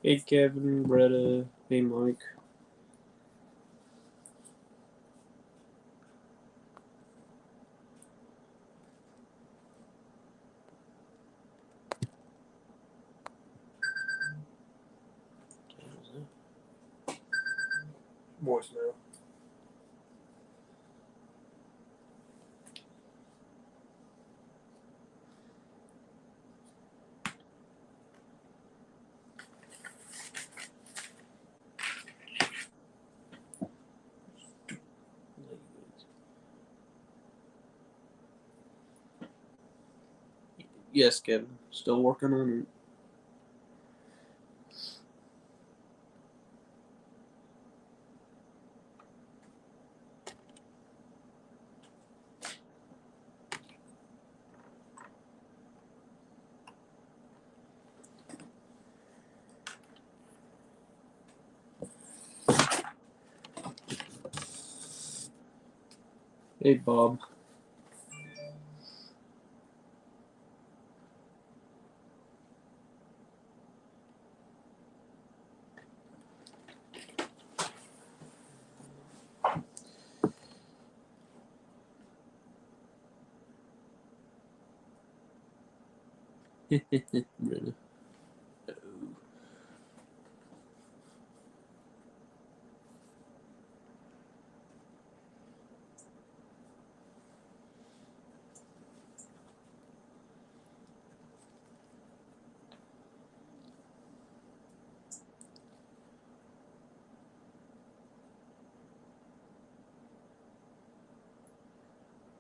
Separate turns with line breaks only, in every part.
Hey Kevin, Bretta, hey Mike.
Voicemail.
Yes, Kevin, still working on it. Hey Bob. Bretta.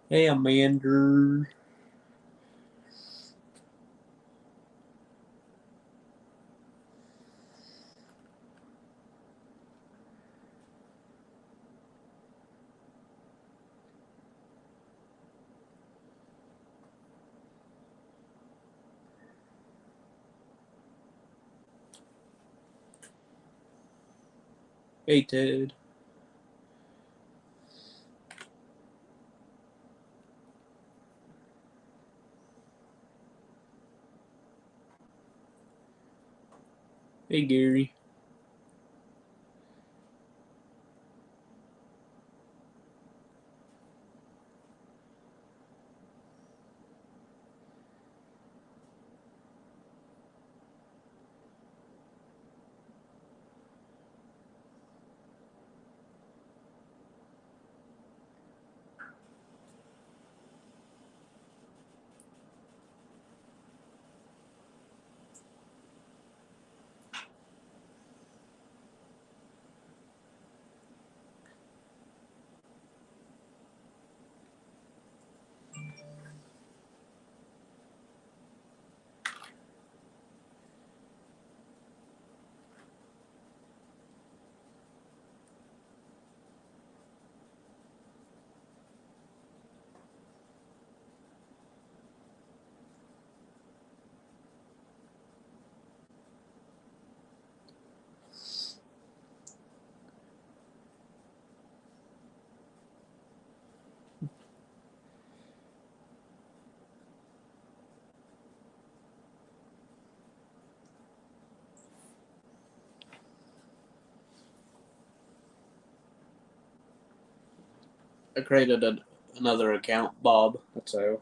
Hey Amanda. Hey Ted. Hey Gary. I created another account, Bob. That's how.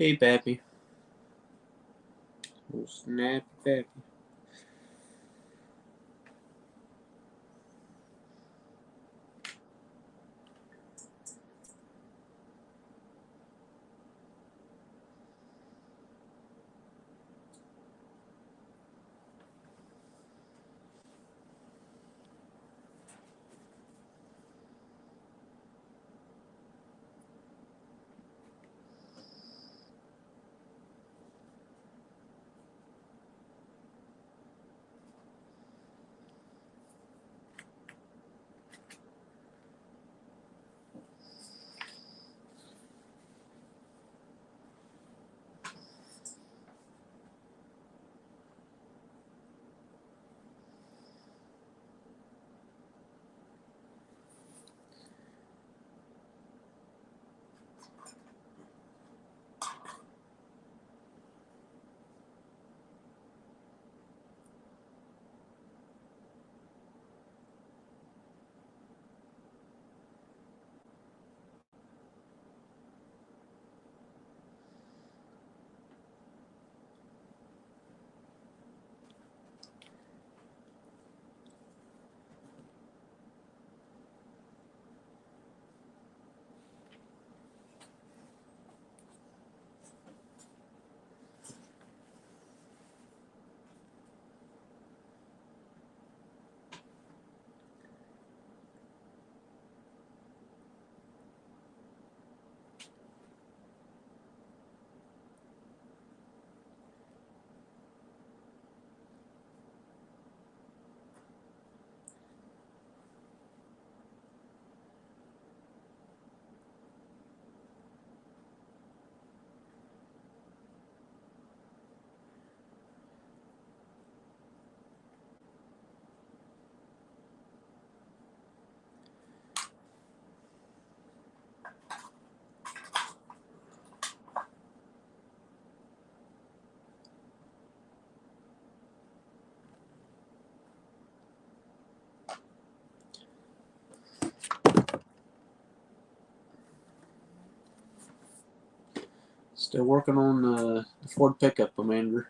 Hey, Pappy. Oh, snappy Pappy. Still working on the Ford pickup, Amanda.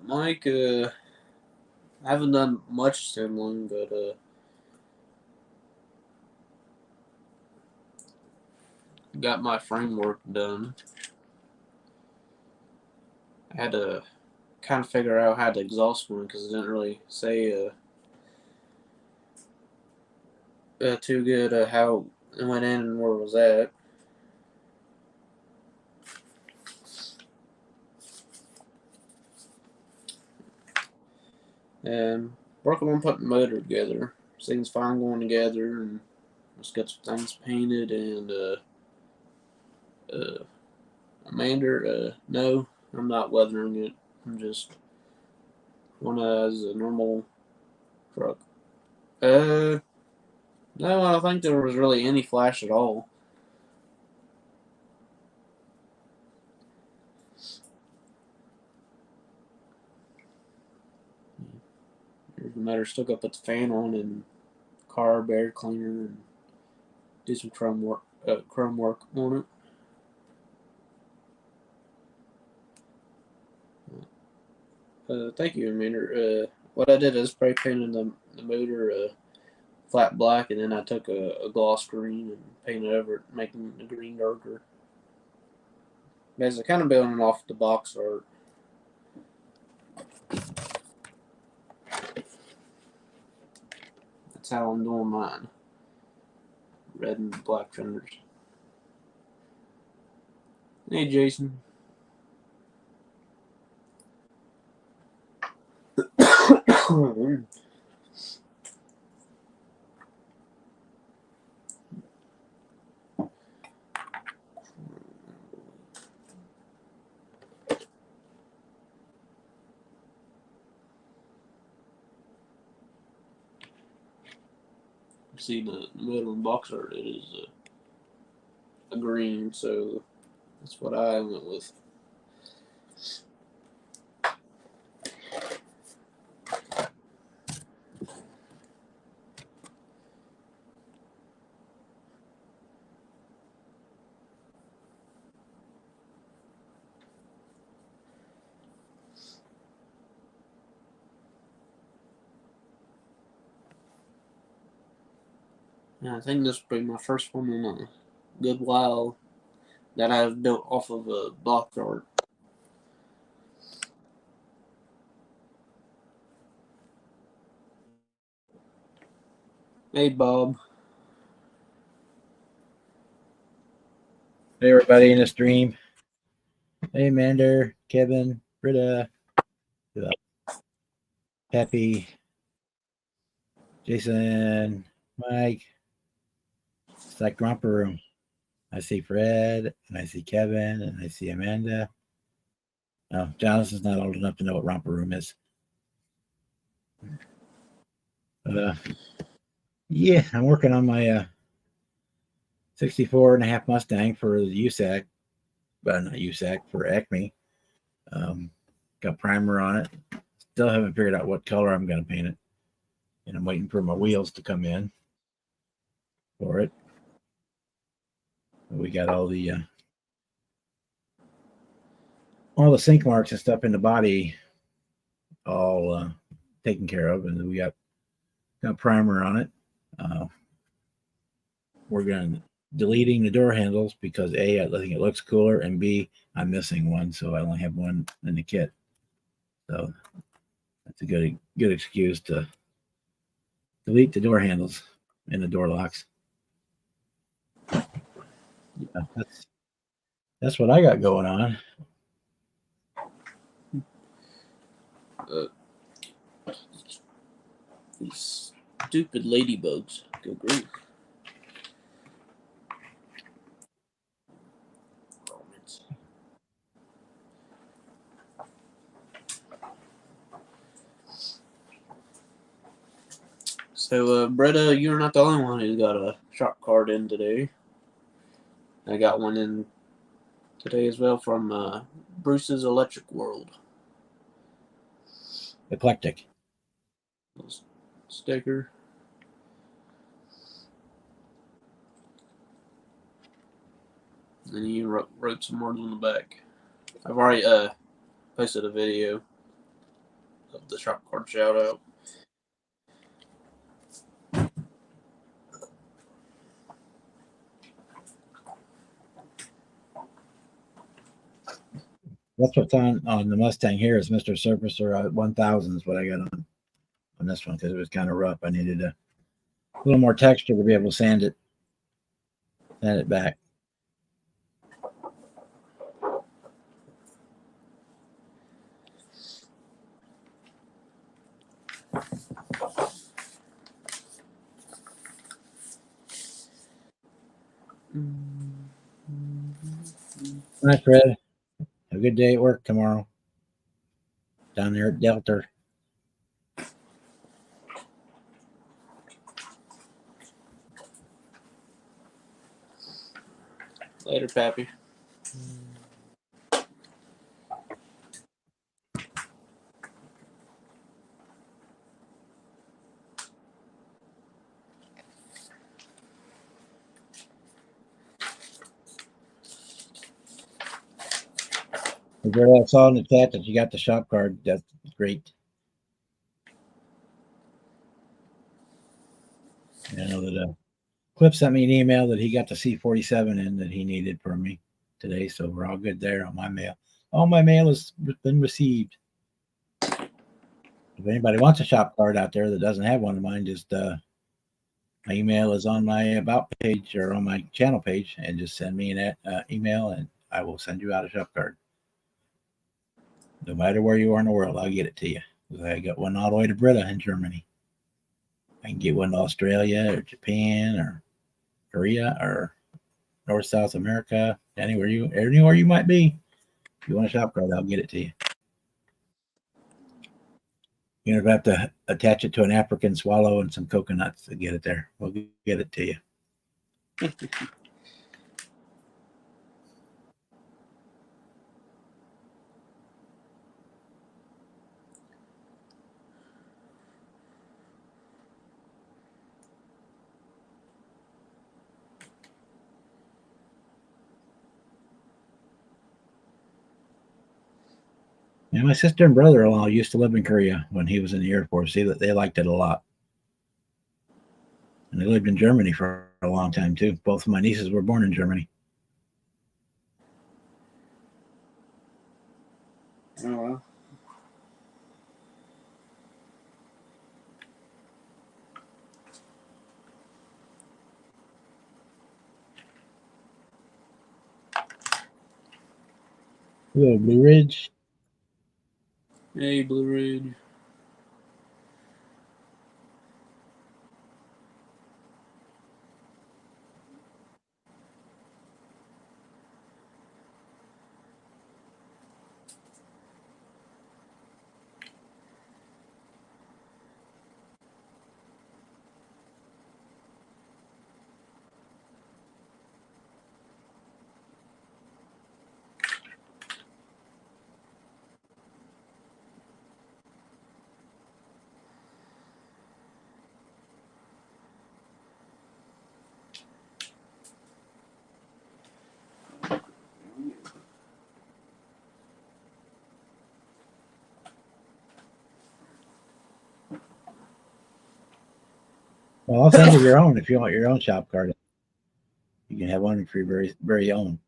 Mike, I haven't done much assembling, but got my framework done. I had to kind of figure out how to exhaust one because it didn't really say too good how it went in and where it was at. And working on putting the motor together. Things fine going together, and just got some things painted. And Amanda, no, I'm not weathering it. I'm just one as a normal truck. No, I don't think there was really any flash at all. There's the motor still got to put the fan on and carb air cleaner and do some chrome work on it. Thank you, Amanda. What I did is spray painted the motor flat black, and then I took a gloss green and painted over it, making the green darker. As I kind of building off the box art. That's how I'm doing mine. Red and black fenders. Hey, Jason. See the middle of the box art, it is a green, so that's what I went with. Yeah, I think this will be my first one in a good while that I've built off of a box art. Hey, Bob.
Hey, everybody in the stream. Hey, Mander, Kevin, Britta, Happy, Jason, Mike. It's like romper room. I see Fred, and I see Kevin, and I see Amanda. Oh, Jonathan's not old enough to know what romper room is. Yeah, I'm working on my 64.5 Mustang for the USAC, but not USAC, for Acme. Got primer on it. Still haven't figured out what color I'm going to paint it. And I'm waiting for my wheels to come in for it. We got all the sink marks and stuff in the body all taken care of, and we got primer on it. We're going deleting the door handles because A, I think it looks cooler, and B, I'm missing one, so I only have one in the kit. So that's a good excuse to delete the door handles and the door locks. Yeah, that's what I got going on.
These stupid ladybugs. Good grief. So, Britta, you're not the only one who's got a shop card in today. I got one in today as well from Bruce's Electric World.
Eclectic.
Sticker. And he wrote some words on the back. I've already posted a video of the shop card shout out.
That's what's on the Mustang here is Mr. Surfacer 1000 is what I got on this one because it was kind of rough. I needed a little more texture to be able to sand it back. Hi, Fred. Have a good day at work tomorrow. Down there at Delta.
Later, Pappy.
Girl, I saw in the chat that you got the shop card. That's great. And I know that Cliff sent me an email that he got the C47 in that he needed from me today, so we're all good there on my mail. All my mail has been received. If anybody wants a shop card out there that doesn't have one of mine, just My email is on my about page or on my channel page, and just send me an email, and I will send you out a shop card. No matter where you are in the world, I'll get it to you. I got one all the way to Brita in Germany. I can get one to Australia or Japan or Korea or North South America, anywhere you might be. If you want a shop card, I'll get it to you. You have to attach it to an African swallow and some coconuts to get it there. We'll get it to you. And my sister and brother-in-law used to live in Korea when he was in the Air Force. They liked it a lot. And they lived in Germany for a long time, too. Both of my nieces were born in Germany.
Oh, wow.
Hello, Blue Ridge.
Hey, Blue Ridge.
Well, I'll send you your own if you want your own shop card. You can have one for your very own.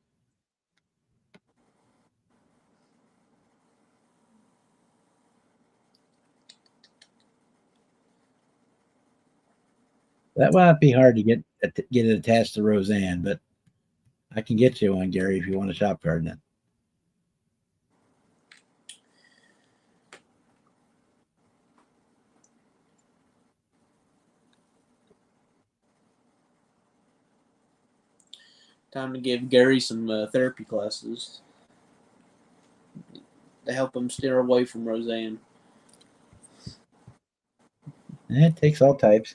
That might be hard to get it attached to Roseanne, but I can get you one, Gary, if you want a shop card. Then.
Time to give Gary some therapy classes to help him steer away from Roseanne.
It takes all types.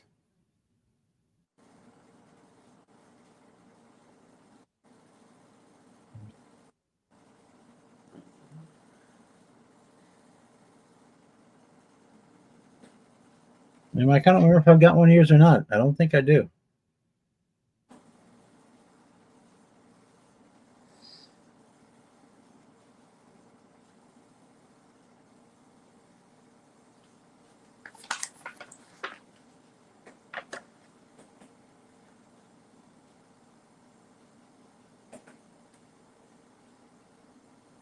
I can't remember if I've got one of yours or not. I don't think I do.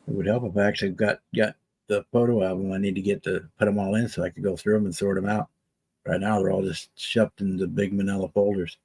It would help if I actually got the photo album. I need to get to put them all in so I could go through them and sort them out. Right now, they're all just shoved into big manila folders.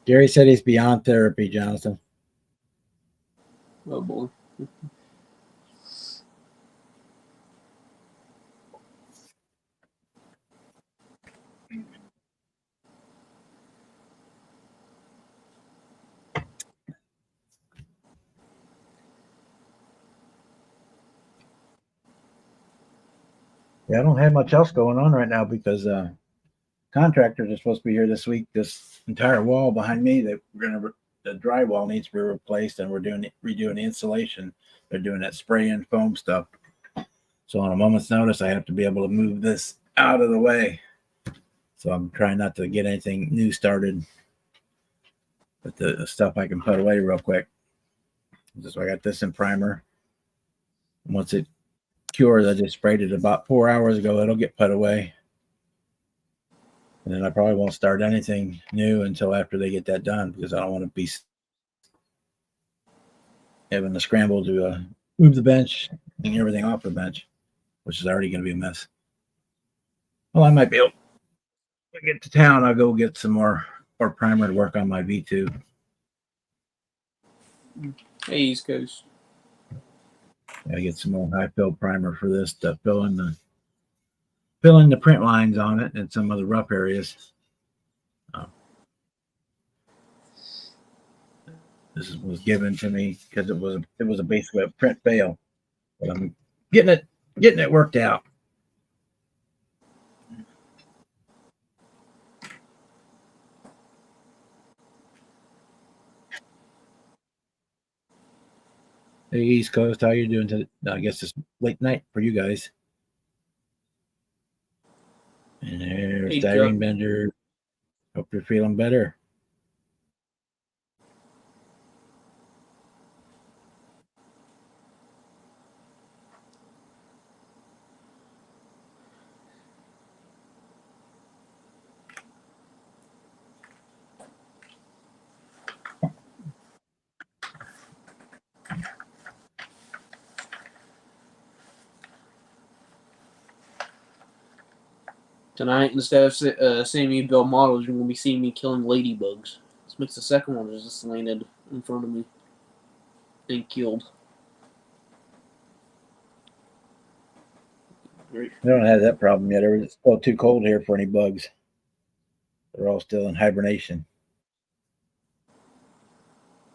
Gary said he's beyond therapy, Jonathan.
Oh boy.
Yeah, I don't have much else going on right now because contractors are supposed to be here this week. This entire wall behind me that we're going to the drywall needs to be replaced, and we're redoing the insulation. They're doing that spray and foam stuff. So on a moment's notice, I have to be able to move this out of the way. So I'm trying not to get anything new started, but the stuff I can put away real quick. So I got this in primer. Once it cures, I just sprayed it about 4 hours ago. It'll get put away. And then I probably won't start anything new until after they get that done, because I don't want to be having to scramble to move the bench and everything off the bench, which is already going to be a mess. Well, I might be able to get to town. I'll go get some more primer to work on my V2.
Hey, East Coast.
I get some more high fill primer for this to fill in the print lines on it and some of the rough areas. This was given to me because it was a basically a print fail, but I'm getting it worked out. Hey, East Coast, how you doing today? I guess it's late night for you guys. And there's Styrene Bender. Hope you're feeling better.
Tonight, instead of seeing me build models, you're going to be seeing me killing ladybugs. This makes the second one that just landed in front of me and killed.
Great. I don't have that problem yet. It's still too cold here for any bugs. They're all still in hibernation.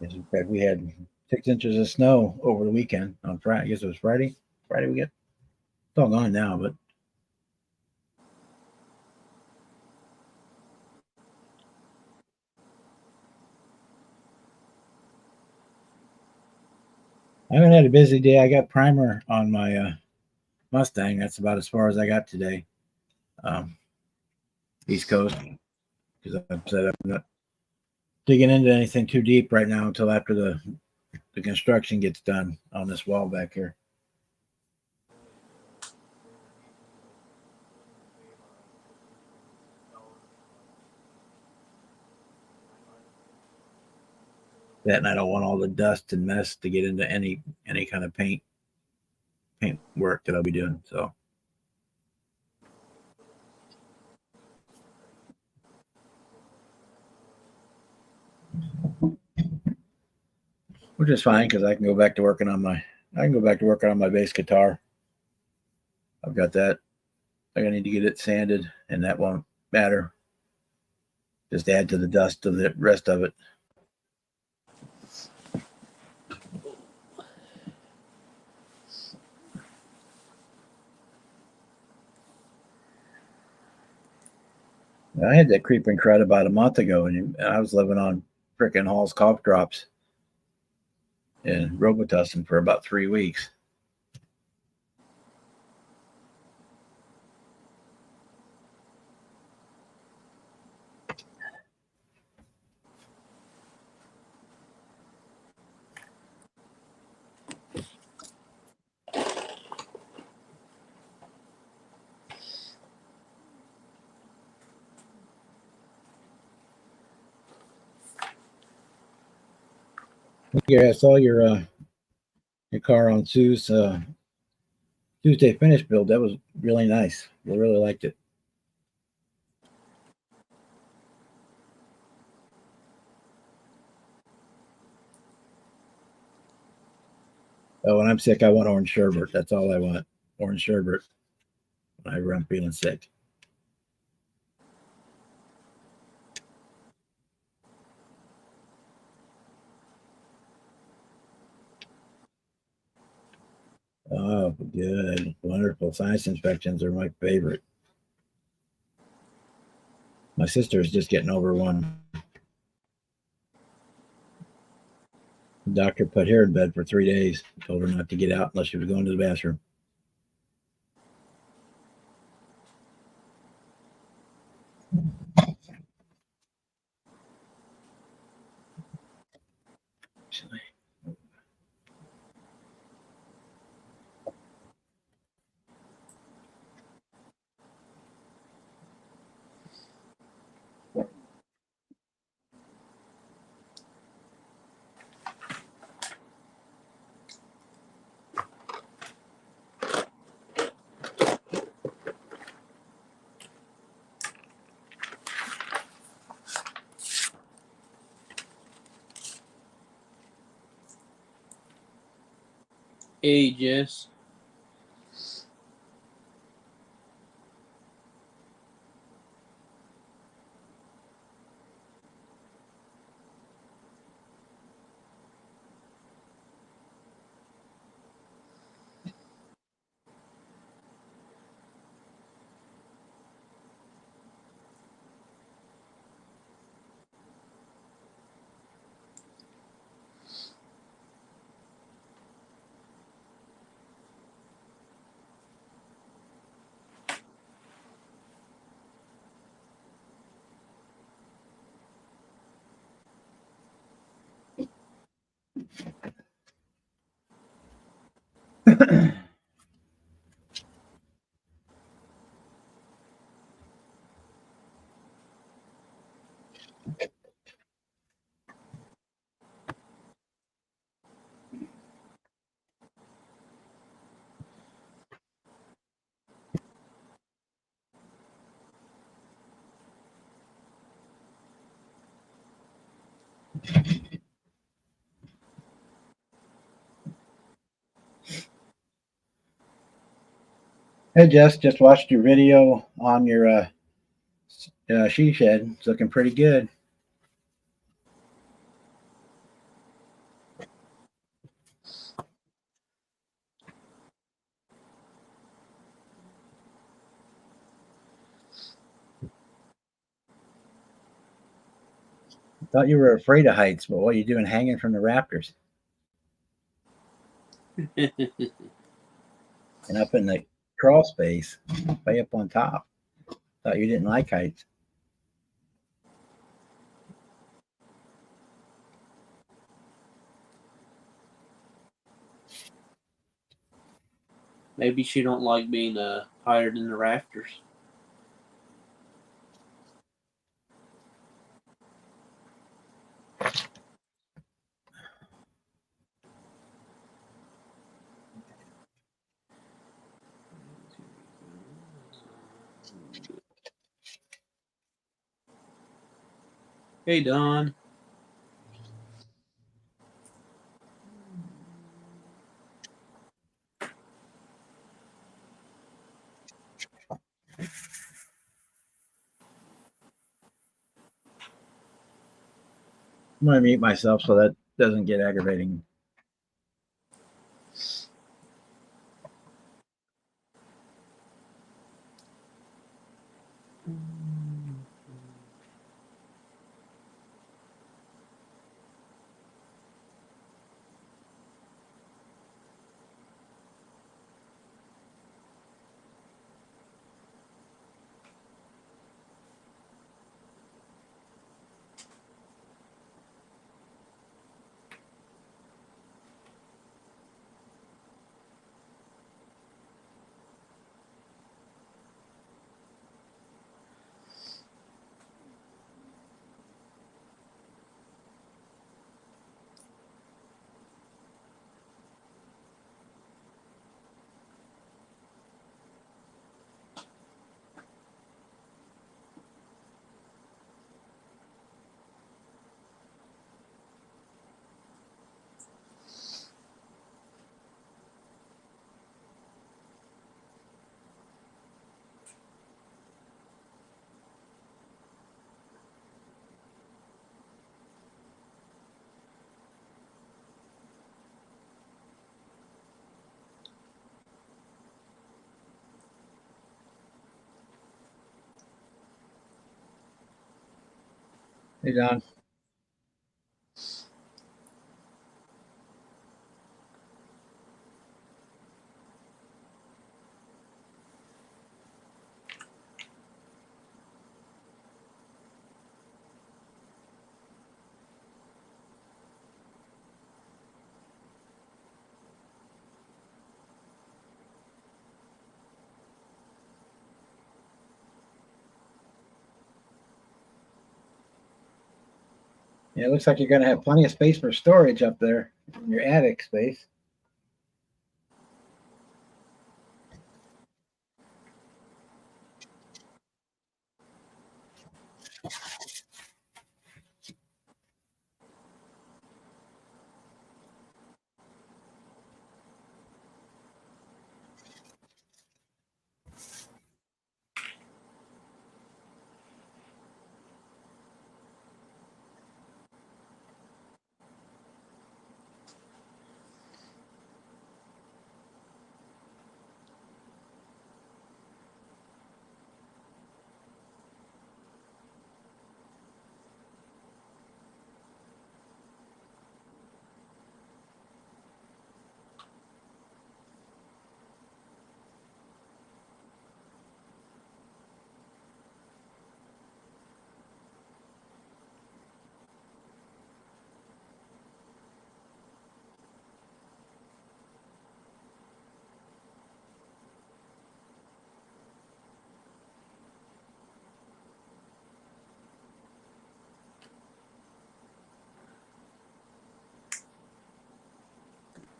In fact, we had 6 inches of snow over the weekend on Friday. I guess it was Friday. Friday we get. It's all gone now, but I haven't had a busy day. I got primer on my Mustang. That's about as far as I got today. East Coast, because I've said I'm not digging into anything too deep right now until after the construction gets done on this wall back here. That, and I don't want all the dust and mess to get into any kind of paint work that I'll be doing. So which is fine because I can go back to working on my bass guitar. I've got that. I need to get it sanded, and that won't matter. Just add to the dust of the rest of it. I had that creeping crud about a month ago, and I was living on frickin' Hall's cough drops and Robitussin for about 3 weeks. Yeah, I saw your car on Sue's Tuesday finish build. That was really nice. I really liked it. Oh, when I'm sick, I want orange sherbet. That's all I want. Orange sherbet whenever I'm feeling sick. Oh, good. Wonderful. Sinus infections are my favorite. My sister is just getting over one. The doctor put her in bed for 3 days. Told her not to get out unless she was going to the bathroom.
Hey, Jess.
Hey, Jess, just watched your video on your she shed. It's looking pretty good. Thought you were afraid of heights, but what are you doing hanging from the rafters and up in the crawl space, way up on top? Thought you didn't like heights.
Maybe she don't like being higher than the rafters. Hey, Don.
I'm going to mute myself so that doesn't get aggravating. Hey, Don. Yeah, it looks like you're going to have plenty of space for storage up there in your attic space.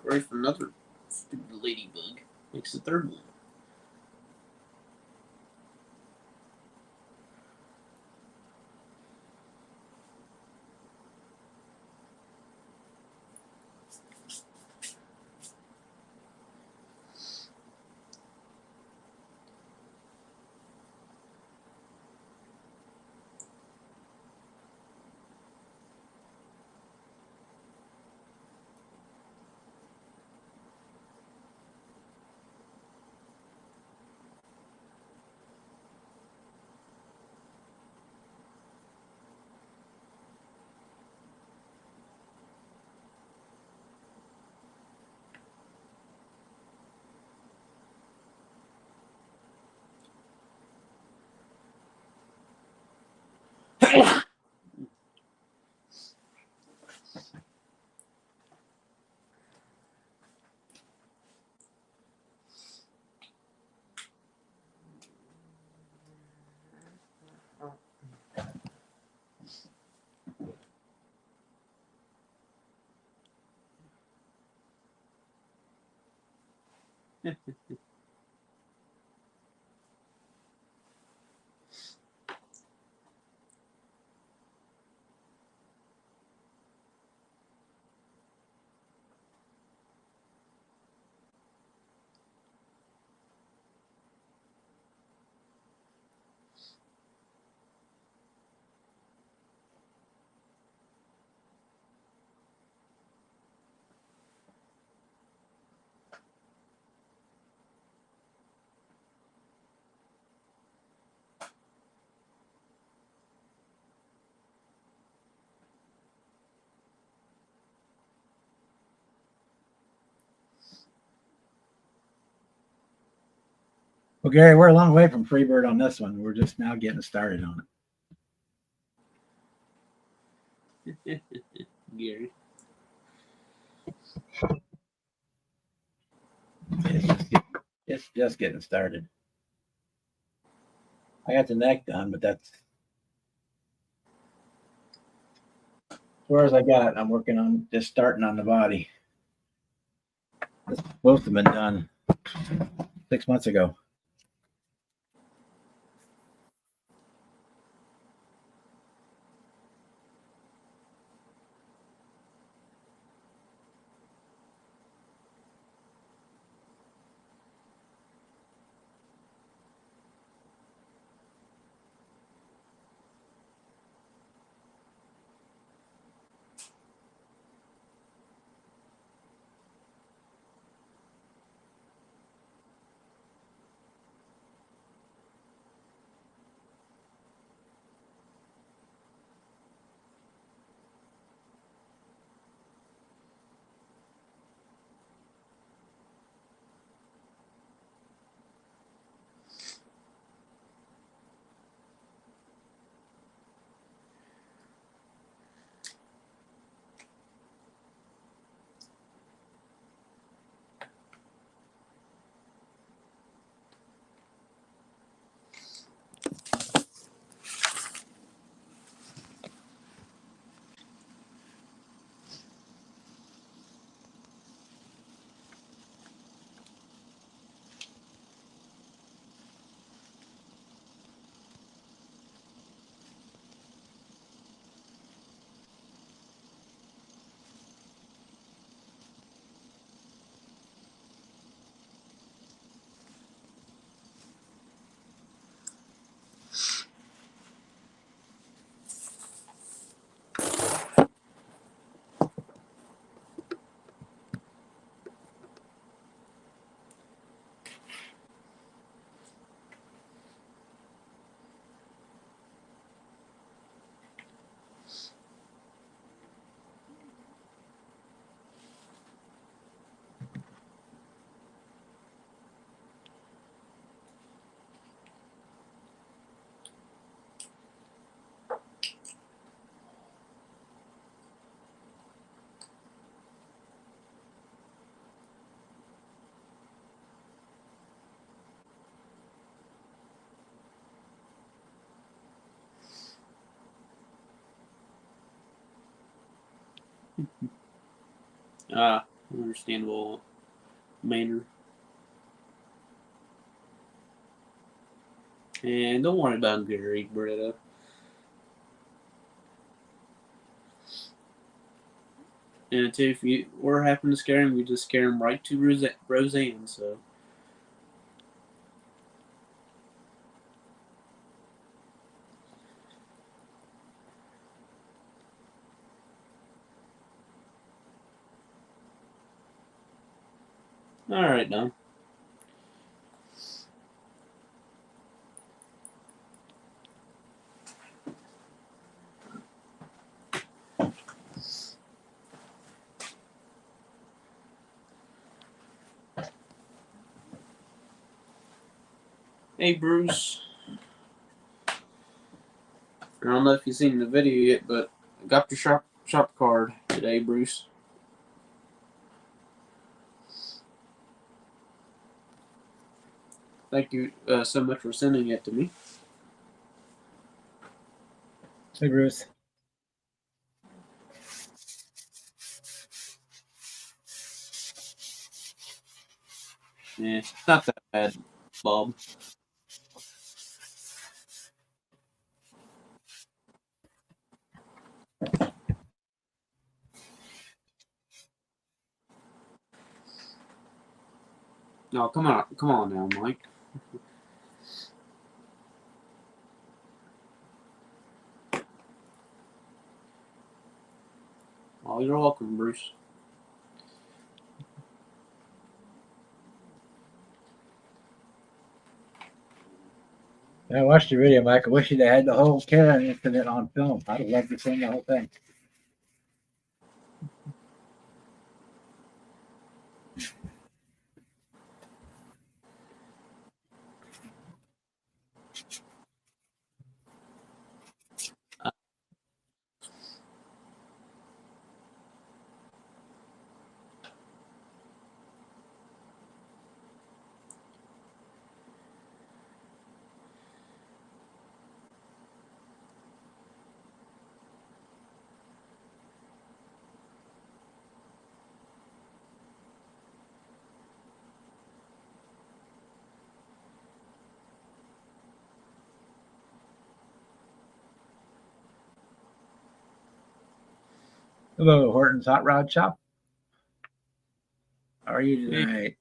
Ready for another stupid ladybug. Makes the third one.
Well, Gary, we're a long way from Freebird on this one. We're just now getting started on
Gary.
it. It's just getting started. I got the neck done, but that's as far as I got. I'm working on just starting on the body. It's supposed to have been done 6 months ago.
Ah, understandable manner. And don't worry about Gary, Beretta. And if you were happen to scare him, you just scare him right to Roseanne. So. All right, Don. Hey, Bruce. I don't know if you've seen the video yet, but I got your shop card today, Bruce. Thank you so much for sending it to me.
Hey, Bruce.
Yeah, it's not that bad, Bob. No, come on now, Mike. Oh, you're welcome, Bruce.
I watched the video, Mike. I wish they had the whole Karen incident on film. I'd have loved to see the whole thing. Hello, Horton's Hot Rod Shop. How are you tonight?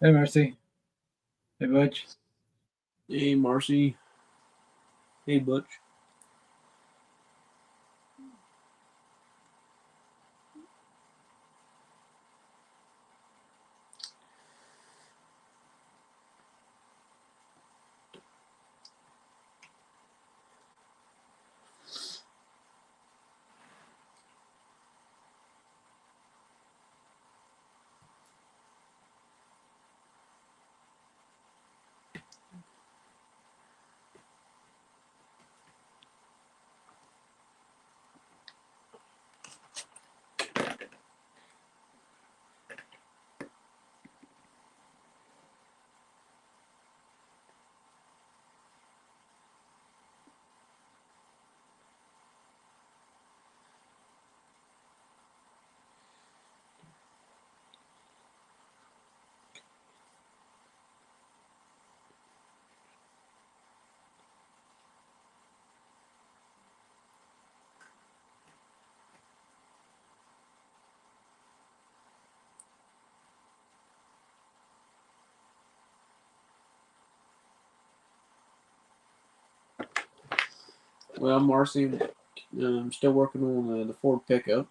Hey, Mercy. Hey, Butch.
Hey, Marcy. Hey, Butch. Well, Marcy, I'm still working on the Ford pickup.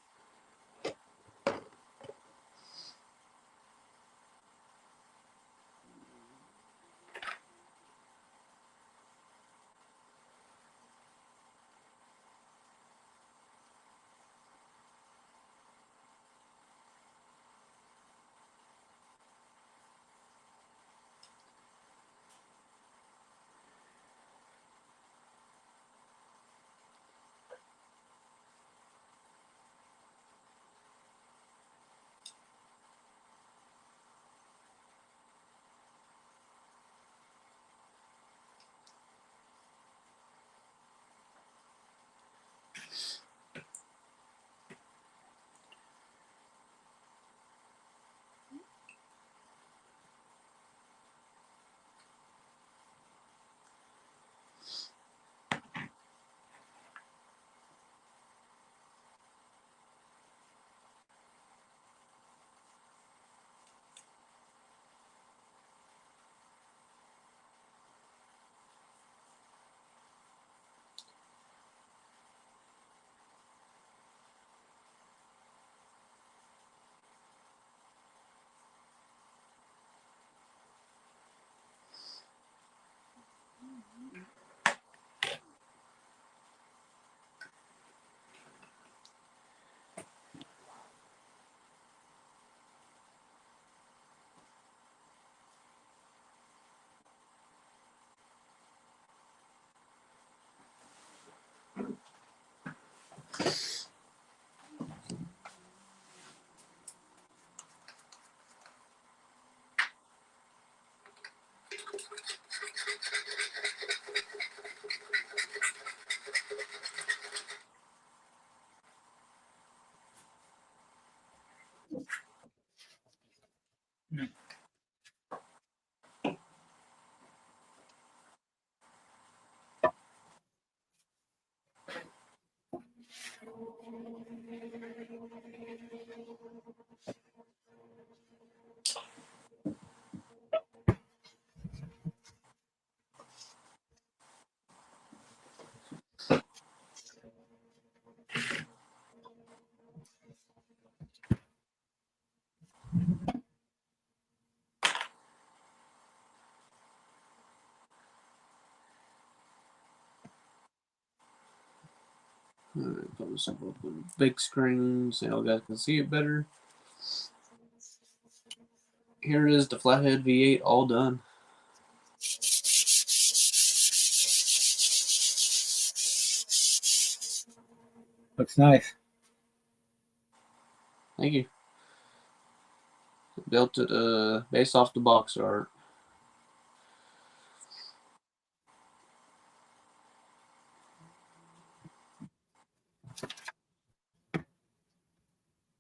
Alright, put this up on the big screen so y'all guys can see it better. Here it is, the Flathead V8 all done.
Looks nice.
Thank you. Built it based off the box art.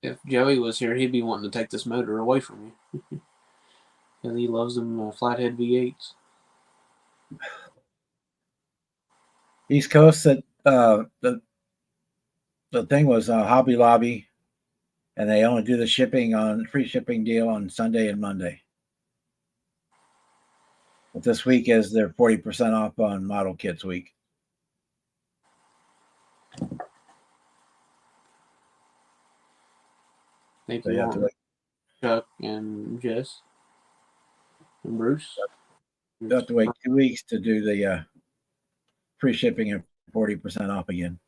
If Joey was here, he'd be wanting to take this motor away from you. Because he loves them Flathead V8s.
East Coast, that the thing was Hobby Lobby, and they only do the shipping on free shipping deal on Sunday and Monday. But this week is their 40% off on model kits week.
Thank
So
you,
you have to wait.
Chuck and Jess and Bruce.
You have to wait 2 weeks to do the free shipping and 40% off again.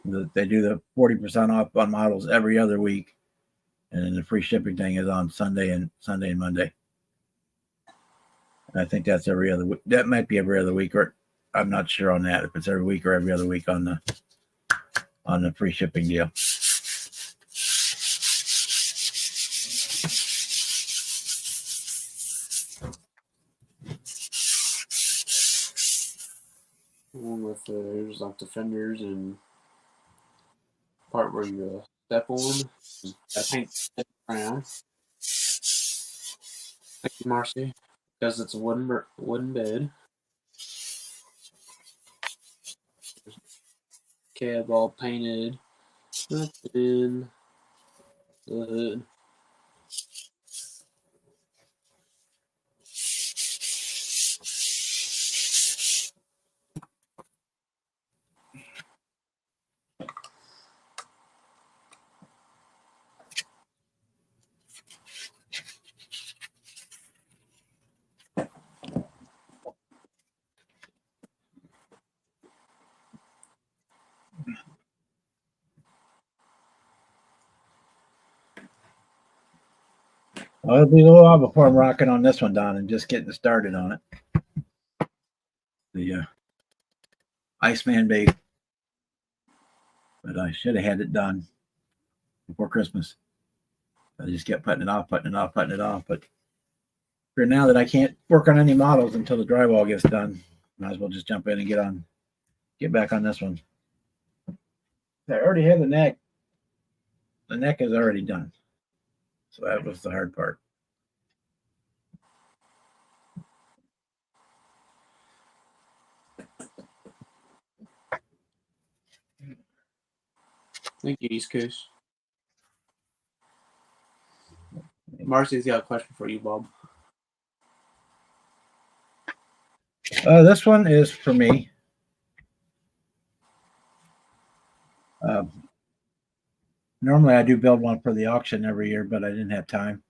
They do the 40% off on models every other week, and then the free shipping thing is on Sunday and Monday. And I think that's every other week. That might be every other week, or I'm not sure on that if it's every week or every other week on the free shipping deal.
One with there's like the fenders and part where you step on. I paint brown. Thank you, Marcy. Because it's a wooden bed. Cab all painted. Up in the hood.
Well, it'll be a little while before I'm rocking on this one, Don, and just getting started on it. The Iceman base. But I should have had it done before Christmas. I just kept putting it off. But for now that I can't work on any models until the drywall gets done, might as well just jump in and get back on this one. I already have the neck. The neck is already done. So that was the hard part.
Thank you, East Coast. Marcy's got a question for you, Bob.
This one is for me. Normally I do build one for the auction every year, but I didn't have time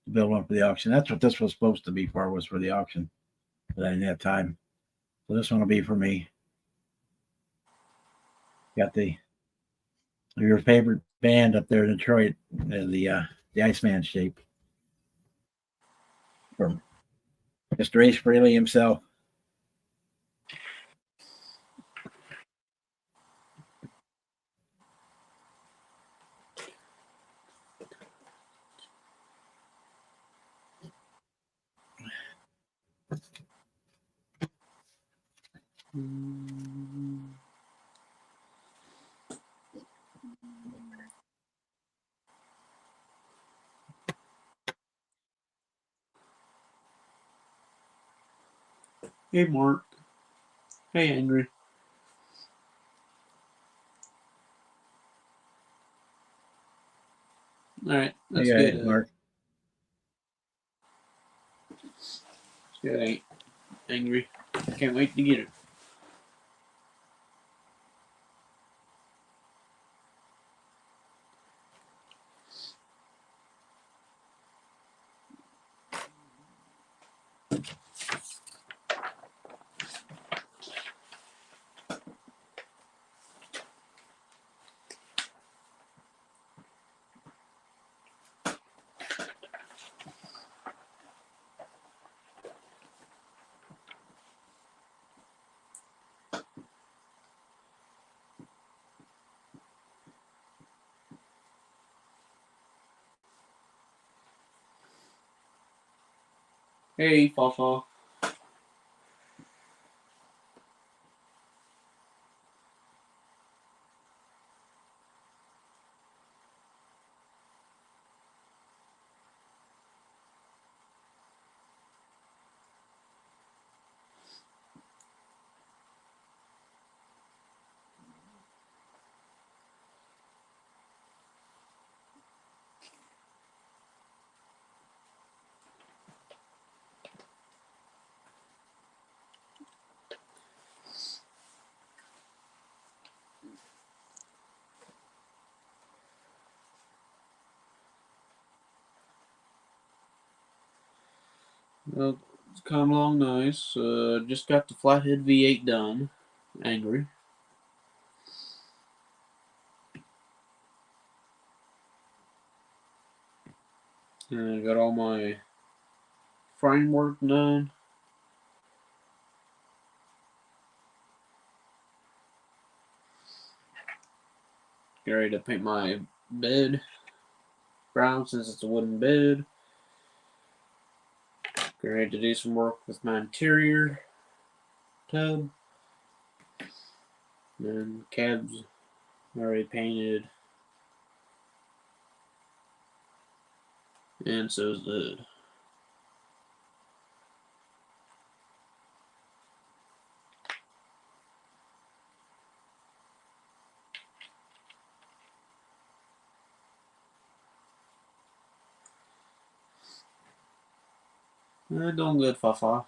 to build one for the auction. That's what this was supposed to be was for the auction, but I didn't have time. So this one will be for me. Got your favorite band up there in Detroit, the Iceman shape from Mr. Ace Frehley himself.
Hey, Mark. Hey, Andrew. All right, that's good.
Mark.
It's good, Angry. Can't wait to get it. Hey, Fafa. Well, it's coming along nice. Just got the flathead V8 done. Angry. And I got all my framework done. Get ready to paint my bed brown since it's a wooden bed. Get ready to do some work with my interior tub. And cabs already painted. And so is the hood. Doing good, Fafa.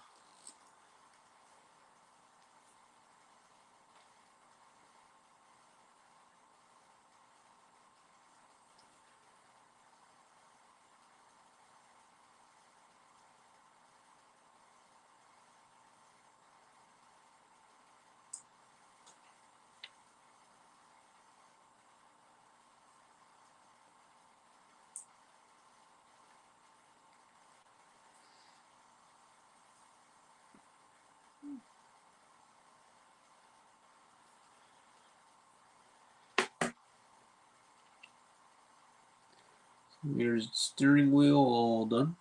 Here's the steering wheel all done.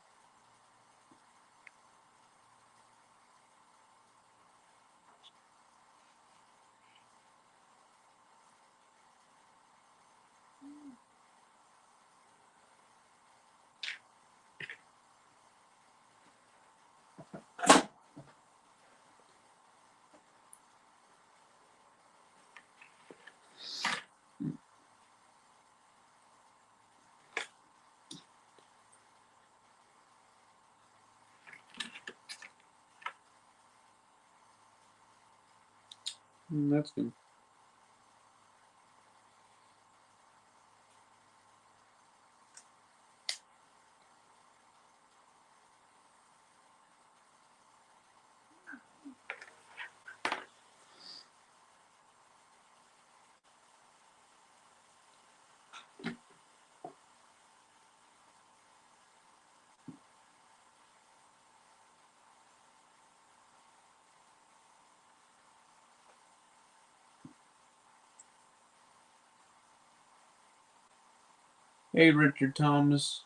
That's good. Hey, Richard Thomas.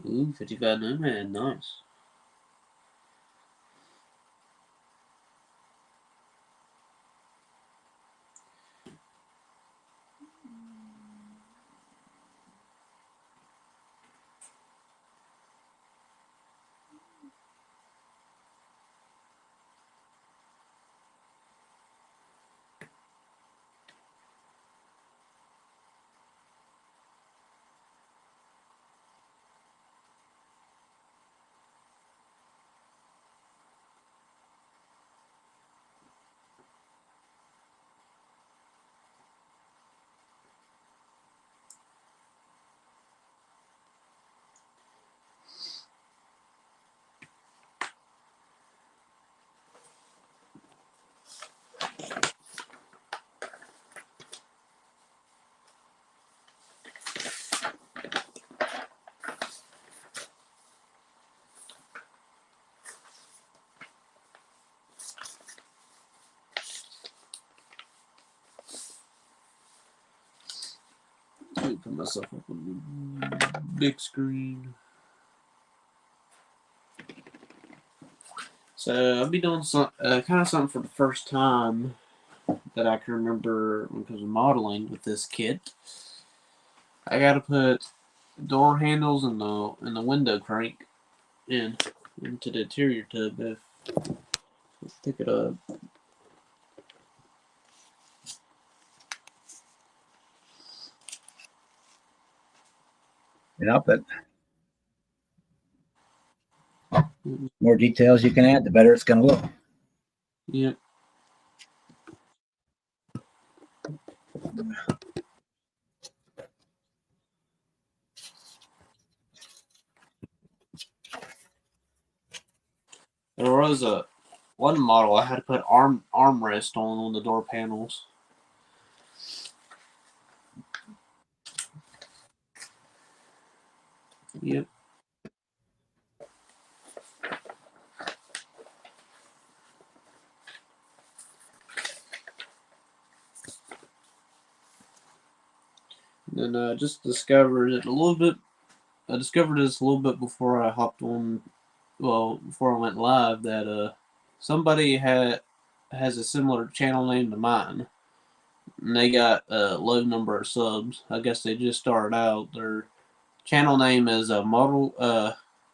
Ooh, 55 Nomad, nice. Let me put myself up on the big screen. So I'll be doing some kind of something for the first time that I can remember because of modeling with this kit. I got to put door handles and the window crank into the interior tub. Let's pick it up.
You know, but more details you can add, the better it's going to look.
Yep. There was one model I had to put armrest on the door panels. Yep. And then I just discovered it a little bit. I discovered this a little bit before I hopped on. Well, before I went live, that somebody has a similar channel name to mine, and they got a low number of subs. I guess they just started out. Their channel name is Model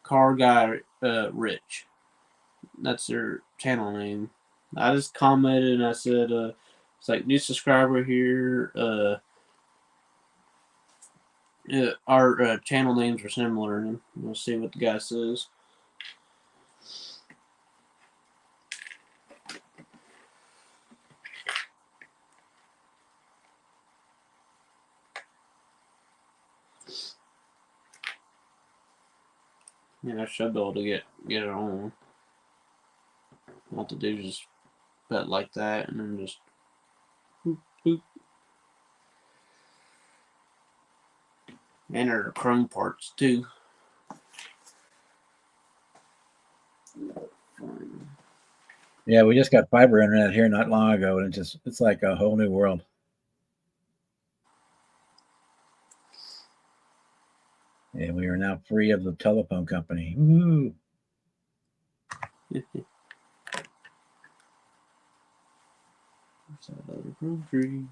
Car Guy Rich. That's their channel name. I just commented and I said, it's like new subscriber here. Our channel names are similar, and we'll see what the guy says. Yeah, I should be able to get it on. What to do is just put it like that, and then just boop, boop. Enter the chrome parts too.
Yeah, we just got fiber internet here not long ago, and it's like a whole new world. And we are now free of the telephone company. Woo!
Another chrome tree.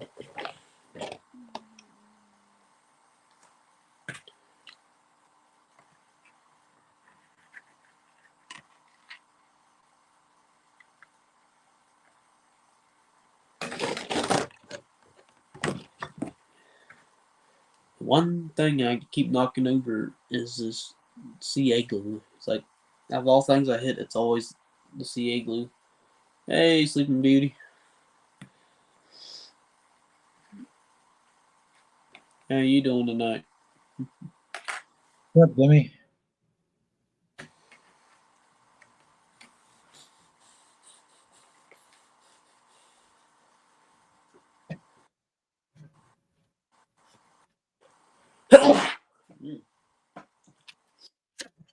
One thing I keep knocking over is this CA glue. It's like, out of all things I hit, it's always the CA glue. Hey, Sleeping Beauty. How you doing tonight?
What's up, Jimmy?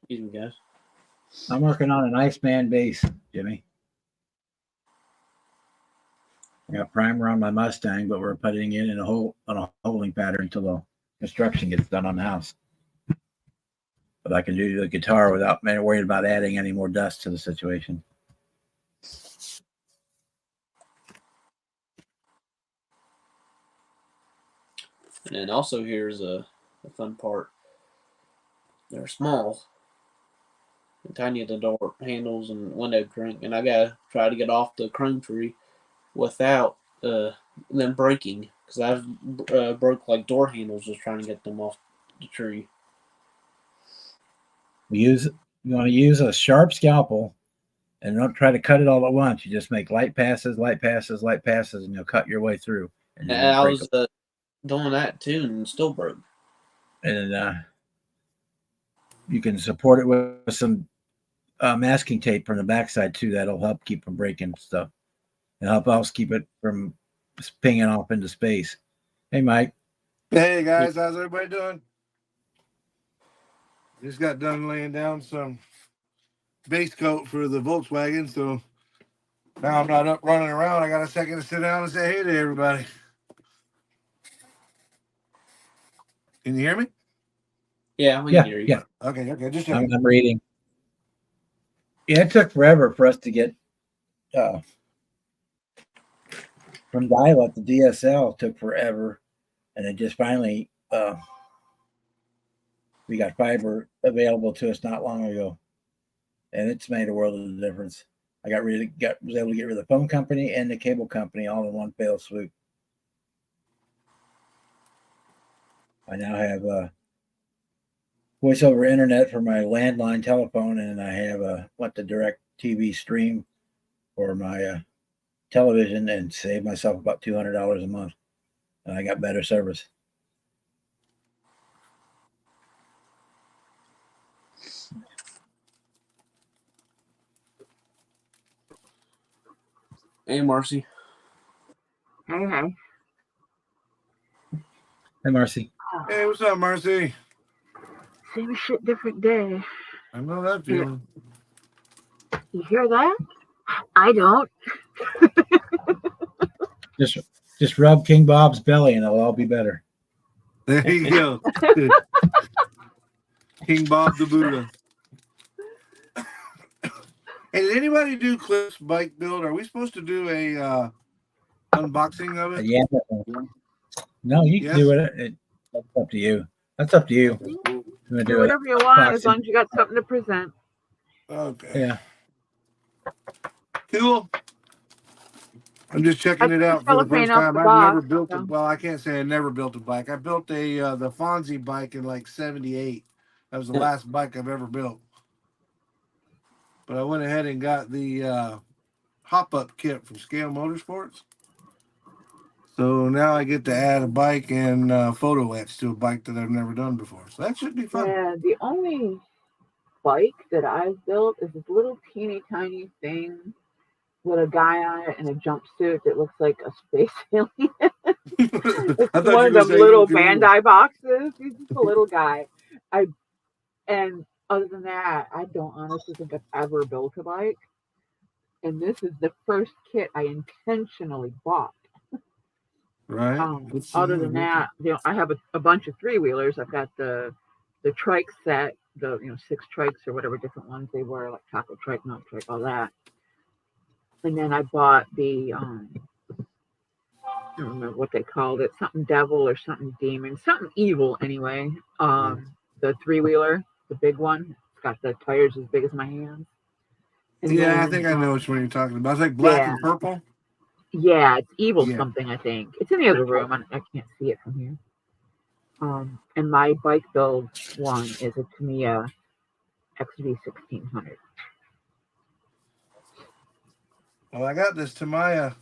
Excuse me, guys.
I'm working on an Iceman base, Jimmy. I got primer on my Mustang, but we're putting it in on a holding pattern until the construction gets done on the house. But I can do the guitar without worrying about adding any more dust to the situation.
And then also here's a fun part. They're small, and tiny, the door handles and window crank, and I gotta try to get off the chrome tree without them breaking, because I've broke like door handles just trying to get them off the tree.
You want to use a sharp scalpel, and don't try to cut it all at once. You just make light passes, light passes, light passes, and you'll cut your way through. And you
And
won't
I
break
was doing that too, and still broke.
And you can support it with some masking tape from the backside too. That'll help keep from breaking stuff, and help else keep it from pinging off into space. Hey, Mike.
Hey guys, how's everybody doing? Just got done laying down some base coat for the Volkswagen, so now I'm not up running around. I got a second to sit down and say hey to everybody. Can you hear me?
Yeah, we can hear you.
Yeah.
Okay, just
I'm reading. Yeah, it took forever for us to get from dial-up to DSL. Took forever, and it just finally we got fiber available to us not long ago, and it's made a world of difference. I was able to get rid of the phone company and the cable company all in one fell swoop. I now have voice over internet for my landline telephone, and I have the direct TV stream for my television, and saved myself about $200 a month. And I got better service.
Hey, Marcy.
Hey, hey.
Hey, Marcy.
Hey, what's up, Marcy?
Same shit, different day.
I know that feeling.
You hear that? I don't.
Just rub King Bob's belly, and it'll all be better.
There you go. King Bob the Buddha. Hey, did anybody do Cliff's bike build? Are we supposed to do a unboxing of it?
Yeah. No, you can do it. That's up to you. That's up to you.
Do whatever you want as long as you got something to present.
Okay.
Yeah.
Cool. I'm just checking it out for the first time. I've never built a well, I can't say I never built a bike. I built the Fonzie bike in like 78. That was the last bike I've ever built. But I went ahead and got the hop-up kit from Scale Motorsports. So now I get to add a bike and photo etch to a bike that I've never done before. So that should be fun.
Yeah, the only bike that I've built is this little teeny tiny thing with a guy on it in a jumpsuit that looks like a space alien. It's one of them little Bandai boxes. He's just a little guy. And other than that, I don't honestly think I've ever built a bike. And this is the first kit I intentionally bought.
Right.
Other than that, I have a bunch of three-wheelers. I've got the trike set, the 6 trikes or whatever different ones they were, like taco trike, nut trike, all that. And then I bought the I don't remember what they called it, something devil or something demon, something evil anyway. The three-wheeler, the big one. It's got the tires as big as my hands.
And then, I think I know which one you're talking about. It's like black and purple.
Yeah, it's evil something, I think. It's in the other room. I can't see it from here. And my bike build one is a Tamiya XV1600.
Well, I got this Tamiya,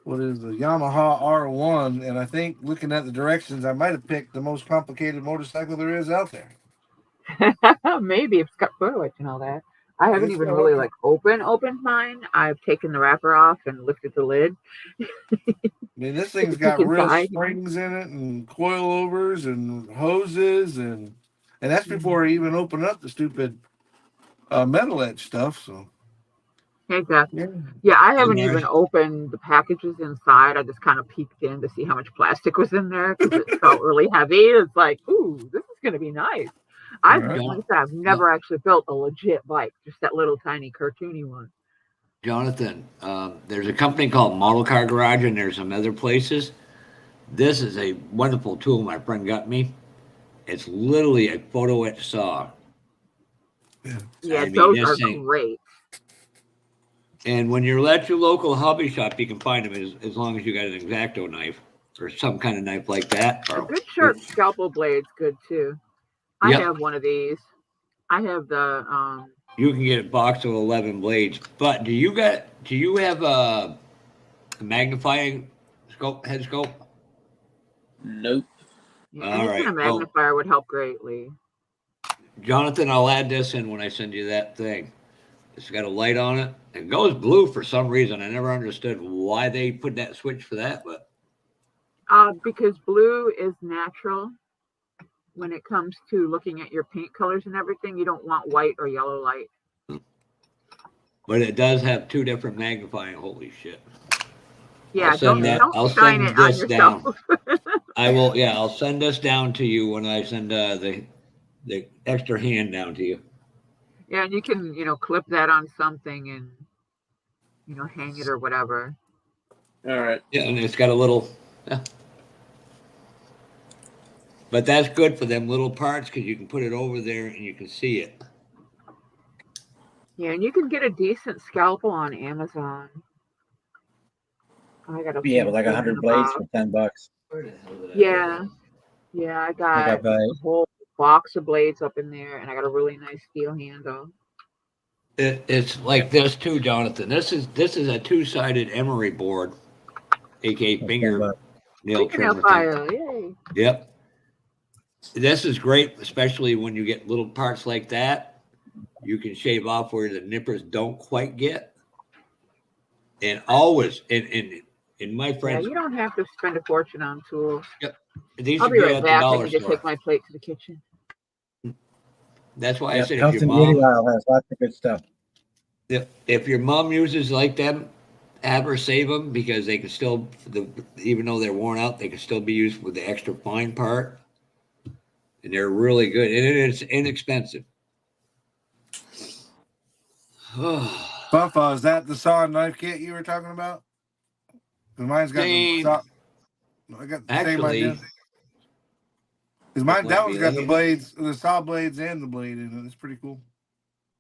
what is the Yamaha R1, and I think looking at the directions, I might have picked the most complicated motorcycle there is out there.
Maybe if it's got photo etch and all that. I haven't even really opened mine. I've taken the wrapper off and lifted the lid.
I mean, this thing's got real springs in it and coilovers and hoses, and that's before I even open up the stupid metal etch stuff. So.
Exactly. Yeah, I haven't even opened the packages inside. I just kind of peeked in to see how much plastic was in there because it felt really heavy. It's like, ooh, this is going to be nice. I've never actually built a legit bike, just that little tiny cartoony one.
Jonathan, there's a company called Model Car Garage, and there's some other places. This is a wonderful tool my friend got me. It's literally a photo etch saw.
Yeah, those are great.
And when you're at your local hobby shop, you can find them as long as you got an X-Acto knife or some kind of knife like that.
A good sharp scalpel blade's good too. I have one of these. I have the
You can get a box of 11 blades, but do you have a magnifying head scope?
Nope.
All right. A magnifier would help greatly.
Jonathan, I'll add this in when I send you that thing. It's got a light on it. It goes blue for some reason. I never understood why they put that switch for that, but
because blue is natural. When it comes to looking at your paint colors and everything, you don't want white or yellow light.
But it does have 2 different magnifying. Holy shit!
Yeah, I'll send this down.
I will. Yeah, I'll send this down to you when I send the extra hand down to you.
Yeah, and you can, clip that on something and, hang it or whatever.
All right.
Yeah, and it's got a little. Yeah. But that's good for them little parts because you can put it over there and you can see it.
Yeah, and you can get a decent scalpel on Amazon. I got a
Yeah,
few
but like
sitting in
100
a
blades
box.
for $10.
Where the hell did I
Yeah, yeah, I
I
got
got by
a whole box of blades up in there, and I got a really nice steel handle.
It's like this too, Jonathan. This is a 2-sided emery board, aka
$10.
finger nail
Fingernail
trimmer thing.
file, yay!
Yep. This is great, especially when you get little parts like that. You can shave off where the nippers don't quite get. And always, in my
Yeah,
friends,
you don't have to spend a fortune on tools.
these
I'll
you
be
get
right
at the
back. I
dollar
need to
store.
take my plate to the kitchen.
That's why I
Yep,
said
Health and Beauty aisle has lots of good stuff.
if your mom uses like them, have her save them because they can still, even though they're worn out, they can still be used with the extra fine part, and they're really good, and it's inexpensive.
Buffa, is that the saw and knife kit you were talking about? 'Cause mine's got the saw. I got the same
Actually,
idea. Because mine,
might
that
be.
one's got
Let
the
me-
blades, the saw blades, and the blade in it. It's pretty cool.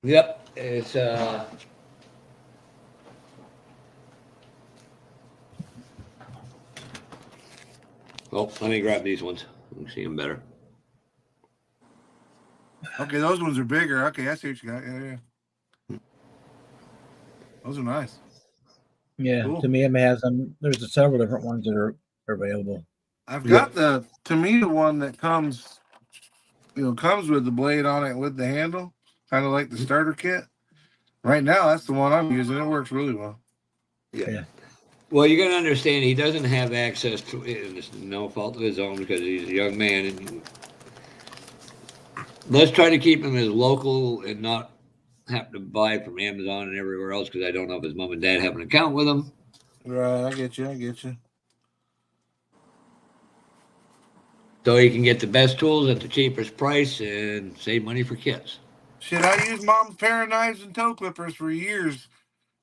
Yep, it's well, let me grab these ones. You can see them better.
Okay, those ones are bigger. Okay, I see what you got. Yeah. Those are nice.
Yeah,
Cool.
Tamiya has them. There's several different ones that are available.
I've got the Tamiya one that comes with the blade on it with the handle, kind of like the starter kit. Right now, that's the one I'm using. It works really well.
Yeah.
Well, you got to understand, he doesn't have access to it. And it's no fault of his own because he's a young man. And let's try to keep him as local and not have to buy from Amazon and everywhere else because I don't know if his mom and dad have an account with him.
Right, I get you.
So he can get the best tools at the cheapest price and save money for kids.
Shit, I used mom's pair of knives and toe clippers for years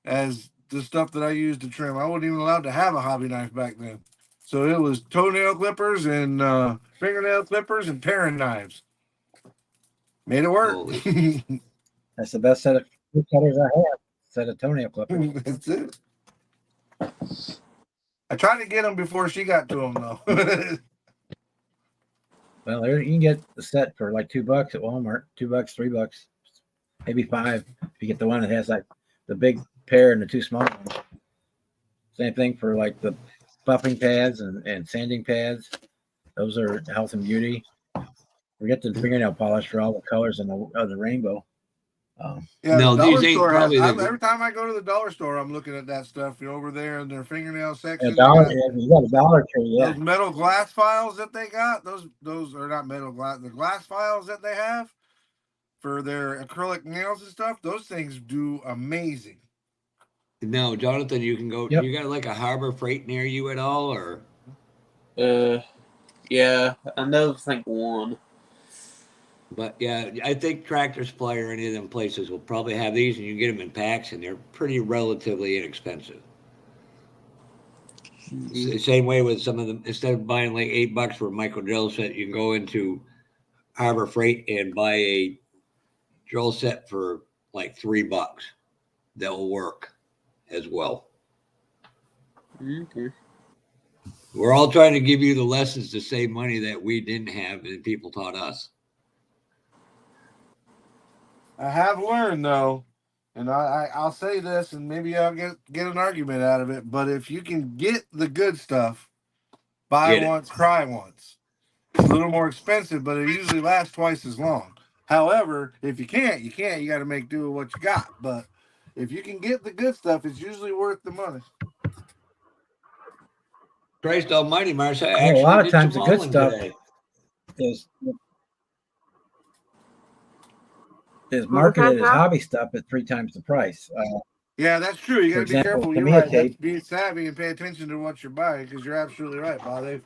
as the stuff that I used to trim. I wasn't even allowed to have a hobby knife back then. So it was toenail clippers and fingernail clippers and paring knives. Made it work.
That's the best set of wood cutters I have. Set of toenail clippers.
That's it. I tried to get them before she got to them, though.
Well, there you can get the set for like $2 at Walmart. $2, $3, maybe $5 if you get the one that has like the big pair and the two small ones. Same thing for like the buffing pads and sanding pads. Those are Health and Beauty. Forget the fingernail polish for all the colors of the rainbow.
Yeah,
No,
the
these
dollar
ain't
store has,
probably the-
every time I go to the dollar store, I'm looking at that stuff over there in their fingernail section.
You got a Dollar Tree, yeah.
Those metal glass files that they got, those are not metal glass. The glass files that they have for their acrylic nails and stuff, those things do amazing.
No, Jonathan, you can go.
Yep.
You got like a Harbor Freight near you at all, or?
Yeah, I know. I think one.
But yeah, I think Tractor Supply or any of them places will probably have these, and you can get them in packs, and they're pretty relatively inexpensive.
Mm-hmm.
Same way with some of them. Instead of buying like $8 for a micro drill set, you can go into Harbor Freight and buy a drill set for like $3. That will work as well.
Okay.
We're all trying to give you the lessons to save money that we didn't have and people taught us.
I have learned though, and I'll say this, and maybe I'll get an argument out of it. But if you can get the good stuff, buy once, cry once. It's a little more expensive, but it usually lasts twice as long. However, if you can't, you can't. You got to make do with what you got. But if you can get the good stuff, it's usually worth the money.
Christ Almighty, Marcia!
A lot of times the good stuff
today.
is marketed as hobby stuff at 3 times the price.
Yeah, that's true. You got to be careful. You're
Tamiya
right.
tape.
Be savvy and pay attention to what you're buying because you're absolutely right, Bob.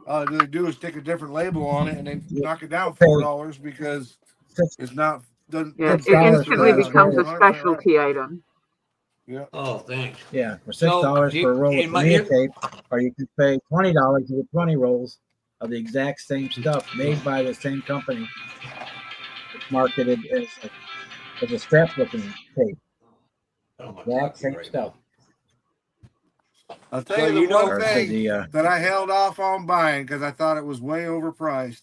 All they do is stick a different label on it and they knock it down $4 because it's not
Yeah, it
$6
instantly
for
becomes a
rolls.
specialty item.
Yeah.
Oh, thanks.
Yeah, for
So,
$6 for a roll
in
of
my-
Tamiya tape, or you can pay $20 to get 20 rolls of the exact same stuff made by the same company. It's marketed as a scrapbooking tape.
I don't want to
Exact
talk to you
same
right
stuff.
I'll tell
So
you the
you know-
one
Or for
thing
the
that I held off on buying because I thought it was way overpriced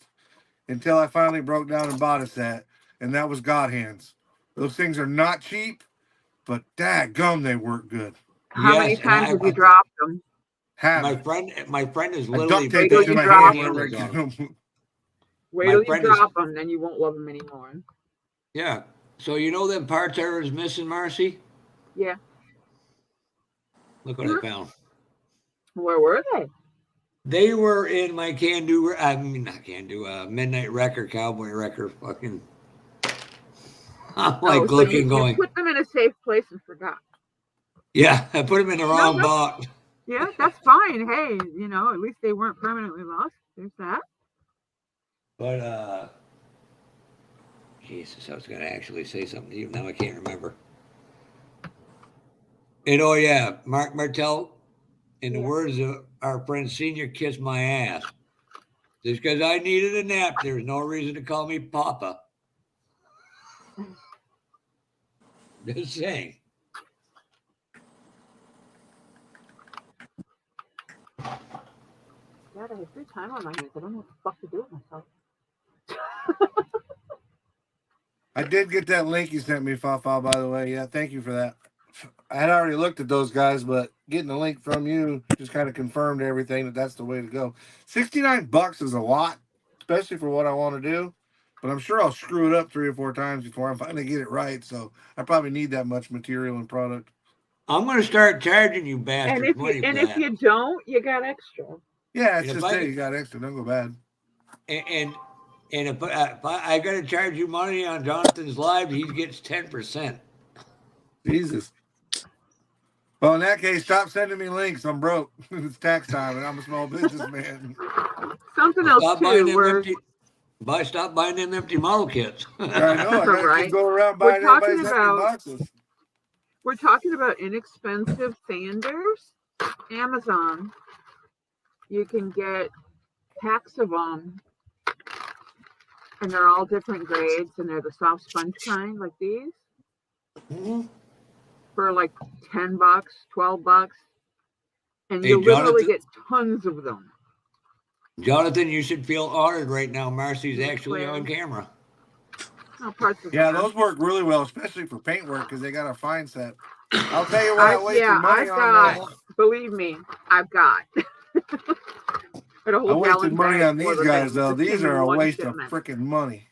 until I finally broke down and bought a set, and that was God Hands. Those things are not cheap, but dadgum, they work good.
How many
Yes, and
times have you dropped them?
Have
my friend is
I
literally
duct taped
Wait
it
till
to
you
my
drop
hand
them.
whenever I get them.
Wait
My
till you
friend is-
drop them, then you won't love them anymore.
Yeah. So you know them parts I was missing, Marcy?
Yeah.
Look what I found.
Where were they?
They were in my Midnight Wrecker, Cowboy Wrecker, fucking. I'm like
so
looking,
you
going,
put them in a safe place and forgot.
yeah, I put them in the wrong
that's-
box.
Yeah, that's fine. Hey, at least they weren't permanently lost. There's that.
But Jesus, I was gonna actually say something to you. Now I can't remember. And oh yeah, Mark Martel, in the
Yeah.
words of our friend Senior, kiss my ass. Just because I needed a nap, there's no reason to call me Papa. Just saying.
God, I have free time on my hands. I don't know what the fuck to do with myself.
I did get that link you sent me, Fafa, by the way. Yeah, thank you for that. I had already looked at those guys, but getting the link from you just kind of confirmed everything that's the way to go. $69 is a lot, especially for what I want to do. But I'm sure I'll screw it up 3 or 4 times before I finally get it right. So I probably need that much material and product.
I'm gonna start charging you
And
bastards
if
money
you
for
and
that.
if you don't, you got extra.
Yeah, it's
And if
just
I
there.
could-
You got extra. Don't go bad.
And if I got to charge you money on Jonathan's live, he gets 10%.
Jesus. Well, in that case, stop sending me links. I'm broke. It's tax time, and I'm a small businessman.
Something else
Stop buying
too.
them
Where
stop buying them empty model kits.
I know. I gotta
Right.
keep going around
We're
buying
talking
everybody's empty
about-
boxes.
we're talking about inexpensive sanders, Amazon, you can get packs of them, and they're all different grades, and they're the soft sponge kind, like these,
Mhm.
for like $10, $12, and
Hey,
you literally
Jonathan-
get tons of them.
Jonathan, you should feel honored right now. Marcy's
Yes,
actually
Claire.
on camera.
Oh, parts of
Yeah,
them.
those work really well, especially for paint work because they got a fine set. I'll tell you what, I wasted
yeah,
money
I've
on.
got- Believe me, I've got. Got a whole
I wasted
gallon
money
bag
on
full
these
of
guys
things.
though.
Just came
These
in
are a
one
waste
shipment.
of freaking money.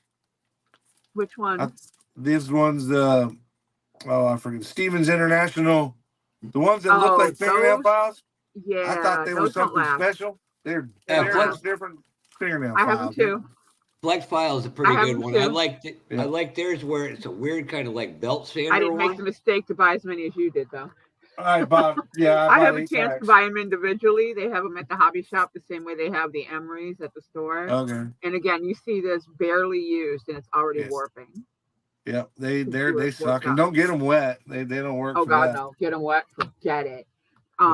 Which one?
These ones, I forget. Stevens International, the ones that look
Oh,
like fingernail
those?
files.
Yeah,
I thought they were
those don't
something
last.
special. They're
Yeah,
different fingernail
I
files.
have them too.
Flex File is a pretty
I have
good
them
one.
too.
Yeah.
I like theirs where it's a weird kind of like belt sander
I didn't make the
one.
mistake to buy as many as you did, though.
I bought. Yeah,
I
bought
have a
8
chance to
packs.
buy them individually. They have them at the hobby shop the same way they have the Emerys at the store.
Okay.
And again, you see this barely used and it's already
Yes.
warping.
Yep. They
It's
suck,
worked
and
out.
don't get them wet. They don't work.
Oh
for
God,
that.
no! Get them wet, forget it.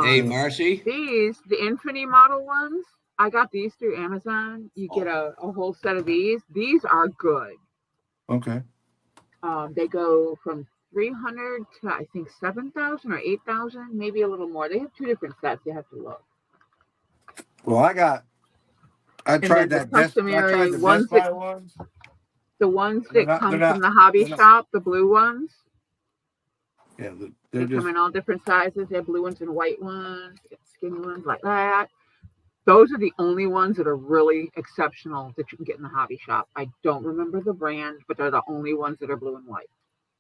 Hey, Marcy.
These, the Infinity model ones, I got these through Amazon. You get a whole set of these. These are good.
Okay.
They go from 300 to I think 7,000 or 8,000, maybe a little more. They have 2 different sets. You have to look.
Well, I tried
then the
that Best. I tried
customary
the
ones
Best Buy
that-
ones.
The ones
They're
that
not-
come
they're not-
from the hobby
they're not-
shop, the blue ones,
Yeah,
they
they're just.
come in all different sizes. They have blue ones and white ones, skinny ones like that. Those are the only ones that are really exceptional that you can get in the hobby shop. I don't remember the brand, but they're the only ones that are blue and white.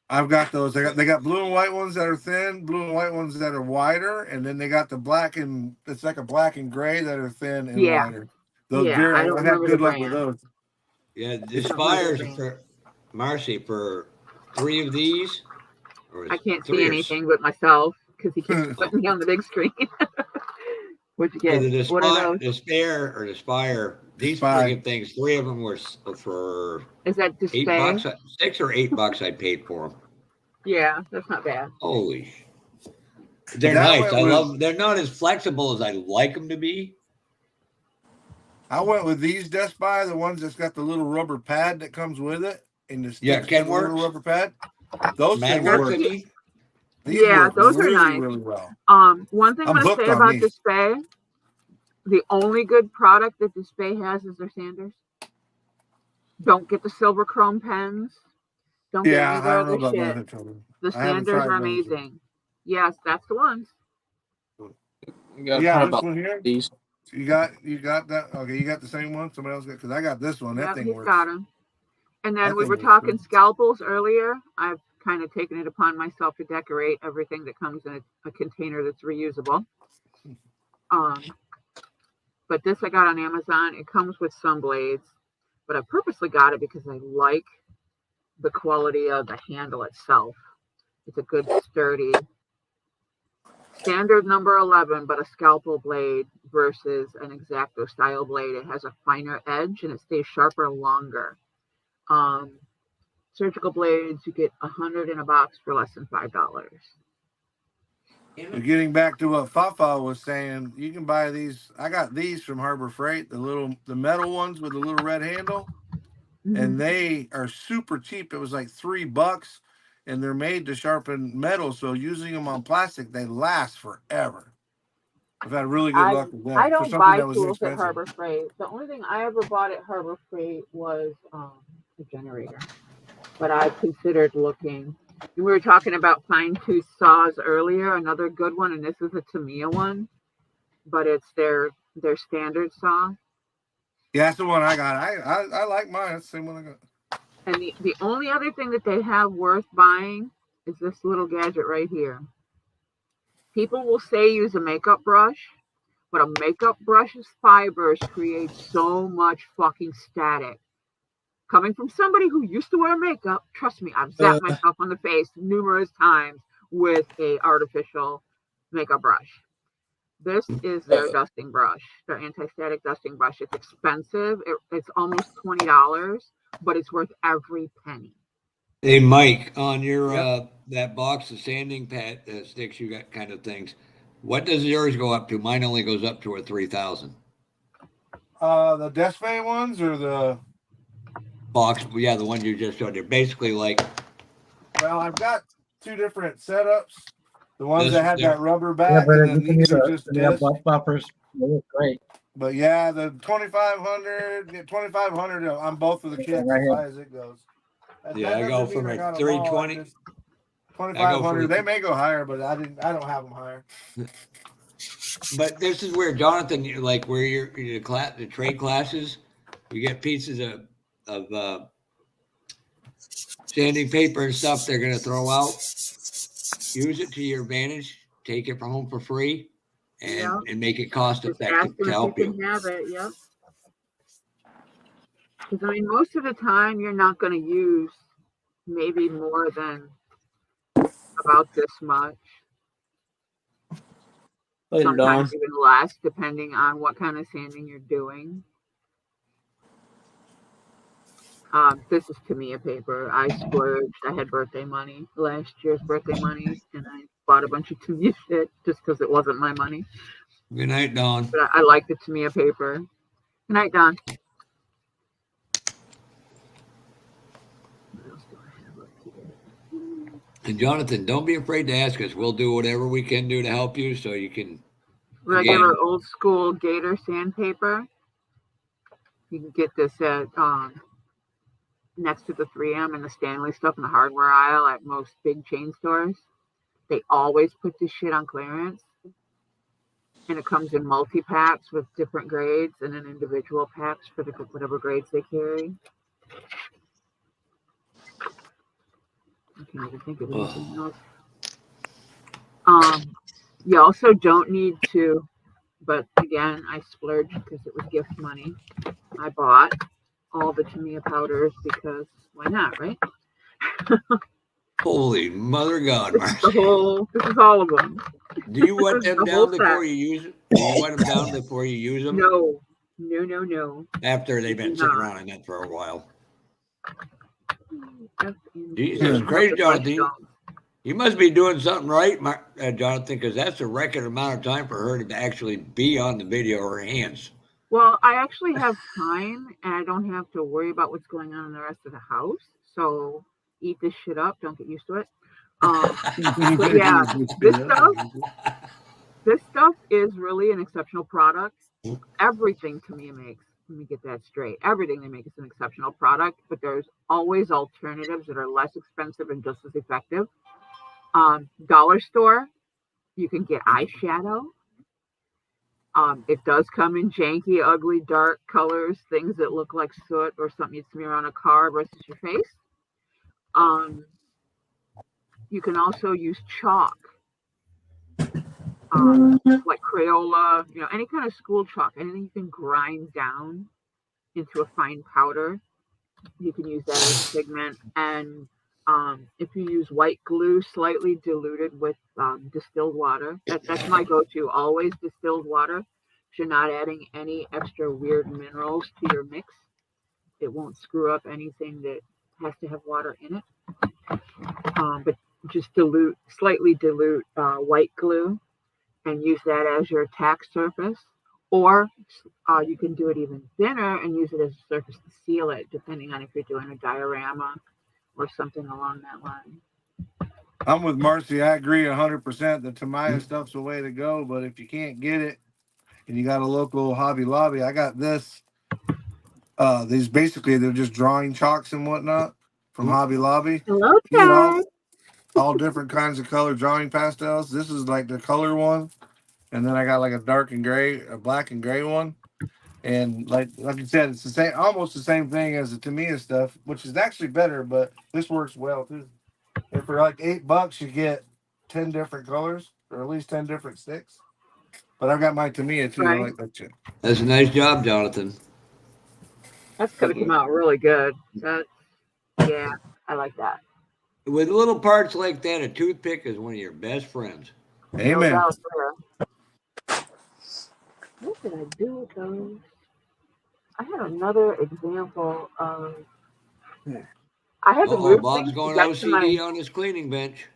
I've got those. They got blue and white ones that are thin, blue and white ones that are wider, and then they got the black and it's like a black and gray that are thin and
Yeah.
wider. Those
Yeah,
very,
I don't
I've
remember
had good
the
luck with
brand.
those.
Yeah, the
It's not
spires
my
for Marcy for 3 of these. Or is
I can't
3
see
or
anything but myself because he keeps putting me on the big screen. What'd you
For
get?
the
What are those?
the Spire, these
Spire.
friggin' things, 3 of them were for
Is that
$8,
Despair?
$6 or $8 I paid for them.
Yeah, that's not bad.
Holy. They're
That
nice.
went
I
with-
love them. They're not as flexible as I like them to be.
I went with these Death by the ones that's got the little rubber pad that comes with it, and the
Yeah,
sticks to the little
Kenworks.
rubber pad. Those
Mad
things
Works,
work.
I mean.
These
Yeah,
work
those are
really,
nice.
really well.
One thing I'm
I'm
gonna
hooked
say
on
about
these.
Despair, the only good product that Despair has is their sanders. Don't get the silver chrome pens. Don't get
Yeah,
any of
I
their
don't know
other
about
shit.
nothing from them.
The
I haven't
sanders
tried
are
those.
amazing. Yes, that's the ones.
You got
Yeah,
to
this one here.
these.
You got that. Okay, you got the same one. Somebody else got, because I got this one. That
Yep,
thing
he's
works.
got them. And then
That
we
thing
were
works
talking
good.
scalpels earlier. I've kind of taken it upon myself to decorate everything that comes in a container that's reusable. But this I got on Amazon. It comes with some blades, but I purposely got it because I like the quality of the handle itself. It's a good sturdy standard number 11, but a scalpel blade versus an X-Acto style blade. It has a finer edge and it stays sharper longer. Surgical blades, you get 100 in a box for less than $5.
Getting back to what Fafa was saying, you can buy these. I got these from Harbor Freight, the metal ones with the little red handle, and they are super cheap. It was like $3, and they're made to sharpen metal. So using them on plastic, they last forever. I've had really good luck with that.
I
For
don't
something
buy
that was
tools at
inexpensive.
Harbor Freight. The only thing I ever bought at Harbor Freight was a generator. But I considered looking. We were talking about fine tooth saws earlier. Another good one, and this is a Tamiya one, but it's their standard saw.
Yeah, that's the one I got. I like mine. That's the same one I got.
And the only other thing that they have worth buying is this little gadget right here. People will say use a makeup brush, but a makeup brush's fibers create so much fucking static. Coming from somebody who used to wear makeup, trust me, I've zapped myself on the face numerous times with a artificial makeup brush. This is their dusting brush, their anti-static dusting brush. It's expensive. It's almost $20, but it's worth every penny.
Hey, Mike, on your that box of sanding pad sticks you got kind of things, what does yours go up to? Mine only goes up to a 3,000.
The Despair ones or the
Box, yeah, the one you just showed. They're basically like.
Well, I've got two different setups. The ones
This-
that had
they're-
that rubber back, and then these are just disc.
buffers. They look great.
But yeah, the 2500, get 2500 on both of the kits
Right
as
here.
high as it goes. That
Yeah, I
doesn't
go
mean
from
I
a
got 'em all.
320.
2500. They may go higher, but I don't have them higher.
But this is where Jonathan, like where the trade classes, you get pieces of sanding paper and stuff they're going to throw out. Use it to your advantage. Take it from home for free, and make it cost
Just
effective
ask them
to help
if
you.
can have it. Yep. Because I mean, most of the time you're not going to use maybe more than about this much.
Later, Dawn.
Sometimes even less, depending on what kind of sanding you're doing. This is Tamiya paper. I splurged. I had birthday money, last year's birthday money, and I bought a bunch of Tamiya shit just because it wasn't my money.
Good night, Dawn.
But I like the Tamiya paper. Good night, Don. What else do I have up here?
And Jonathan, don't be afraid to ask us. We'll do whatever we can do to help you, so you can.
Regular old school Gator sandpaper. You can get this at next to the 3M and the Stanley stuff in the hardware aisle at most big chain stores. They always put this shit on clearance. And it comes in multi-packs with different grades and then individual packs for whatever grades they carry. I can't even think of anything else. You also don't need to, but again, I splurged because it was gift money. I bought all the Tamiya powders because why not, right?
Holy mother God,
This is
Marcy.
this is all of them.
Do you wet
This is
them
the whole
down before
set.
you use them? Do you wet them down before you use them?
No, no, no, no.
After they've been
Do
sitting
not.
around in that for a while.
F and
Jesus
G.
Christ,
Nope,
Jonathan.
don't.
You must be doing something right, Jonathan, because that's a record amount of time for her to actually be on the video, her hands.
Well, I actually have time and I don't have to worry about what's going on in the rest of the house. So eat this shit up. Don't get used to it. But yeah, this stuff is really an exceptional product. Everything Tamiya makes, let me get that straight. Everything they make is an exceptional product, but there's always alternatives that are less expensive and just as effective. Dollar store, you can get eyeshadow. It does come in janky, ugly, dark colors, things that look like soot or something you smear on a car versus your face. You can also use chalk, like Crayola, any kind of school chalk, anything you can grind down into a fine powder. You can use that as pigment. And if you use white glue, slightly diluted with distilled water, that's my go-to, always distilled water. You're not adding any extra weird minerals to your mix. It won't screw up anything that has to have water in it. But just slightly dilute white glue and use that as your tack surface. Or you can do it even thinner and use it as a surface to seal it, depending on if you're doing a diorama or something along that line.
I'm with Marcy. I agree 100%. The Tamiya stuff's the way to go. But if you can't get it and you got a local Hobby Lobby, I got this. These basically they're just drawing chalks and whatnot from Hobby Lobby.
Hello,
You get
Ted.
all different kinds of color drawing pastels. This is like the color one, and then I got like a dark and gray, a black and gray one. And like you said, it's the same, almost the same thing as the Tamiya stuff, which is actually better, but this works well too. And for like $8, you get 10 different colors, or at least 10 different sticks. But I've got my Tamiya too.
Right.
I like that shit.
That's a nice job, Jonathan.
That's gonna come out really good. Yeah, I like that.
With little parts like that, a toothpick is one of your best friends.
Amen.
No doubt there. What did I do with those? I had another example of. I had to move
Bob's
things
going
to get to
OCD
my.
on his cleaning bench.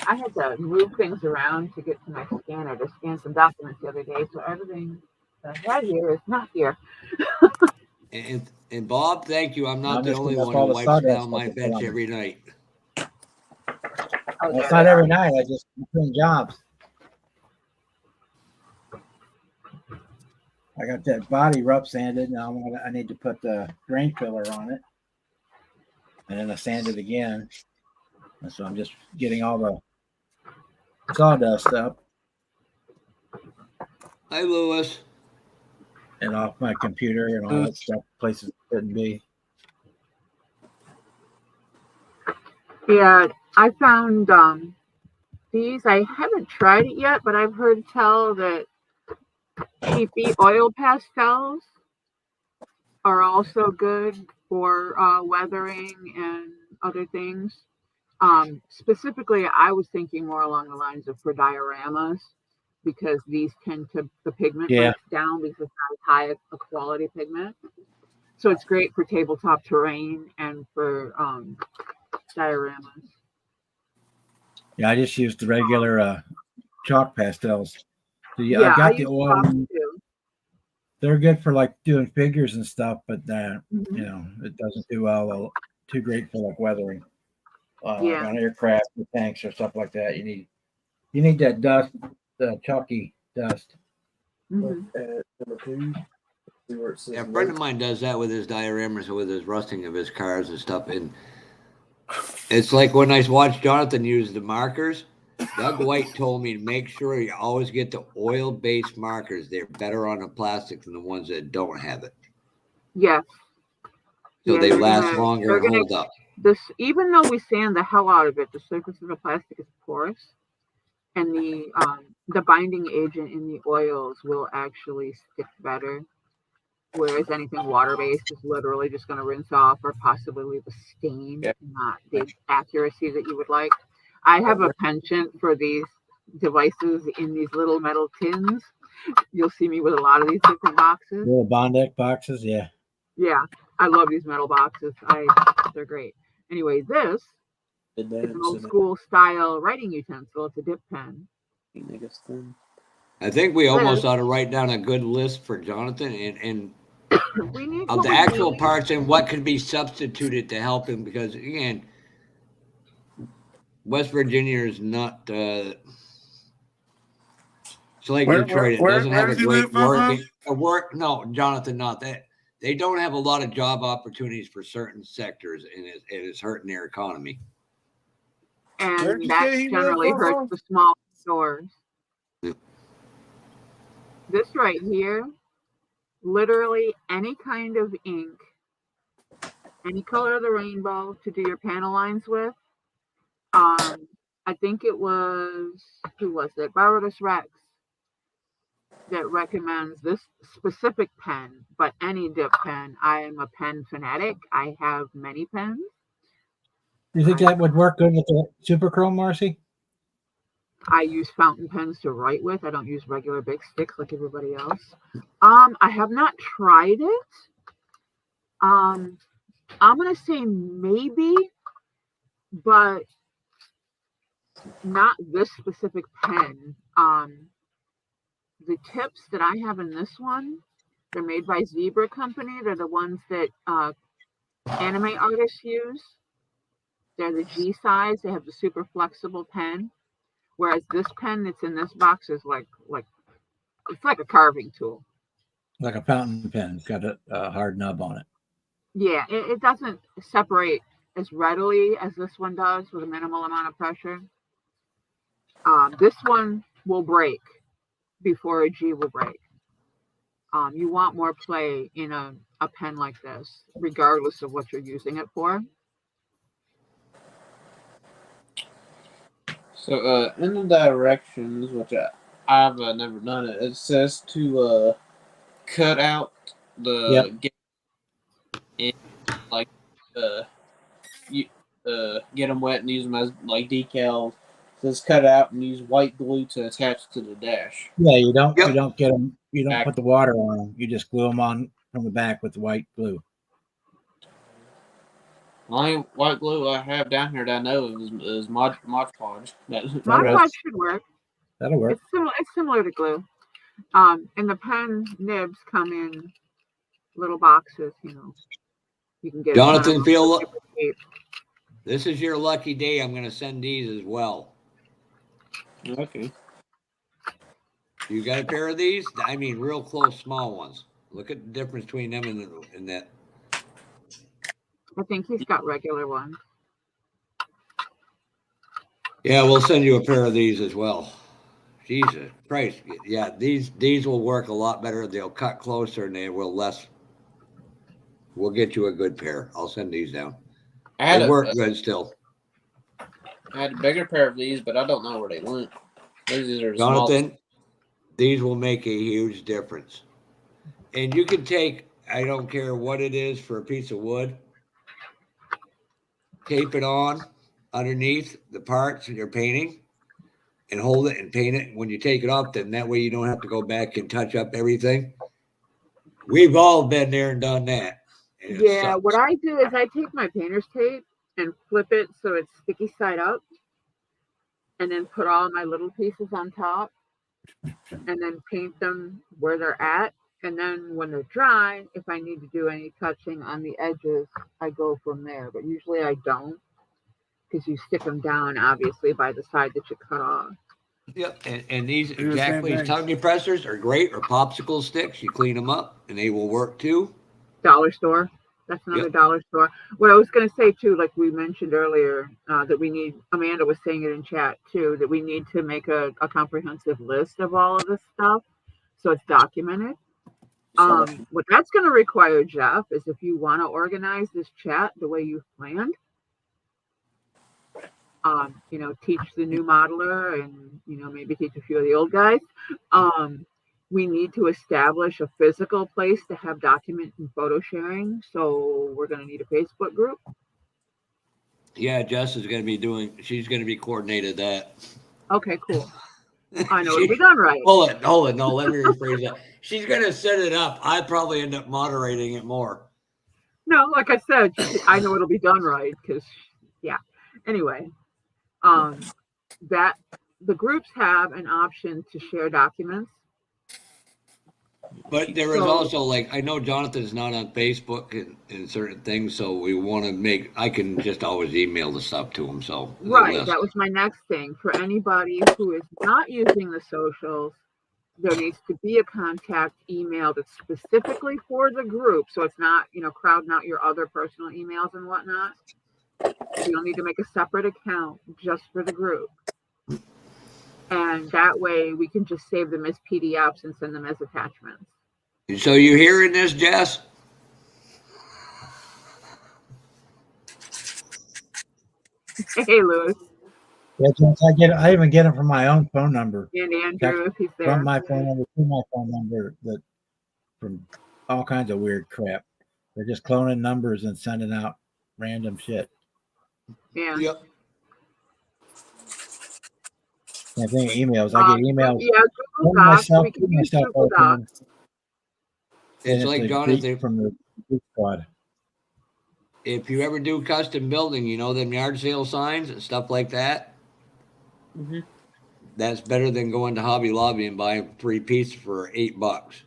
I had to move things around to get to my scanner to scan some documents the other day, so everything that I had here is not here.
And Bob, thank you. I'm not the
just
only
gonna
one
call
who
the
wipes
sawdust
down my
like a
bench
plumber.
every night.
Oh,
Well, it's not every night. I just between jobs. I got that body rough sanded. Now I need to put the drain filler on it, and then I sand it again. And so I'm just getting all the sawdust up
Hi, Lewis.
and off my computer and all that stuff. Places it shouldn't be.
Yeah, I found these. I haven't tried it yet, but I've heard tell that cheapy oil pastels are also good for weathering and other things. Specifically, I was thinking more along the lines of for dioramas because these tend to, the pigment breaks down because it's not as high a quality pigment. So it's great for tabletop terrain and for dioramas.
Yeah, I just used the regular chalk pastels.
Yeah,
I've got
I
the
use
oil.
chalk too.
They're good for like doing figures and stuff, but you know, it doesn't do well. Too great for like weathering. Like on aircraft or tanks or stuff like that. You need that dust, the chalky dust.
Number 2. See where it says
Yeah, a friend of mine does that with his dioramas, with his rusting of his cars and stuff. And it's like when I watched Jonathan use the markers, Doug White told me to make sure you always get the oil-based markers. They're better on the plastic than the ones that don't have it.
Yes.
So they last longer and hold up.
Even though we sand the hell out of it, the surface of the plastic is porous, and the binding agent in the oils will actually stick better. whereas anything water-based is literally just going to rinse off or possibly leave a stain, not the accuracy that you would like. I have a penchant for these devices in these little metal tins. You'll see me with a lot of these different boxes.
Little Bondec boxes, yeah.
Yeah, I love these metal boxes. They're great. Anyway, this is an old school style writing utensil. It's a dip pen.
I think we almost ought to write down a good list for Jonathan and
we need
of the actual parts and what could be substituted to help him, because again, West Virginia is not it's like Detroit. It doesn't have a great work. No, Jonathan, not that. They don't have a lot of job opportunities for certain sectors, and it is hurting their economy.
And that generally hurts the small stores. This right here, literally any kind of ink, any color of the rainbow to do your panel lines with. I think it was, who was it? Barotus Rex that recommends this specific pen, but any dip pen. I am a pen fanatic. I have many pens.
You think that would work good with the Super Chrome, Marcy?
I use fountain pens to write with. I don't use regular big sticks like everybody else. I have not tried it. I'm gonna say maybe, but not this specific pen. The tips that I have in this one, they're made by Zebra Company. They're the ones that anime artists use. They're the G size. They have the super flexible pen. Whereas this pen that's in this box is like it's like a carving tool.
Like a fountain pen. It's got a hard nub on it.
Yeah, it doesn't separate as readily as this one does with a minimal amount of pressure. This one will break before a G will break. You want more play in a pen like this, regardless of what you're using it for.
So in the directions, which I've never done it, it says to cut out the like get them wet and use them as like decals. It says cut out and use white glue to attach to the dash.
Yeah, you don't get them. You don't put the water on them. You just glue them on from the back with the white glue.
The only white glue I have down here that I know of is Mod Podge.
Mod Podge should work.
That'll work.
It's similar to glue. And the pen nibs come in little boxes. You can get.
Jonathan, this is your lucky day. I'm going to send these as well.
Okay.
You got a pair of these? I mean, real close, small ones. Look at the difference between them and that.
I think he's got regular ones.
Yeah, we'll send you a pair of these as well. Jesus Christ. Yeah, these will work a lot better. They'll cut closer and they will less. We'll get you a good pair. I'll send these down. They work good still.
I had a bigger pair of these, but I don't know where they went. These are
Jonathan, these will make a huge difference. And you can take, I don't care what it is, for a piece of wood, tape it on underneath the parts you're painting and hold it and paint it. When you take it off, then that way you don't have to go back and touch up everything. We've all been there and done that. And
yeah, what I do is I take my painter's tape and flip it so it's sticky side up and then put all my little pieces on top and then paint them where they're at. And then when they're dry, if I need to do any touching on the edges, I go from there. But usually I don't, because you stick them down, obviously, by the side that you cut off.
Yep, and these tongue depressors are great, or popsicle sticks. You clean them up, and they will work too.
Dollar store. That's another dollar store. What I was going to say too, like we mentioned earlier, that we need, Amanda was saying it in chat too, that we need to make a comprehensive list of all of this stuff so it's documented. What that's going to require, Jeff, is if you want to organize this chat the way you've planned, teach the new modeler and, maybe teach a few of the old guys. we need to establish a physical place to have document and photo sharing. So we're going to need a Facebook group.
Yeah, Jess is going to be she's going to be coordinated that.
Okay, cool. I know it'll be done right.
Hold it. No, let me rephrase that. She's going to set it up. I probably end up moderating it more.
No, like I said, I know it'll be done right because, yeah. Anyway, that the groups have an option to share documents.
But there is also, like, I know Jonathan's not on Facebook and certain things, so we want to I can just always email the stuff to him. So
right, that was my next thing. For anybody who is not using the socials, there needs to be a contact email that's specifically for the group. So it's not, crowding out your other personal emails and whatnot. You'll need to make a separate account just for the group. And that way we can just save them as PDFs and send them as attachments.
So you hearing this, Jess?
Hey, Louis.
Yeah, I even get it from my own phone number.
And Andrew, if he's there.
From my phone number to my phone number, from all kinds of weird crap. They're just cloning numbers and sending out random shit.
Yeah.
Yep.
I think emails. I get emails.
Yeah, Google Docs. We can use Google Docs.
It's like Jonathan
from the group squad.
If you ever do custom building, them yard sale signs and stuff like that.
Mm-hmm.
That's better than going to Hobby Lobby and buying 3 pieces for $8.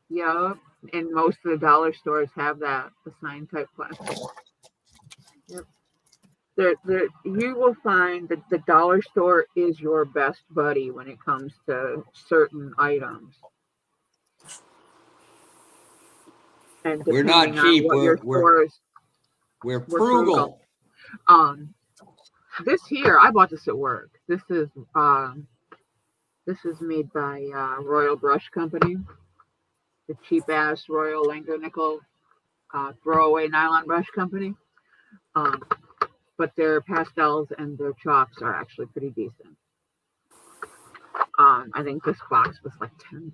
Yeah, and most of the dollar stores have that, the sign type plastic. Yep. You will find that the dollar store is your best buddy when it comes to certain items. And
we're not cheap. We're frugal.
This here, I bought this at work. This is made by Royal Brush Company, the cheap ass Royal Langer Nickel throwaway nylon brush company. But their pastels and their chalks are actually pretty decent. I think this box was like $10.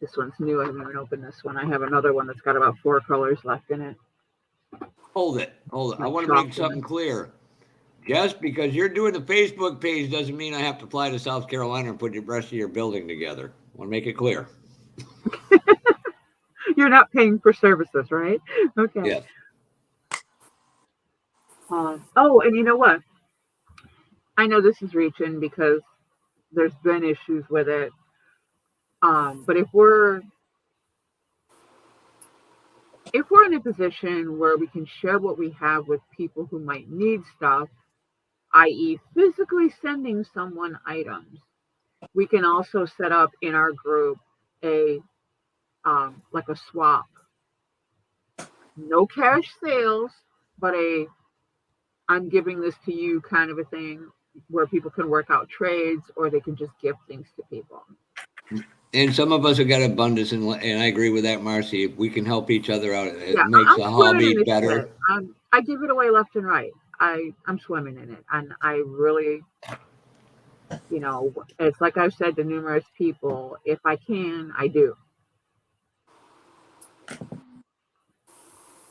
This one's new. I haven't even opened this one. I have another one that's got about 4 colors left in it.
Hold it. I want to make something clear. Just because you're doing the Facebook page doesn't mean I have to fly to South Carolina and put the rest of your building together. I want to make it clear.
You're not paying for services, right? Okay.
Yes.
And you know what? I know this is reaching because there's been issues with it. But if we're in a position where we can share what we have with people who might need stuff, i.e. physically sending someone items, we can also set up in our group like a swap. No cash sales, but I'm giving this to you kind of a thing where people can work out trades or they can just give things to people.
And some of us have got abundance, and I agree with that, Marcy. If we can help each other out, it makes the hobby better.
I give it away left and right. I'm swimming in it, and I really, it's like I've said to numerous people, if I can, I do.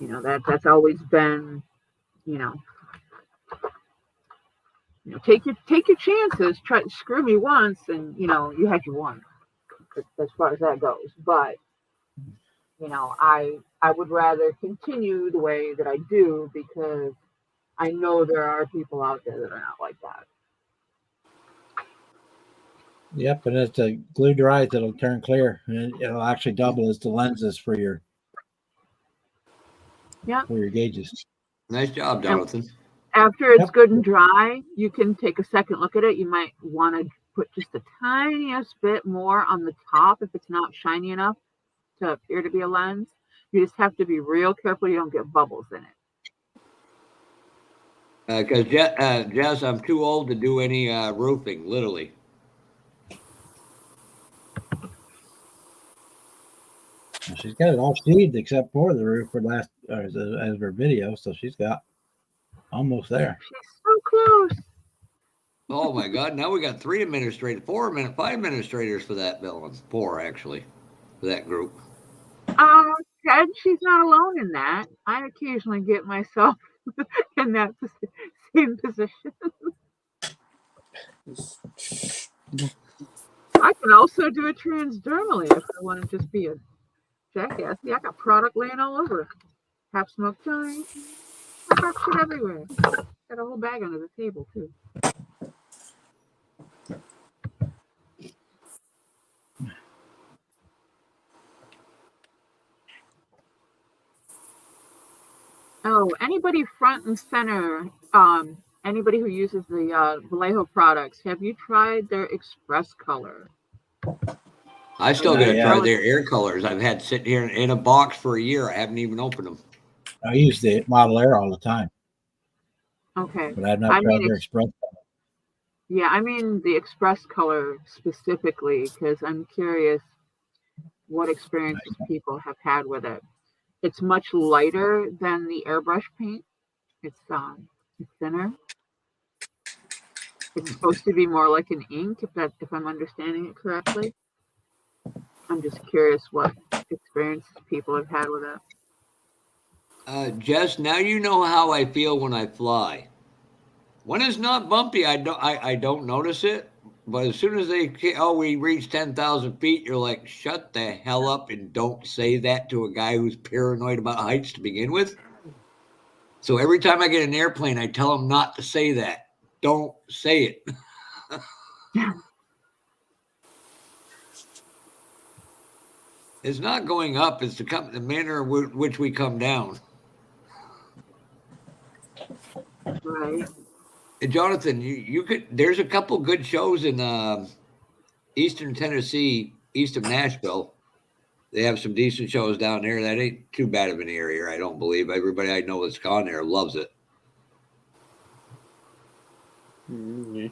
That's always been, take your chances. Try screw me once, and you had your one. As far as that goes, but I would rather continue the way that I do because I know there are people out there that are not like that.
Yep, and it's a glued to right that'll turn clear, and it'll actually double as the lenses for your gauges.
Nice job, Jonathan.
After it's good and dry, you can take a second look at it. You might want to put just the tiniest bit more on the top if it's not shiny enough to appear to be a lens. You just have to be real careful you don't get bubbles in it.
Because Jess, I'm too old to do any roofing, literally.
She's got it all sheathed except for the roof for as her video, so she's got almost there.
She's so close.
Oh my God! Now we got 3 administrators, 5 administrators for that building. 4 actually, for that group.
Ted, she's not alone in that. I occasionally get myself in that same position. I can also do it transdermally if I want to just be a jackass. Yeah, I got product laying all over. Half smoked joint. I got shit everywhere. Got a whole bag under the table too. Oh, anybody front and center, anybody who uses the Vallejo products, have you tried their Express Color?
I still got to
Yeah.
try their air colors. I've had sitting here in a box for a year. I haven't even opened them.
I use the Model Air all the time,
Okay.
but I've not tried their Express.
Yeah, I mean the Express Color specifically because I'm curious what experiences people have had with it. It's much lighter than the airbrush paint. It's thinner. It's supposed to be more like an ink, if I'm understanding it correctly. I'm just curious what experiences people have had with it.
Jess, now you know how I feel when I fly. When it's not bumpy, I don't notice it. But as soon as we reach 10,000 feet, you're like, shut the hell up and don't say that to a guy who's paranoid about heights to begin with. So every time I get an airplane, I tell him not to say that. Don't say it. It's not going up. It's the manner in which we come down.
Right.
Jonathan, you could. There's a couple good shows in Eastern Tennessee, east of Nashville. They have some decent shows down there. That ain't too bad of an area, I don't believe. Everybody I know that's gone there loves it.
Mm-hmm.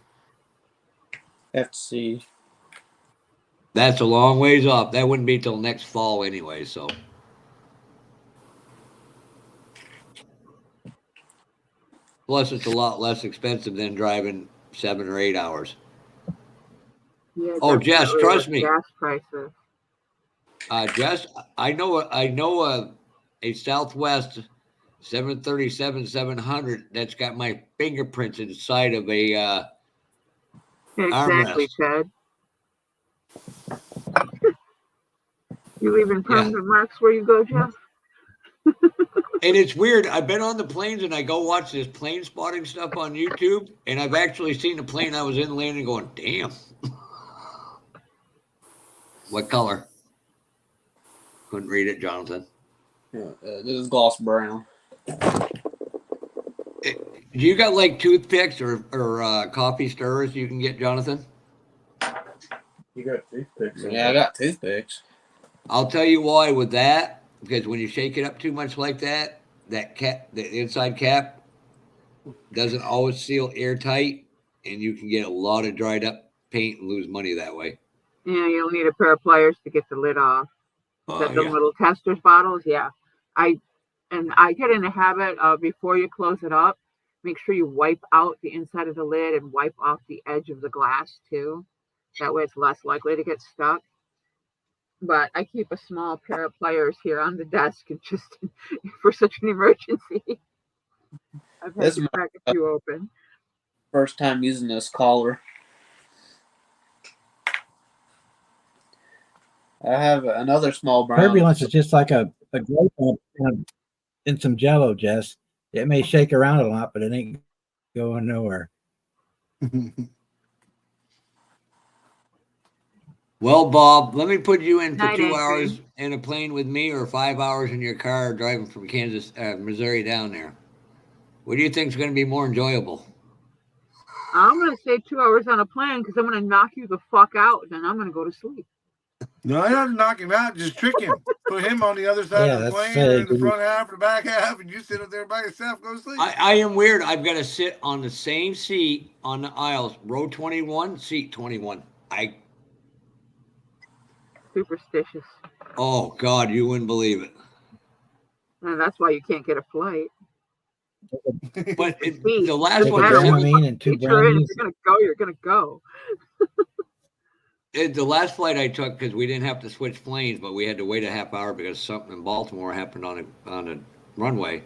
Have to see.
That's a long ways off. That wouldn't be till next fall anyway, so. Plus, it's a lot less expensive than driving 7 or 8 hours.
Yeah,
oh, Jess, trust me.
Gas prices.
Jess, I know a Southwest 737-700 that's got my fingerprints inside of a
exactly,
armrest.
Ted. You leaving permanent marks where you go, Jeff?
And it's weird. I've been on the planes and I go watch this plane spotting stuff on YouTube, and I've actually seen the plane I was in landing going, damn. What color? Couldn't read it, Jonathan.
This is gloss brown.
Do you got like toothpicks or coffee stirrers you can get, Jonathan?
You got toothpicks. Yeah, I got toothpicks.
I'll tell you why with that, because when you shake it up too much like that, the inside cap doesn't always seal airtight, and you can get a lot of dried up paint and lose money that way.
Yeah, you'll need a pair of pliers to get the lid off. The little testers bottles, yeah. I get in the habit of before you close it up, make sure you wipe out the inside of the lid and wipe off the edge of the glass too. That way it's less likely to get stuck. But I keep a small pair of pliers here on the desk just for such an emergency. I've had to crack a few open.
First time using this collar. I have another small brown.
Turbulence is just like a grape in some Jello, Jess. It may shake around a lot, but it ain't going nowhere.
Well, Bob, let me put you in for 2 hours in a plane with me, or 5 hours in your car driving from Missouri down there. What do you think is going to be more enjoyable?
I'm going to say 2 hours on a plane because I'm going to knock you the fuck out, and then I'm going to go to sleep.
No, I don't knock him out. Just trick him. Put him on the other side of the plane, or in the front half or the back half, and you sit up there by yourself, go to sleep.
I am weird. I've got to sit on the same seat on the aisles, row 21, seat 21.
Superstitious.
Oh, God, you wouldn't believe it.
And that's why you can't get a flight.
But
Wait,
the last
Take a
one,
Dramamine and 2
Feature in. If
brandies.
you're gonna go, you're gonna go.
the last flight I took, because we didn't have to switch planes, but we had to wait a half hour because something in Baltimore happened on a runway.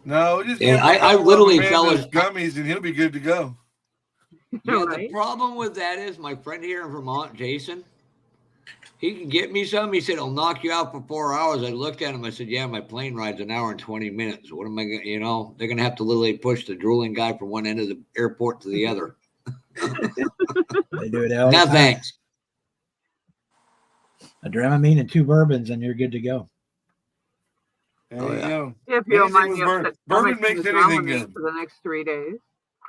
No, just
And
give him
I
a
literally
couple of
fell
Amanda's gummies and he'll be good to go.
Yeah,
Right?
the problem with that is my friend here in Vermont, Jason, he can get me some. He said, it'll knock you out for 4 hours. I looked at him. I said, yeah, my plane ride's an hour and 20 minutes. What am I going to, they're going to have to literally push the drooling guy from one end of the airport to the other.
They do it all the
No,
time.
thanks.
A Dramamine and 2 bourbons, and you're good to go.
And,
Oh, yeah.
If you don't
anything
mind
with
the
bourbon.
upset
Bourbon
stomach from
makes
the
anything
Dramamine
good.
for the next 3 days.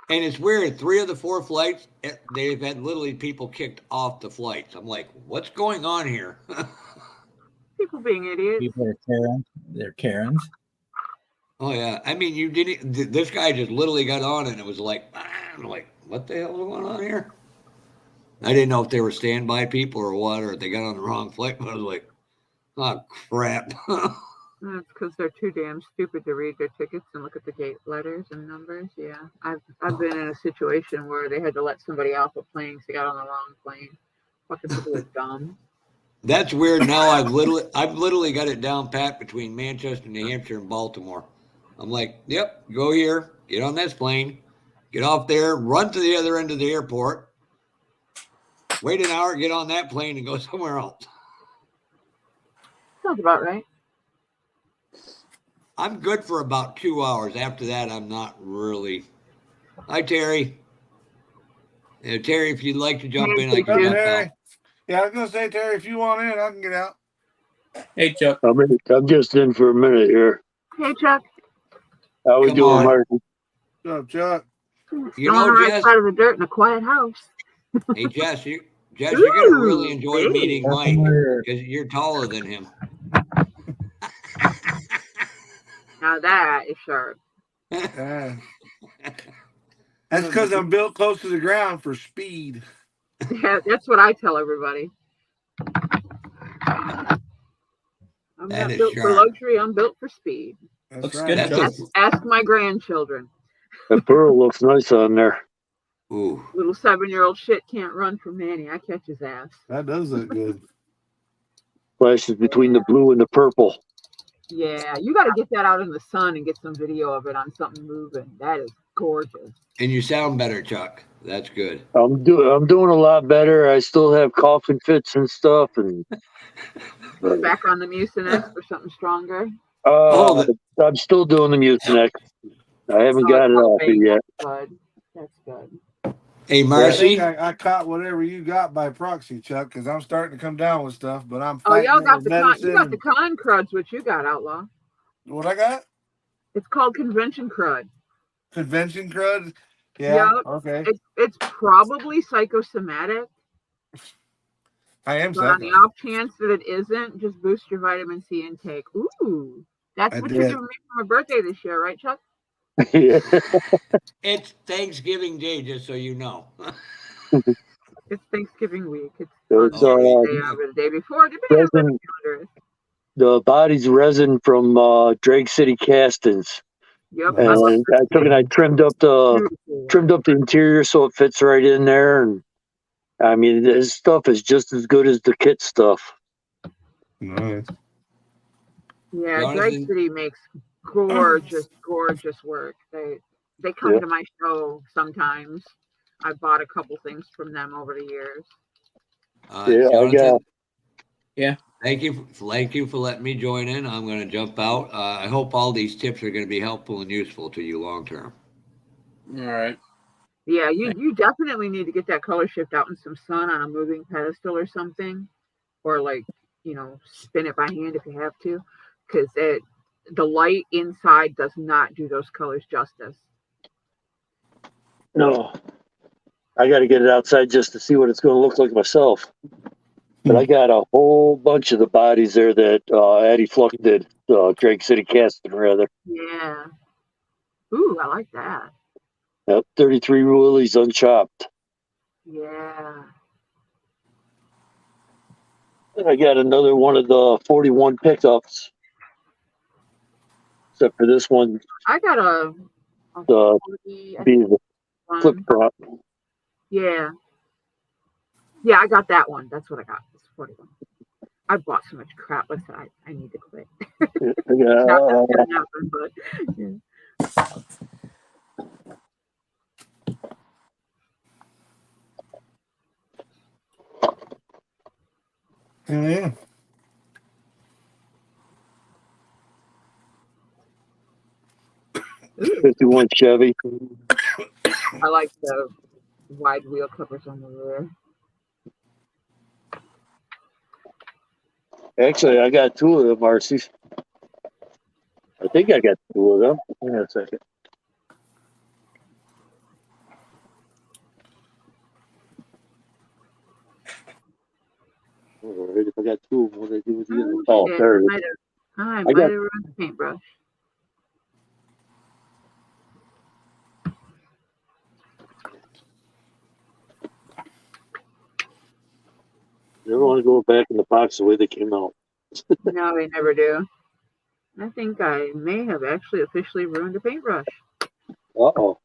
And it's weird. 3 of the 4 flights, they've had literally people kicked off the flights. I'm like, what's going on here?
People being idiots.
People are Karens. They're Karens.
Oh, yeah. I mean, you didn't. This guy just literally got on and it was like, I'm like, what the hell's going on here? I didn't know if they were standby people or what, or if they got on the wrong flight. But I was like, oh, crap.
That's because they're too damn stupid to read their tickets and look at the gate letters and numbers. Yeah, I've been in a situation where they had to let somebody off a plane because they got on the wrong plane. Fucking people are dumb.
That's weird. Now I've literally got it down pat between Manchester, New Hampshire, and Baltimore. I'm like, yep, go here, get on this plane, get off there, run to the other end of the airport, wait an hour, get on that plane, and go somewhere else.
Sounds about right.
I'm good for about 2 hours. After that, I'm not really. Hi, Terry. Yeah, Terry, if you'd like to jump in, I can jump out.
Yeah, I was gonna say, Terry, if you want in, I can get out.
Hey, Chuck.
I'm just in for a minute here.
Hey, Chuck.
How we
Come
doing,
on.
Martin?
What's up, Chuck?
You
Still
know,
on the right
Jess.
side of the dirt in a quiet house.
Hey, Jess, you're gonna really enjoy
Ooh,
meeting Mike because you're taller than him.
Now that is sharp.
Yeah. That's because I'm built close to the ground for speed.
Yeah, that's what I tell everybody. I'm
That
not
is
built for
sharp.
luxury. I'm built for speed.
That's
Looks
right.
good,
That's
Chuck.
Ask my grandchildren.
That pearl looks nice on there.
Ooh.
Little 7-year-old shit can't run from Manny. I catch his ass.
That does look good.
Flashes between the blue and the purple.
Yeah, you got to get that out in the sun and get some video of it on something moving. That is gorgeous.
And you sound better, Chuck. That's good.
I'm doing a lot better. I still have coughing fits and stuff, and
Back on the Mucinex for something stronger.
I'm still doing the Mucinex. I haven't got it off it yet.
Good. That's good.
Hey,
I
Marcy.
think I caught whatever you got by proxy, Chuck, because I'm starting to come down with stuff, but I'm
Oh,
fighting
y'all
it
got
with
the con.
medicine.
You got the con crud's what you got, Outlaw.
What I got?
It's called convention crud.
Convention crud? Yeah.
Yep.
Okay.
It's probably psychosomatic,
I am
but on
psycho.
the off chance that it isn't, just boost your vitamin C intake. Ooh, that's
I
what you're
did.
doing for my birthday this year, right, Chuck?
Yeah.
It's Thanksgiving Day, just so you know.
It's Thanksgiving week. It's
It's,
on the day of or the day before, depending on what
resin,
the calendar is.
the body's resin from Drake City Castings,
Yep.
Nice.
I love
and I took it. I trimmed up the
beautiful.
interior so it fits right in there, and I mean his stuff is just as good as the kit stuff.
Nice.
Yeah,
Jonathan?
Drake City makes gorgeous work. They come
Yeah.
to my show sometimes. I bought a couple things from them over the years.
Yeah, I got.
Yeah.
Thank you for letting me join in. I'm going to jump out. I hope all these tips are going to be helpful and useful to you long term.
All right.
Yeah, you definitely need to get that color shift out in some sun on a moving pedestal or something, or like spin it by hand if you have to, because the light inside does not do those colors justice.
No, I got to get it outside just to see what it's going to look like myself. But I got a whole bunch of the bodies there that Eddie Fluck did, Drake City Casting, rather.
Yeah. Ooh, I like that.
Yep, 33 Willys unchopped.
Yeah.
And I got another one of the 41 pickups. except for this one,
I got a
the
40, I
be
think
the flip
one.
prop.
Yeah. Yeah, I got that one. That's what I got. It's 41. I bought so much crap. Listen, I need to quit. Not that it's gonna happen, but yeah.
Yeah.
51 Chevy.
I like the wide wheel covers on the rear.
Actually, I got two of them, RCs. I think I got two of them. Hang on a second. All right, if I got two of them, what do I do with the other?
Oh,
Oh,
shit.
there it is.
I
I
might
got-
have ruined the paintbrush.
Never want to go back in the box the way they came out.
No, they never do. I think I may have actually officially ruined a paintbrush.
Uh-oh.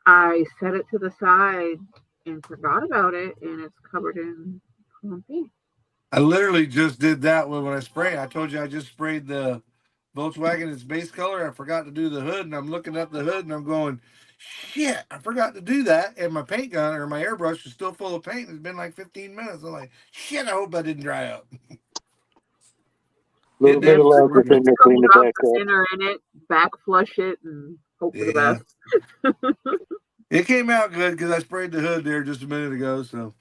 I set it to the side and forgot about it, and it's covered in chrome paint.
I literally just did that when I sprayed. I told you I just sprayed the Volkswagen its base color. I forgot to do the hood, and I'm looking at the hood and I'm going, shit, I forgot to do that. And my paint gun or my airbrush is still full of paint. It's been like 15 minutes. I'm like, shit, I hope I didn't dry up.
Little bit of luck
Working.
within the clean it
Drop
back
the
up.
thinner in it, back flush it, and hope for the
Yeah.
best.
It came out good because I sprayed the hood there just a minute ago. So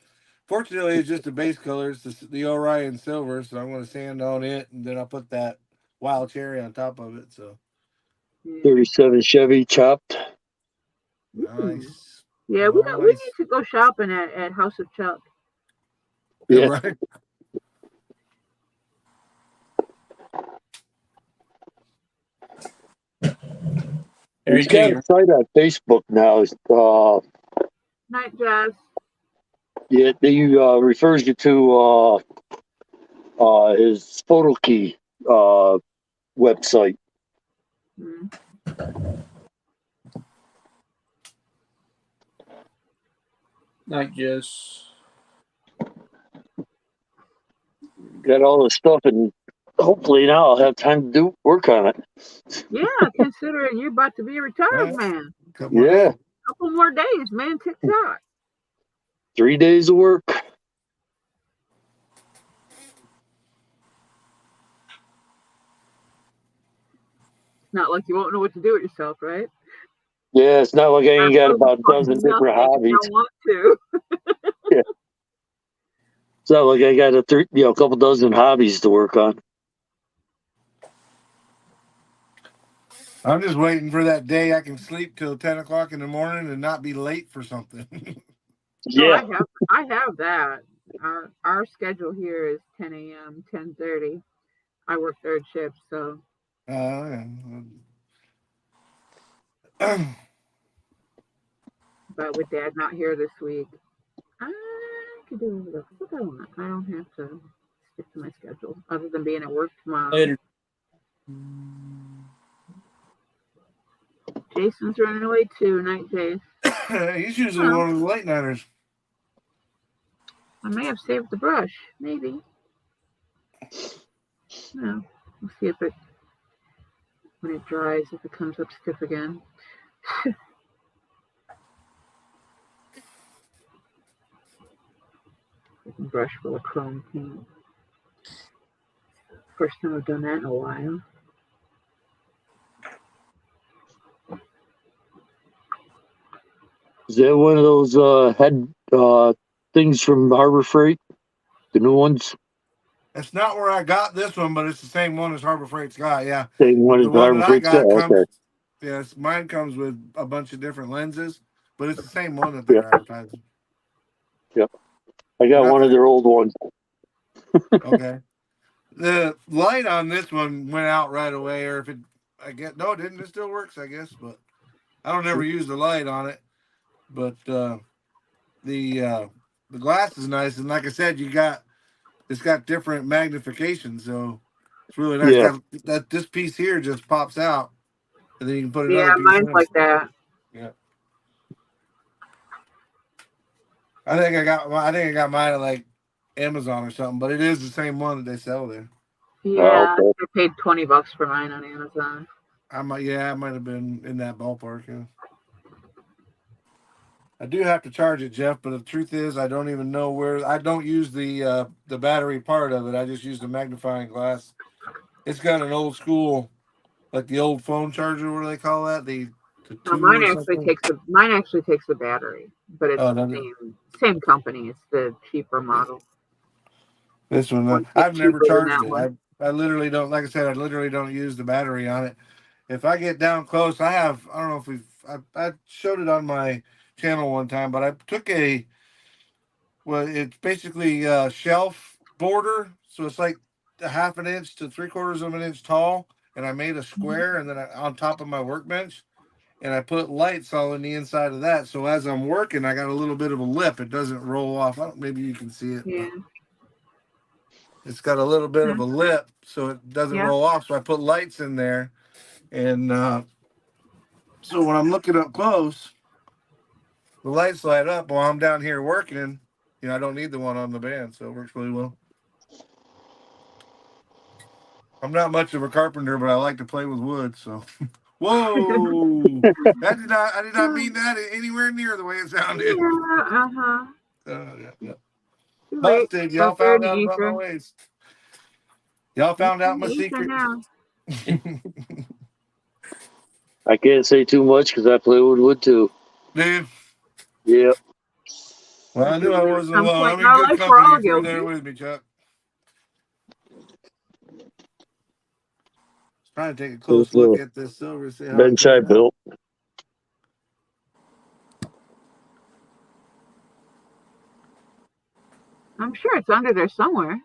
fortunately, it's just a base color. It's the Orion silver. So I'm going to sand on it, and then I'll put that wild cherry on top of it. So
37 Chevy chopped.
nice.
Yeah, we need to go shopping at House of Chuck.
Yeah.
Right.
He's got a site on Facebook now.
Night Jazz.
Yeah, he refers you to his photo key website.
Mm.
Night Jazz.
Got all the stuff, and hopefully now I'll have time to do work on it.
Yeah, considering you're about to be a retired man.
Yeah.
Couple more days, man. TikTok.
3 days of work.
Not like you won't know what to do with yourself, right?
Yeah, it's not like I ain't got about a dozen
Nothing
different
if
hobbies.
you don't want to.
Yeah. It's not like I got a couple dozen hobbies to work on.
I'm just waiting for that day I can sleep till 10 o'clock in the morning and not be late for something.
Yeah.
No, I have that. Our schedule here is 10 a.m., 10:30. I work third shift, so.
Yeah.
But with Dad not here this week, I could do what I want. I don't have to stick to my schedule other than being at work tomorrow.
Later.
Jason's running away too, Night Jay.
He's usually one of the late nighters.
I may have saved the brush, maybe. No, we'll see if when it dries, if it comes up stiff again. Brush full of chrome paint. First time I've done that in a while.
Is that one of those head things from Harbor Freight? The new ones?
That's not where I got this one, but it's the same one as Harbor Freight's got. Yeah.
Same one as
The one
Harbor
that I
Freight's got?
got comes.
Okay.
Yes, mine comes with a bunch of different lenses, but it's the same one that they're advertising.
Yep. I got one of their old ones.
Okay. The light on this one went out right away, or if it, it didn't. It still works, I guess, but I don't ever use the light on it. But the glass is nice, and like I said, it's got different magnification, so It's really nice.
Yeah.
That this piece here just pops out, and then you can put another
Yeah,
piece
mine's
in.
like that.
I think I got mine at like Amazon or something, but it is the same one that they sell there.
Yeah,
Oh,
I paid $20 for mine on Amazon.
I might have been in that ballpark. Yeah. I do have to charge it, Jeff, but the truth is, I don't even know where. I don't use the battery part of it. I just use the magnifying glass. It's got an old school, like the old phone charger. What do they call that? The
No,
two or something.
mine actually takes the battery, but it's
Oh,
the same company. It's the cheaper model.
This one,
One's
I've never
cheaper than
charged
that
it.
one.
I literally don't. Like I said, I literally don't use the battery on it. If I get down close, I don't know if I showed it on my channel one time, but I took it's basically a shelf border, so it's like a half an inch to 3/4 of an inch tall, and I made a square, and then on top of my workbench, and I put lights all in the inside of that. So as I'm working, I got a little bit of a lip. It doesn't roll off. Maybe you can see it.
Yeah.
It's got a little bit of a lip, so it doesn't
Yeah.
roll off. So I put lights in there, and so when I'm looking up close, the lights light up while I'm down here working. I don't need the one on the band, so it works really well. I'm not much of a carpenter, but I like to play with wood. So, whoa! I did not mean that anywhere near the way it sounded.
Yeah.
Yeah.
Too late.
Busted! Y'all found out about my ways. Y'all found out my secret.
Now.
I can't say too much because I play with wood too.
Dude.
Yep.
Well, I knew I wasn't
Some
alone.
point
I'm
in our
in good
life, we're
company
all
if you're
guilty.
there with me, Chuck. Trying to take a close look at this silver. See how
Bench I built.
I'm sure it's under there somewhere.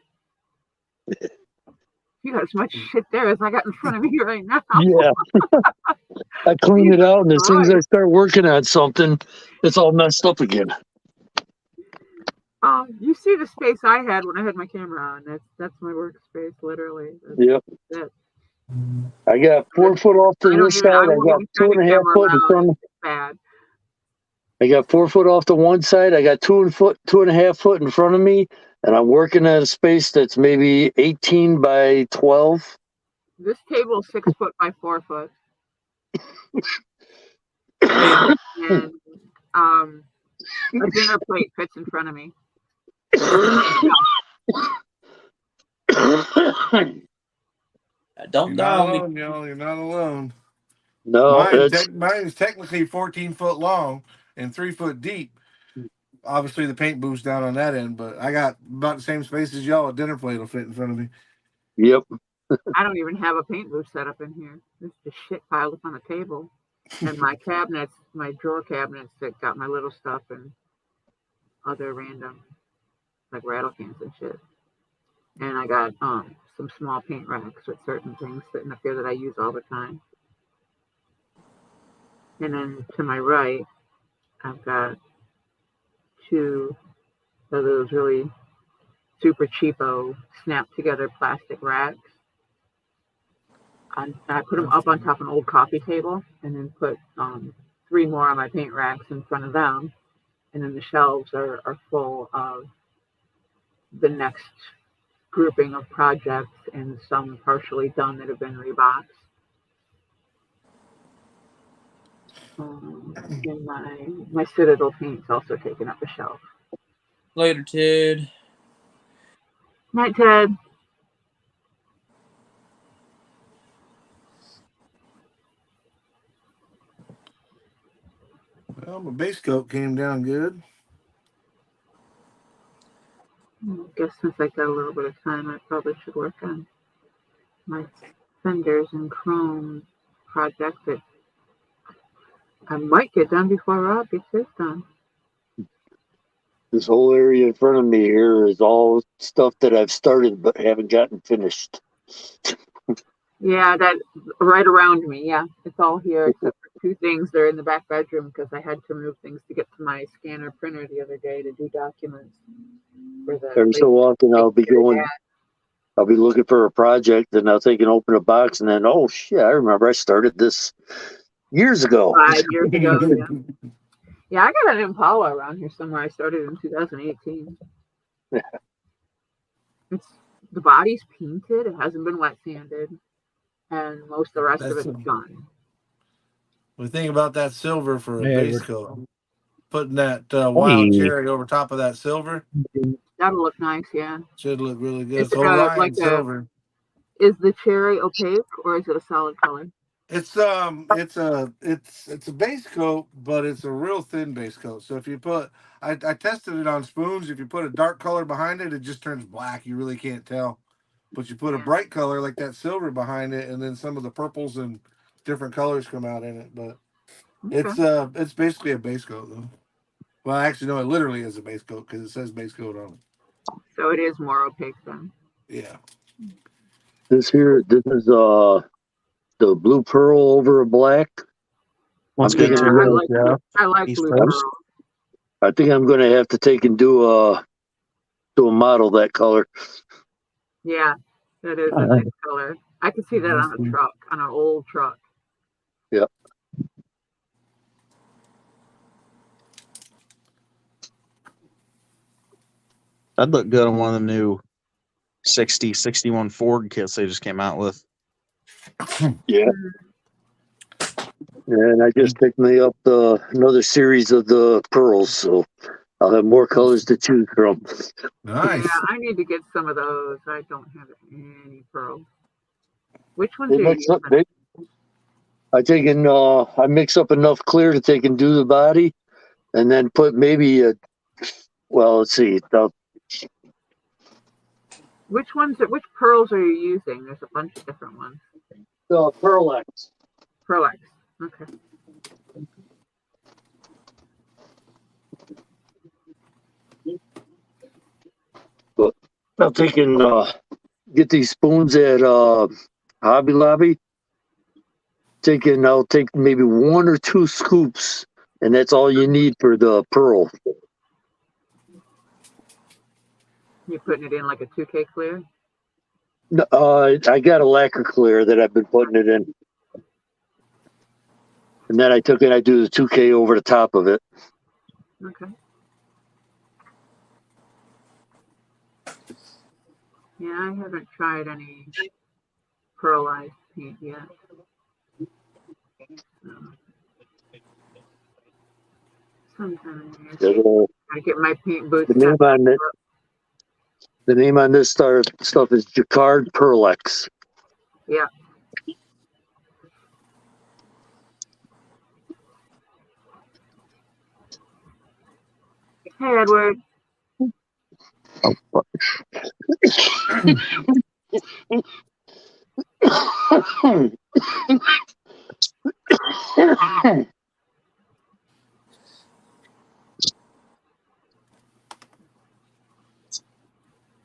You got as much shit there as I got in front of me right now.
Yeah. I clean it out, and as soon as I start working on something, it's all messed up again.
You see the space I had when I had my camera on. That's my workspace, literally.
Yep. I got 4 foot off to this side. I got 2.5 foot in front.
Bad.
I got 4 foot off to one side. I got 2.5 foot in front of me, and I'm working at a space that's maybe 18 by 12.
This table is 6 foot by 4 foot. And a dinner plate fits in front of me.
Don't die on me.
You're not alone.
No,
mine is technically 14 foot long and 3 foot deep. Obviously, the paint booth's down on that end, but I got about the same space as y'all. A dinner plate will fit in front of me.
Yep.
I don't even have a paint booth set up in here. There's just shit piled up on the table. And my cabinets, my drawer cabinets that got my little stuff and other random, like rattle cans and shit. And I got some small paint racks with certain things sitting up there that I use all the time. And then to my right, I've got 2 of those really super cheapo snap together plastic racks. I put them up on top of an old coffee table, and then put 3 more on my paint racks in front of them. And then the shelves are full of the next grouping of projects, and some partially done that have been reboxed. And my Citadel paint's also taking up a shelf.
Later, Ted.
Night, Ted.
Well, my base coat came down good.
I guess since I got a little bit of time, I probably should work on my fenders and chrome project that I might get done before Rob gets his done.
This whole area in front of me here is all stuff that I've started but haven't gotten finished.
Yeah, that right around me. Yeah, it's all here except for 2 things. They're in the back bedroom because I had to move things to get to my scanner printer the other day to do documents. For the
Every so often I'll be going I'll be looking for a project, and I'll take and open a box, and then, oh shit, I remember I started this years ago.
5 years ago. Yeah. Yeah, I got an Impala around here somewhere. I started in 2018. It's the body's painted. It hasn't been wet sanded, and most of the rest of
That's
it's gone.
we think about that silver for a
Hey,
base
Edward.
coat. Putting that wild
Hey.
cherry over top of that silver
That'll look nice. Yeah.
should look really good.
Is
It's
it like
Orion silver.
Is the cherry opaque or is it a solid color?
It's a base coat, but it's a real thin base coat. So if you put, I tested it on spoons. If you put a dark color behind it, it just turns black. You really can't tell. But you put a bright color like that silver behind it, and then some of the purples and different colors come out in it. But
Okay.
it's basically a base coat though. Well, actually, no, it literally is a base coat because it says base coat on it.
So it is more opaque then.
Yeah.
This is the blue pearl over a black.
What's
I'm
good,
thinking
Terry?
I like
East
blue
Coast.
pearl.
I think I'm going to have to take and do a model that color.
Yeah, that is a nice color. I can see that on a truck, on an old truck.
Yep.
That'd look good on one of the new 61 Ford kits they just came out with.
Yeah. And I just picked me up another series of the pearls, so I'll have more colors to choose from.
Nice.
Yeah, I need to get some of those. I don't have any pearls. Which ones
They
are you
mix up,
using?
I mix up enough clear to take and do the body, and then put maybe let's see.
Which pearls are you using? There's a bunch of different ones.
Pearl X.
Pearl X. Okay.
I'll take and get these spoons at Hobby Lobby. I'll take maybe 1 or 2 scoops, and that's all you need for the pearl.
You putting it in like a 2K clear?
I got a lacquer clear that I've been putting it in. And then I do the 2K over the top of it.
Okay. Yeah, I haven't tried any pearlized paint yet. Sometime I get my paint boots.
The name on this stuff is Jacquard Pearl X.
Yeah. Hey, Edward.
Oh, fuck.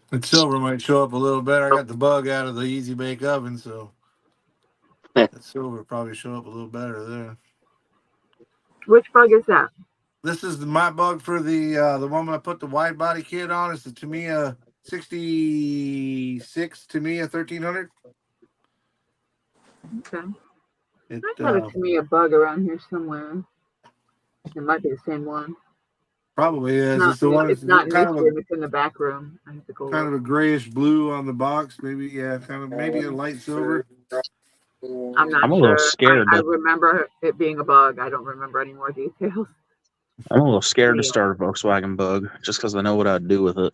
The silver might show up a little better. I got the bug out of the Easy Bake Oven, so that silver probably show up a little better there.
Which bug is that?
This is my bug for the one I put the wide body kit on. It's the Tamiya 66 Tamiya 1300.
Okay.
It,
I got a Tamiya bug around here somewhere. It might be the same one.
Probably is. It's the one.
It's not in
kind
this
of
room. It's in the back room. I have to go
kind of a grayish blue on the box. Maybe maybe a light silver.
I'm not
I'm a
sure.
little scared.
I remember it being a bug. I don't remember any more details.
I'm a little scared to start a Volkswagen Bug just because I know what I'd do with it.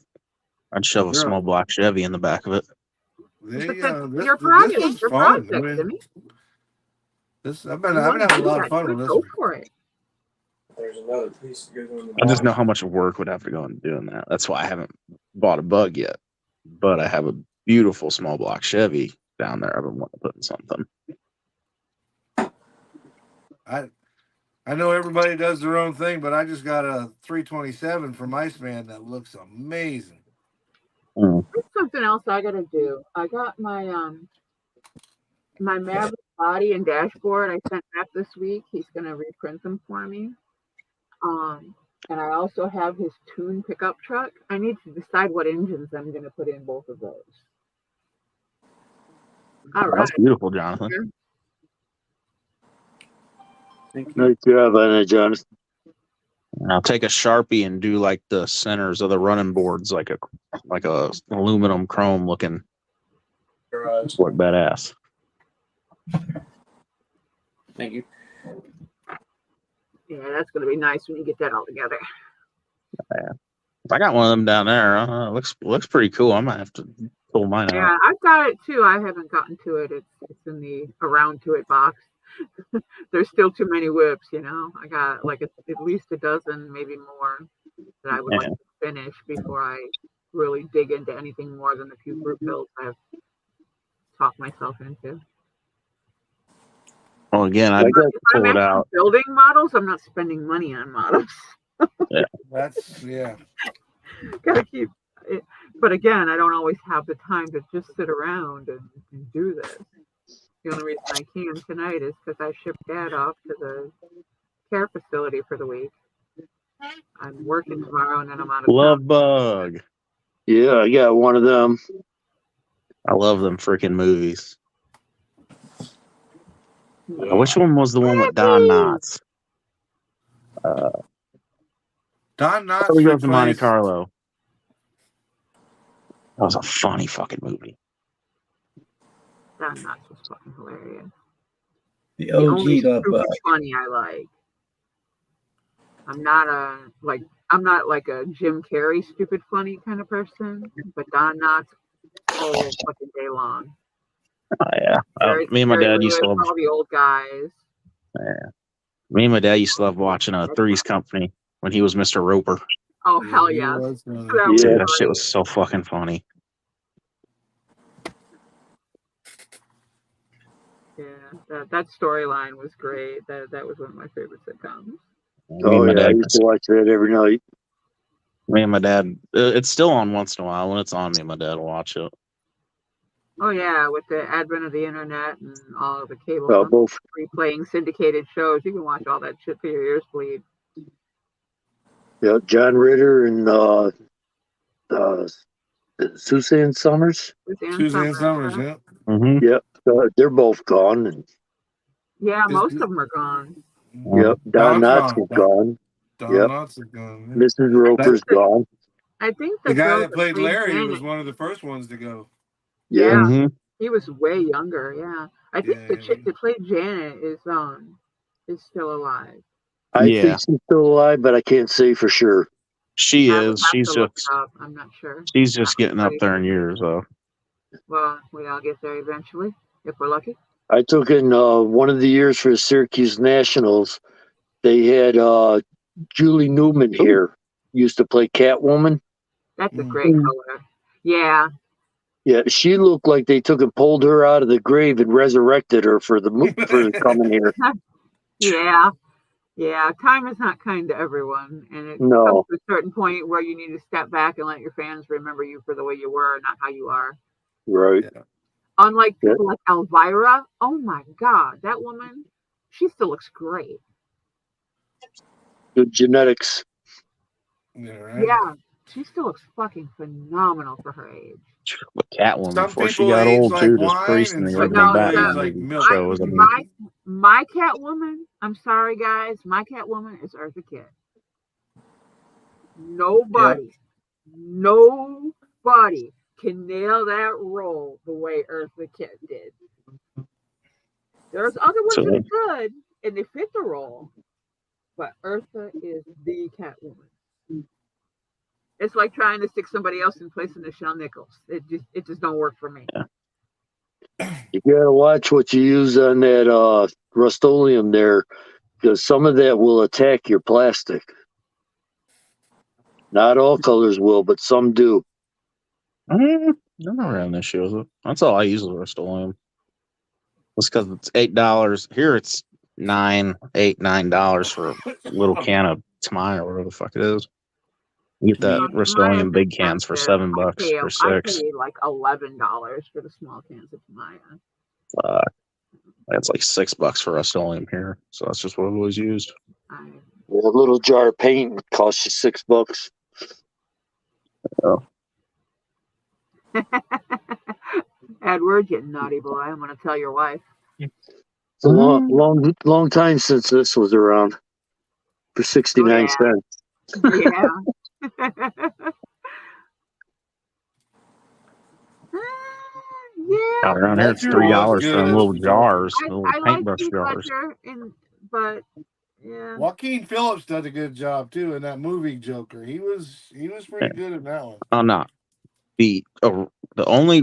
I'd shove a small black Chevy in the back of it.
Your project. Your project, Jimmy.
I've been having a lot of fun with this.
Go for it.
There's another piece that goes on the
I just know how much work would have to go into doing that. That's why I haven't bought a Bug yet. But I have a beautiful small block Chevy down there. I've been wanting to put in something.
I know everybody does their own thing, but I just got a 327 from Iceman that looks amazing.
There's something else I gotta do. I got my my Maverick body and dashboard I sent back this week. He's gonna reprint them for me. And I also have his Tune pickup truck. I need to decide what engines I'm gonna put in both of those. All right.
That's beautiful, Jonathan.
Thank you.
Nice job on that, Jonathan.
Now take a Sharpie and do like the centers of the running boards, like a aluminum chrome looking.
Your eyes.
Look badass.
Thank you.
Yeah, that's gonna be nice when you get that all together.
I got one of them down there. Looks pretty cool. I might have to pull mine
Yeah,
out.
I've got it too. I haven't gotten to it. It's in the around to it box. There's still too many whips, you know. I got like at least a dozen, maybe more, that I would like to finish before I really dig into anything more than the few group builds I've talked myself into.
Well, again,
I
I'd
got
If I'm
pull it
actually
out.
building models, I'm not spending money on models.
That's yeah.
Gotta keep it. But again, I don't always have the time to just sit around and do this. The only reason I can tonight is because I shipped Dad off to the care facility for the week. I'm working tomorrow and then I'm out of town.
Love bug.
Yeah, I got one of them.
I love them freaking movies.
Yeah.
Which one was the one with Don Knotts?
Don Knotts
We go to Monte
replaced.
Carlo. That was a funny fucking movie.
Don Knotts was fucking hilarious.
The
The only
OG Love
stupid
Bug.
funny I like. I'm not like a Jim Carrey stupid funny kind of person, but Don Knotts all fucking day long.
Oh, yeah. Me and my dad used to love.
all the old guys.
Me and my dad used to love watching Three's Company when he was Mr. Roper.
Oh hell
he
yeah!
was,
Dude, that shit was so fucking funny.
Yeah, that storyline was great. That was one of my favorite sitcoms.
Oh, yeah, I used to watch that every night.
Me and my dad, it's still on once in a while. When it's on, me and my dad will watch it.
Oh yeah, with the advent of the internet and all of the cable
Both.
replaying syndicated shows, you can watch all that shit till your ears bleed.
Yeah, John Ritter and Suzanne Summers.
Suzanne Summers, yeah.
Mm-hmm.
Yep, they're both gone. And
Yeah, most of them are gone.
yep, Don Knotts is gone.
Don
Yep.
Knotts is gone. Yeah.
Mrs. Roper's gone.
I think
The guy
girl
that played Larry
Janet,
was one of the first ones to go.
Yeah,
Mm-hmm.
he was way younger. Yeah, I think the
Yeah.
chick that played Janet is still alive.
I think she's still alive, but I can't say for sure.
She
I would
is.
have
She's
to look
just.
it up. I'm not sure.
She's just getting up there in years, though.
Well, we all get there eventually if we're lucky.
I took in one of the years for the Syracuse Nationals. They had Julie Newman here. Used to play Catwoman.
That's a great color. Yeah.
Yeah, she looked like they took and pulled her out of the grave and resurrected her for the coming here.
Yeah. Yeah. Time is not kind to everyone. And it
No.
comes to a certain point where you need to step back and let your fans remember you for the way you were, not how you are.
Right.
Yeah.
Unlike people like Elvira. Oh my God. That woman, she still looks great.
Good genetics.
Yeah, right.
Yeah. She still looks fucking phenomenal for her age.
Catwoman
Some
before she
people
got
age
old
like
too, just
wine,
priest in
and
the
some
original
people age
Batman
like
movie
milk.
show was amazing.
My Catwoman, I'm sorry guys, my Catwoman is Eartha Kitt. Nobody can nail that role the way Eartha Kitt did. There's other ones that are good and they fit the role, but Eartha is the Catwoman. It's like trying to stick somebody else in place of Nichelle Nichols. It just don't work for me.
You gotta watch what you use on that Rust-Oleum there, because some of that will attack your plastic. Not all colors will, but some do.
I'm not around this show. That's all I use is Rust-Oleum. It's because it's $8 here. It's $9 for a little can of Tamaya or whatever the fuck it is. You get that Rust-Oleum big cans for $7 for 6.
I paid like $11 for the small cans of Tamaya.
That's like $6 for Rust-Oleum here. So that's just what I've always used.
A little jar of paint costs you $6.
Oh.
Edward, you naughty boy. I'm going to tell your wife.
It's a long time since this was around for 69 cents.
Yeah. Yeah.
Out around here, it's
Fletcher was
$3
good
for them
as
little
the
jars,
Joker.
the little
I like
paintbrush
Heath
jars.
Ledger, but yeah.
Joaquin Phillips did a good job too in that movie Joker. He was pretty good in that one.
Oh no, the only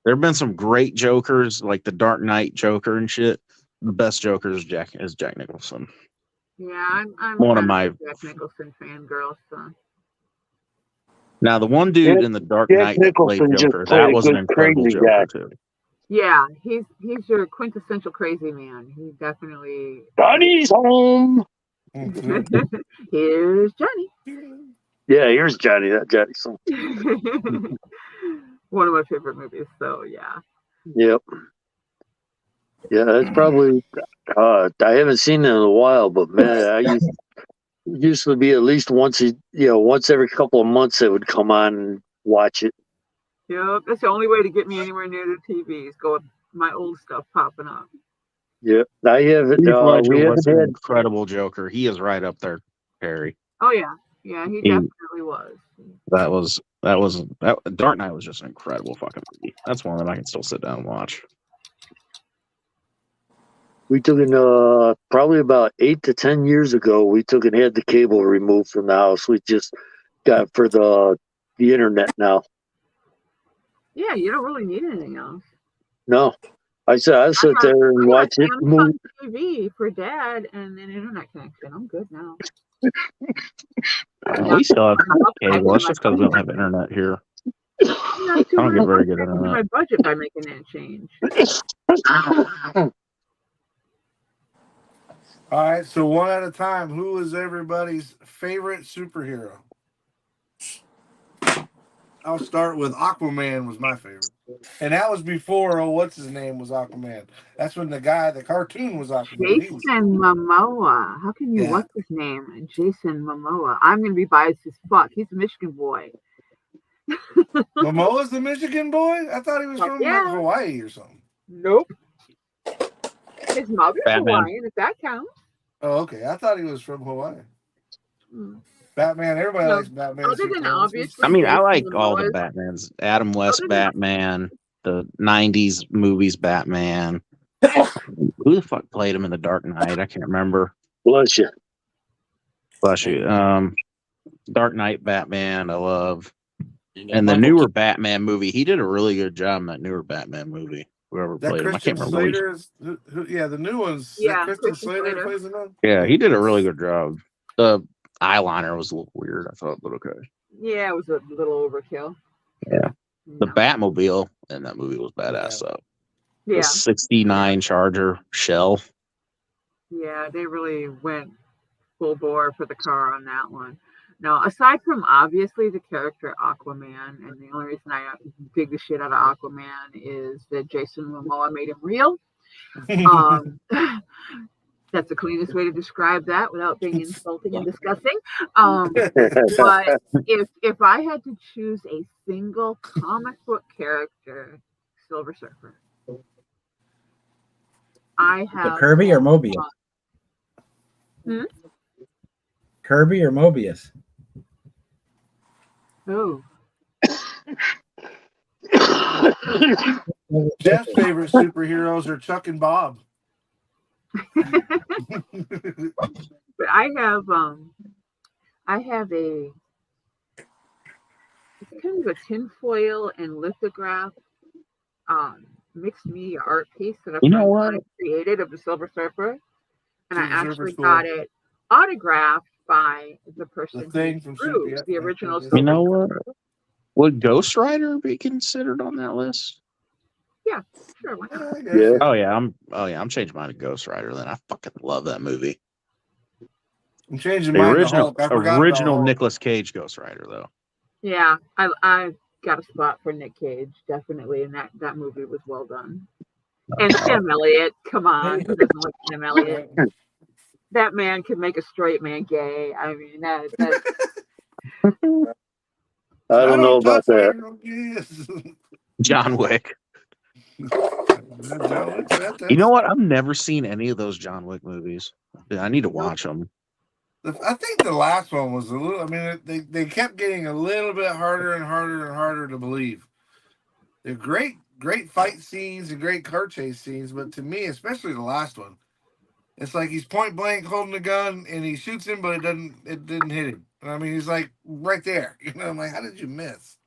there have been some great Jokers like the Dark Knight Joker and shit. The best Joker is Jack Nicholson.
Yeah, I'm
One of
kind
my
a Jack Nicholson fangirl, so.
now the one dude in the Dark
Jack
Knight that played
Nicholson just
Joker,
played
that
a
was an
good
incredible
crazy
Joker
guy.
too.
Yeah, he's your quintessential crazy man. He definitely.
Johnny's home.
Here's Johnny.
Yeah, here's Johnny. That Johnny's home.
One of my favorite movies. So yeah.
Yep. Yeah, that's probably. I haven't seen it in a while, but man, it used to be at least once every couple of months they would come on and watch it.
Yep, that's the only way to get me anywhere near the TV is go with my old stuff popping up.
Yep, I haven't.
Heath Ledger
We
was
haven't
an
had.
incredible Joker. He is right up there, Harry.
Oh yeah, he definitely was.
That Dark Knight was just an incredible fucking movie. That's one that I can still sit down and watch.
We took it probably about 8 to 10 years ago. We took and had the cable removed from the house. We just got it for the internet now.
Yeah, you don't really need anything else.
No, I sit there and watch it.
Amazon TV for Dad and an internet connection. I'm good now.
We still have cable. That's just because we don't have internet here. I don't get very good internet.
My budget by making that change.
All right, so one at a time. Who is everybody's favorite superhero? I'll start with Aquaman was my favorite. And that was before, what's his name was Aquaman. That's when the cartoon was Aquaman.
Jason Momoa. How can you, what's his name? Jason Momoa. I'm going to be biased as fuck. He's a Michigan boy.
Momoa's the Michigan boy? I thought he was from like Hawaii or something.
Nope. His mother's
Batman.
Hawaiian, if that counts.
Oh, okay. I thought he was from Hawaii. Batman, everybody likes Batman.
Other than obviously,
I mean, I like
Jason
all the
Momoa's-
Batmans. Adam West Batman, the 90s movies Batman. Who the fuck played him in The Dark Knight? I can't remember.
Bless you.
Bless you. Dark Knight Batman, I love. And the newer Batman movie, he did a really good job in that newer Batman movie. Whoever
That
played him, I
Christian
can't remember.
Slater is, the new ones.
Yeah,
Christian
Christian
Slater
Slater.
plays in them.
Yeah, he did a really good job. The eyeliner was a little weird, I thought, but okay.
Yeah, it was a little overkill.
Yeah. The
No.
Batmobile in that movie was badass, though.
Yeah.
The 69 Charger shell.
Yeah, they really went full bore for the car on that one. Now, aside from obviously the character Aquaman, and the only reason I dig the shit out of Aquaman is that Jason Momoa made him real. That's the cleanest way to describe that without being insulting and disgusting. But if I had to choose a single comic book character, Silver Surfer. I have
Kirby or Mobius? Kirby or Mobius?
Oh.
Jeff's favorite superheroes are Chuck and Bob.
But I have a it's kind of a tinfoil and lithograph mixed media art piece that I created of the Silver Surfer, and I actually got it autographed by the person who drew the original Silver
You know what? Would Ghost Rider be considered on that list?
Yeah, sure. Why not?
Yeah.
I'm changing mine to Ghost Rider. Then I fucking love that movie.
I'm changing
The
mine
original,
to Hulk. I forgot
original
about Hulk.
Nicolas Cage Ghost Rider, though.
Yeah, I got a spot for Nick Cage, definitely, and that movie was well done. And Sam Elliott, come on, who doesn't like Sam Elliott? That man could make a straight man gay. I mean, that
I don't know about that.
John Wick.
John Wick,
You know what? I've never seen any of those John Wick movies. I need to watch them.
I think the last one was a little. I mean, they kept getting a little bit harder and harder and harder to believe. They're great fight scenes and great car chase scenes, but to me, especially the last one, it's like he's point blank holding a gun and he shoots him, but it didn't hit him. I mean, he's like right there. You know, I'm like, how did you miss?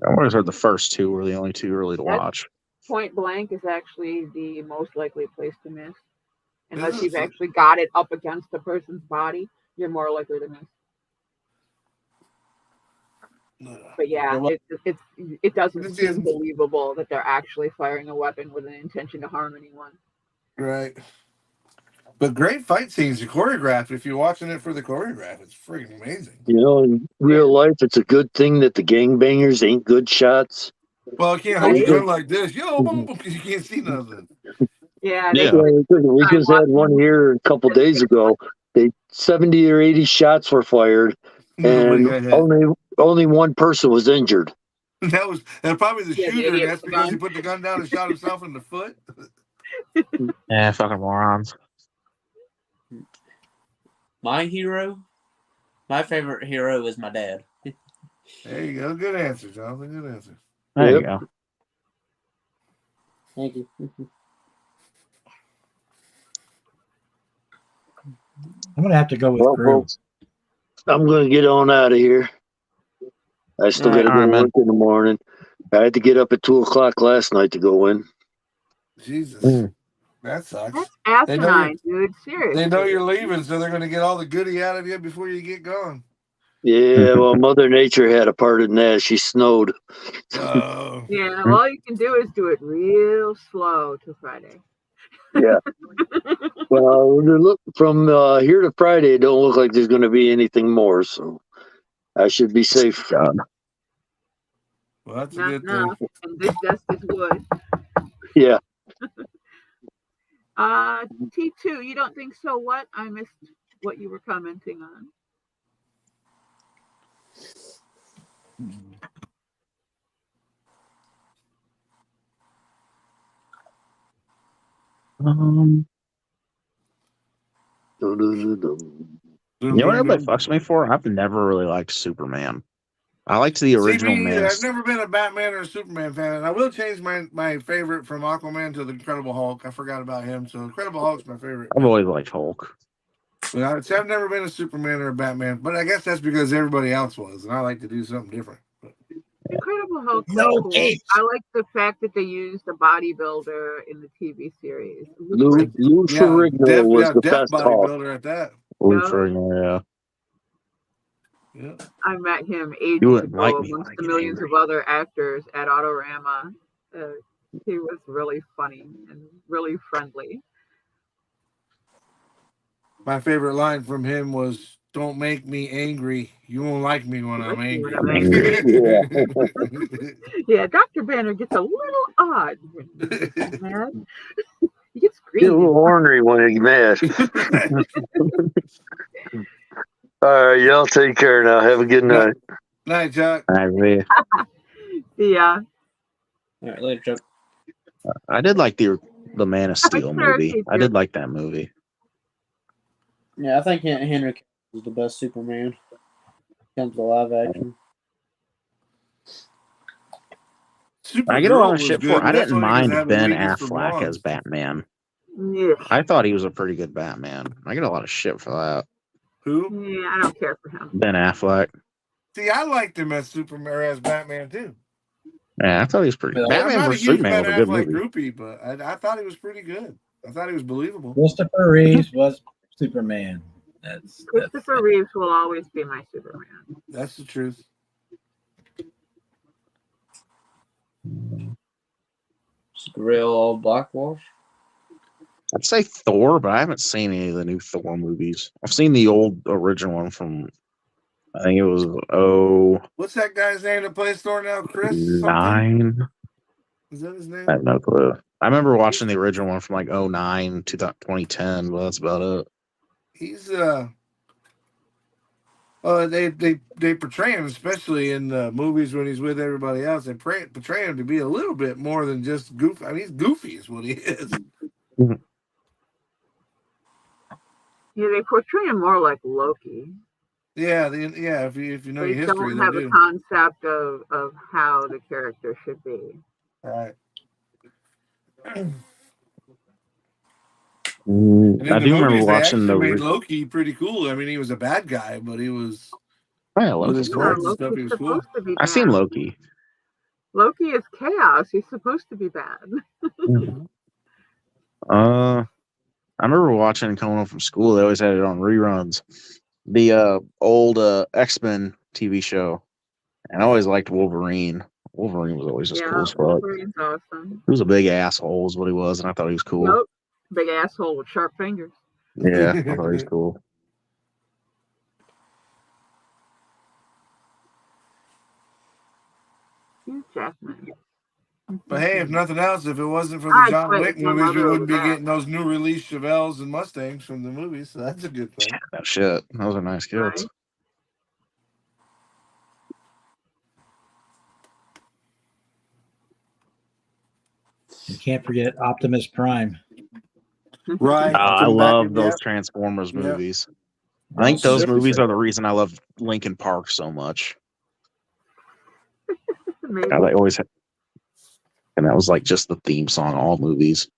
I always heard the first two were the only two really to watch.
Point blank is actually the most likely place to miss. Unless you've actually got it up against the person's body, you're more likely to miss. But yeah, it doesn't seem believable that they're actually firing a weapon with an intention to harm anyone.
Right. But great fight scenes, the choreographed. If you're watching it for the choreograph, it's freaking amazing.
You know, in real life, it's a good thing that the gangbangers ain't good shots.
Well, I can't hold your gun like this, because you can't see nothing.
Yeah.
We just had one here a couple days ago. 70 or 80 shots were fired, and only one person was injured.
That's probably the shooter. And that's because he put the gun down and shot himself in the foot.
Yeah, fucking morons.
My favorite hero is my dad.
There you go. Good answer, Jonathan. Good answer.
There you go.
Thank you.
I'm gonna have to go with Crew.
Folks, I'm gonna get on out of here. I still got to go to work in the morning. I had to get up at 2:00 last night to go in.
Jesus, that sucks.
That's asinine, dude. Seriously.
They know you're leaving, so they're going to get all the goodie out of you before you get going.
Yeah, well, Mother Nature had a part in that. She snowed.
Oh.
Yeah, all you can do is do it real slow till Friday.
Yeah. Well, look, from here to Friday, it don't look like there's going to be anything more, so I should be safe.
Well, that's a good thing.
And this dust is wood.
Yeah.
T2, you don't think so? What? I missed what you were commenting
You know what everybody fucks me for? I've never really liked Superman. I liked the original Man.
I've never been a Batman or a Superman fan, and I will change my favorite from Aquaman to the Incredible Hulk. I forgot about him, so Incredible Hulk's my favorite.
I've always liked Hulk.
But I've never been a Superman or a Batman, but I guess that's because everybody else was, and I like to do something different.
Incredible Hulk. No, cool. I like the fact that they used a bodybuilder in the TV series.
Lou Ferrigno was the best
bodybuilder at that.
Lou Ferrigno, yeah.
Yeah.
I met him ages ago amongst the millions of other actors at Autorama. He was really funny and really friendly.
My favorite line from him was, "Don't make me angry. You won't like me when I'm angry."
Yeah, Dr. Banner gets a little odd when he's mad. He gets greedy.
He's a little ornery when he's mad. All right, y'all take care now. Have a good night.
Night, Chuck.
Yeah.
All right, later, Chuck.
I did like the Man of Steel movie. I did like that movie.
Yeah, I think Henry Cavill is the best Superman. Comes to live action.
I get a lot of shit for. I didn't mind Ben Affleck as Batman.
Yeah.
I thought he was a pretty good Batman. I get a lot of shit for that.
Who?
Yeah, I don't care for him.
Ben Affleck.
See, I liked him as Superman or as Batman too.
Yeah, I thought he was pretty good. Batman vs Superman was a good movie.
Groupie, but I thought he was pretty good. I thought he was believable.
Christopher Reeves was Superman.
Christopher Reeves will always be my Superman.
That's the truth.
Just a real old blackwash.
I'd say Thor, but I haven't seen any of the new Thor movies. I've seen the old original one from, I think it was
What's that guy's name that plays Thor now? Chris?
9.
Is that his name?
I have no clue. I remember watching the original one from like 09 to 2010, but that's about it.
He's They portray him, especially in the movies when he's with everybody else. They portray him to be a little bit more than just goofy. I mean, he's goofy, is what he is.
Yeah, they portray him more like Loki.
Yeah, if you know
They
your history,
don't
they
have a
do.
concept of how the character should be.
Right.
I
And in the
do remember
movies, they
watching
actually
the.
made Loki pretty cool. I mean, he was a bad guy, but he was
Yeah,
with
Loki's
his
cool.
cards and stuff. He
Loki's
was cool.
supposed to be
I seen
bad.
Loki.
Loki is chaos. He's supposed to be bad.
I remember watching coming home from school. They always had it on reruns. The old X-Men TV show, and I always liked Wolverine. Wolverine was always just cool as fuck.
Wolverine's awesome.
He was a big asshole, is what he was, and I thought he was cool.
Nope. Big asshole with sharp fingers.
Yeah, I thought he was cool.
Hugh Jackman.
But hey, if nothing else, if it wasn't for the John Wick movies, we wouldn't be getting those new release Chevelles and Mustangs from the movies. So that's a good thing.
That shit. Those are nice kids.
Right.
You can't forget Optimus Prime.
Right.
I love those Transformers movies. I think those movies are the reason I love Linkin Park so much.
Maybe.
I always had, and that was like just the theme song, all movies.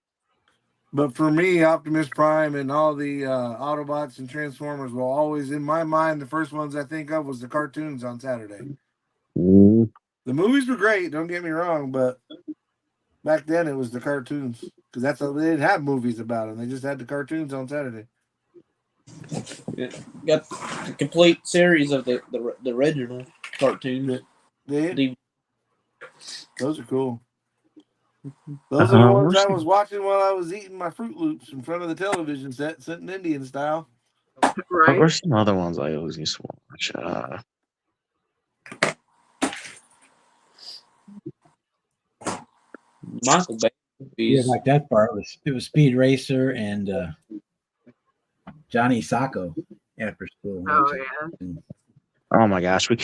But for me, Optimus Prime and all the Autobots and Transformers will always, in my mind, the first ones I think of was the cartoons on Saturday.
Mm.
The movies were great, don't get me wrong, but back then it was the cartoons because that's all, they didn't have movies about them. They just had the cartoons on Saturday.
Got the complete series of the original cartoons.
Those are cool. Those are the ones I was watching while I was eating my Fruit Loops in front of the television set, sitting Indian style.
Right.
Where's some other ones I always used to watch?
Michael Bay.
Yeah, like that part. It was Speed Racer and Johnny Sacco after school.
Oh yeah.
Oh my gosh, we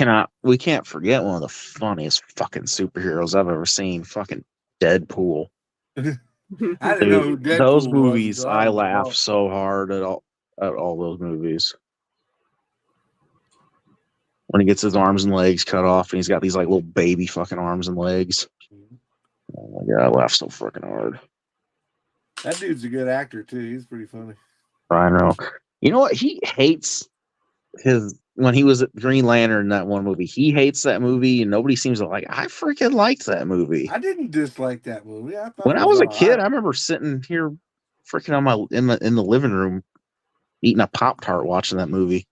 can't forget one of the funniest fucking superheroes I've ever seen. Fucking Deadpool.
I didn't know who Deadpool
those
was
movies,
until
I
was
laugh
involved.
so hard at all those movies. When he gets his arms and legs cut off, and he's got these like little baby fucking arms and legs. Oh my god, I laugh so freaking hard.
That dude's a good actor too. He's pretty funny.
I know. You know what? He hates when he was at Green Lantern in that one movie. He hates that movie, and nobody seems to like. I freaking liked that movie.
I didn't dislike that movie. I thought
When
it
I was a
all
kid,
right.
I remember sitting here, freaking on in the living room, eating a Pop-Tart, watching that movie.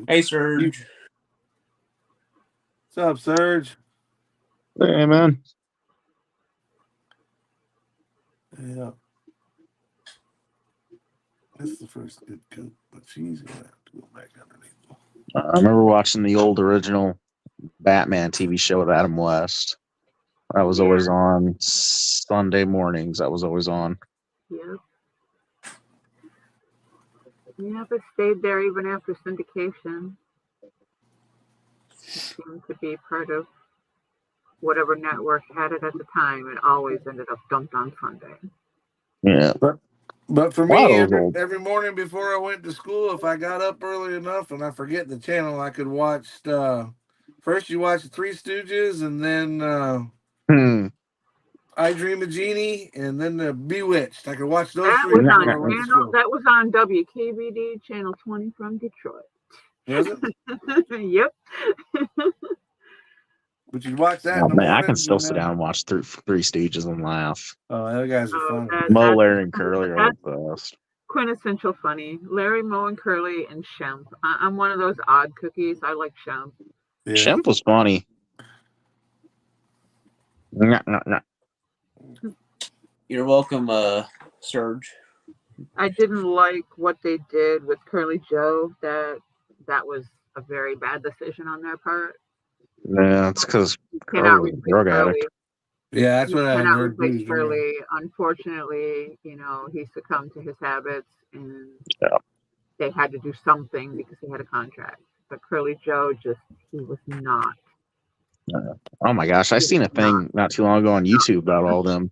Hey, Serge.
What's up, Serge?
Hey, man.
Yeah. This is the first good coat, but she's gonna have to go back underneath.
I remember watching the old original Batman TV show with Adam West. That was always on Sunday mornings. That was always on.
Yep. Yeah, but stayed there even after syndication. It seemed to be part of whatever network had it at the time. It always ended up dumped on Sunday.
Yeah.
But for me, every morning before I went to school, if I got up early enough and I forget the channel, I could watch. First, you watch the Three Stooges, and then I Dream of Jeannie, and then the Bewitched. I could watch those three.
That was on WKBD Channel 20 from Detroit.
Was it?
Yep.
But you'd watch that.
Oh, man, I can still sit down and watch Three Stooges and laugh.
Oh, those guys are funny.
Mo, Larry, and Curly are the best.
Quintessential funny. Larry, Mo, and Curly, and Shemp. I'm one of those odd cookies. I like Shemp.
Yeah. Shemp was funny. Nah.
You're welcome, Serge.
I didn't like what they did with Curly Joe. That was a very bad decision on their part.
Yeah, it's because Curly was a drug addict.
Yeah, that's what I heard.
Curly, unfortunately, he succumbed to his habits, and they had to do something because he had a contract. But Curly Joe he was not.
Oh my gosh, I seen a thing not too long ago on YouTube about all of them.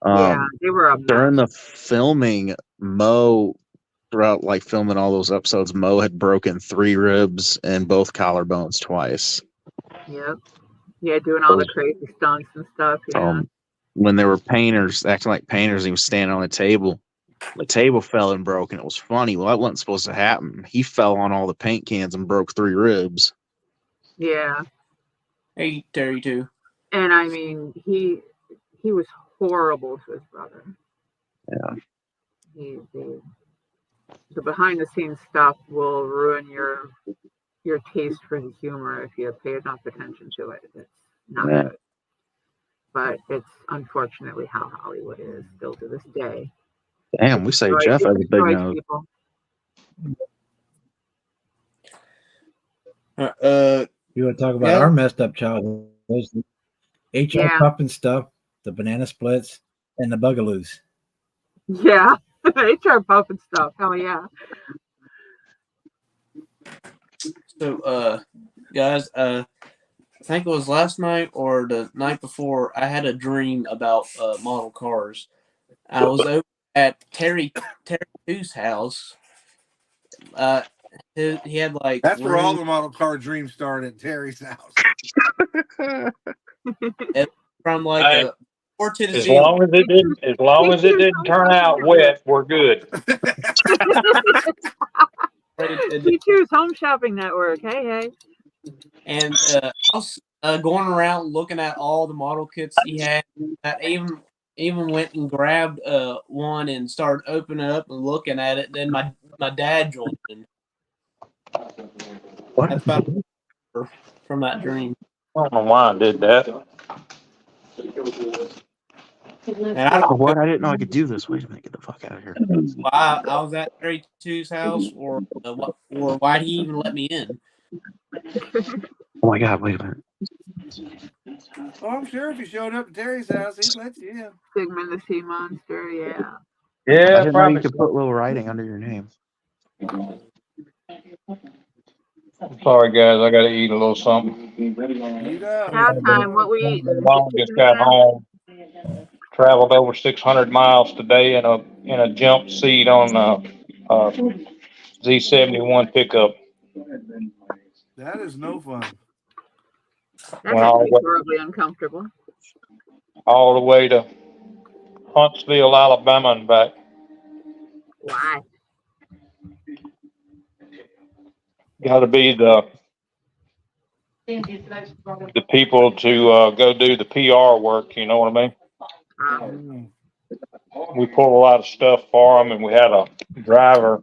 Yeah, they were a mess.
During the filming, Mo, throughout like filming all those episodes, Mo had broken 3 ribs and both collarbones twice.
Yep. Yeah, doing all the crazy stunts and stuff. Yeah.
When they were painters, acting like painters, he was standing on the table. The table fell and broke, and it was funny. Well, that wasn't supposed to happen. He fell on all the paint cans and broke 3 ribs.
Yeah.
Hey, Terry, too.
And I mean, he was horrible to his brother.
Yeah.
The behind the scenes stuff will ruin your taste for the humor if you pay enough attention to it. It's not good. But it's unfortunately how Hollywood is still to this day.
Damn, we say Jeff has a big nose.
People.
You want to talk about our messed up childhood? HR Pup and stuff, the banana splits, and the Bugaloos.
Yeah, HR Pup and stuff. Hell yeah.
So, guys, I think it was last night or the night before, I had a dream about model cars. I was over at Terry 2's house. He had like
that's where all the model car dreams started, at Terry's house.
From like or to the
as long as it didn't turn out wet, we're good.
T2's Home Shopping Network. Hey.
And I was going around looking at all the model kits he had. I even went and grabbed one and started opening it up and looking at it. Then my dad joined in.
What?
That's about from that dream.
I don't know why I did that.
And I don't
what? I didn't know I could do this. Wait a minute, get the fuck out of here.
Why I was at Terry 2's house, or why he even let me in.
Oh my god! Wait a minute.
Oh, I'm sure if you showed up at Terry's house, he'd let you in.
Sigmund the Sea Monster. Yeah.
Yeah,
I didn't know you could put little writing under your name.
Sorry, guys, I got to eat a little something.
Now time. What we eating?
Mom just got home. Traveled over 600 miles today in a jump seat on a Z71 pickup.
That is no fun.
That's horribly uncomfortable.
All the way to Huntsville, Alabama, and back.
Why?
Got to be the people to go do the PR work. You know what I mean? We pulled a lot of stuff for them, and we had a driver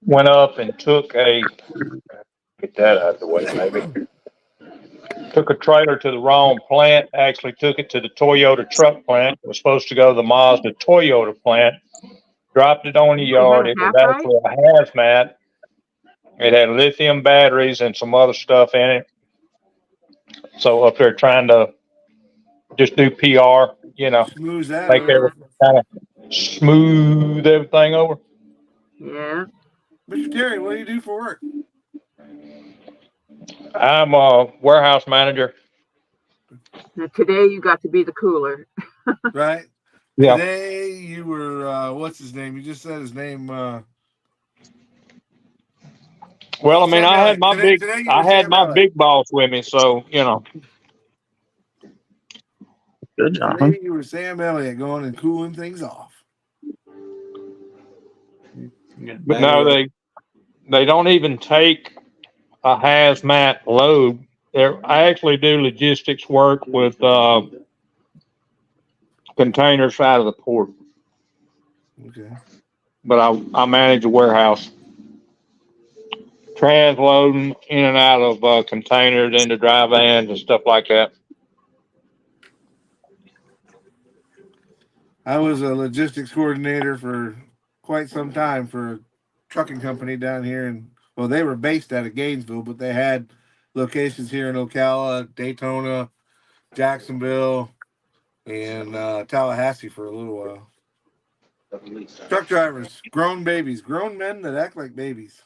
went up and took get that out of the way, maybe. Took a trailer to the wrong plant. Actually, took it to the Toyota truck plant. It was supposed to go to the Mazda Toyota plant. Dropped it on the yard. It was actually a hazmat. It had lithium batteries and some other stuff in it. So up there trying to just do PR,
Smooth that
make everything kind of smooth everything over.
Yeah.
Mr. Terry, what do you do for work?
I'm a warehouse manager.
Now, today you got to be the cooler.
Right?
Yeah.
Today you were, what's his name? You just said his name.
Well, I mean, I had my big boss with me, so
Good job.
Today you were Sam Elliott going and cooling things off.
But no, they don't even take a hazmat load. I actually do logistics work with containers out of the port.
Okay.
But I manage a warehouse, transloading in and out of containers into dry vans and stuff like that.
I was a logistics coordinator for quite some time for a trucking company down here, and they were based out of Gainesville, but they had locations here in Ocala, Daytona, Jacksonville, and Tallahassee for a little while. Truck drivers, grown babies, grown men that act like babies.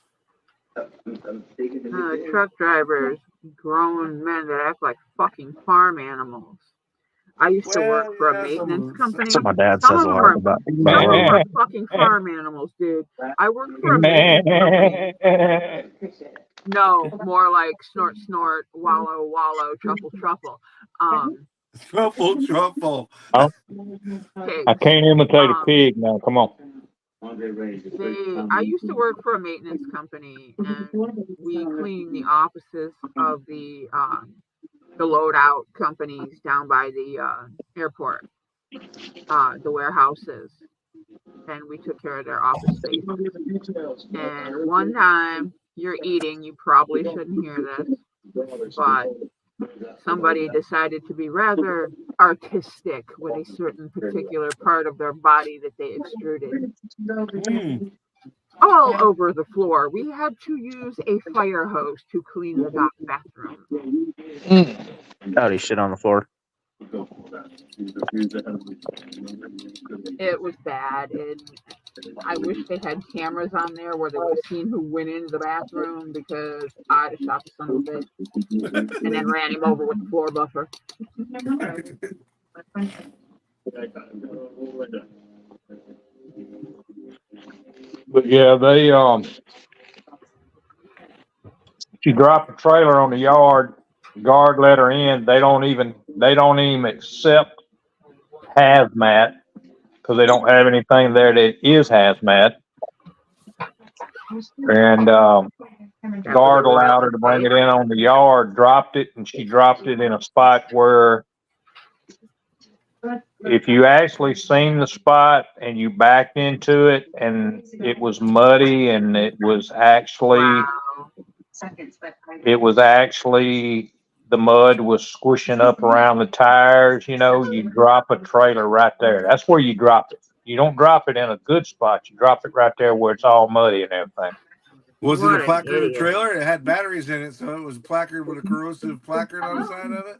Truck drivers, grown men that act like fucking farm animals. I used to work for a maintenance company.
That's what my dad
Some
says
of
a
them
lot
are
about.
some of them are fucking farm animals, dude. I worked for a maintenance company. No, more like snort, snort, wallow, wallow, truffle, truffle.
Truffle.
I
Pigs.
can't imitate a pig now. Come on.
I used to work for a maintenance company, and we cleaned the offices of the load-out companies down by the airport, the warehouses, and we took care of their office space. And one time, you're eating, you probably shouldn't hear this, but somebody decided to be rather artistic with a certain particular part of their body that they extruded all over the floor. We had to use a fire hose to clean the bathroom.
Howdy, shit on the floor.
It was bad, and I wish they had cameras on there where they would have seen who went into the bathroom, because I'd have shot the son of a bitch and then ran him over with the floor buffer.
But yeah, they if you drop a trailer on the yard, guard let her in. They don't even accept hazmat because they don't have anything there that is hazmat. And guard allowed her to bring it in on the yard, dropped it, and she dropped it in a spot where, if you actually seen the spot and you backed into it, and it was muddy, and it was actually the mud was squishing up around the tires, you drop a trailer right there. That's where you drop it. You don't drop it in a good spot. You drop it right there where it's all muddy and everything.
Was it a placard trailer? It had batteries in it, so it was a placard with a corrosive placard on the side of it?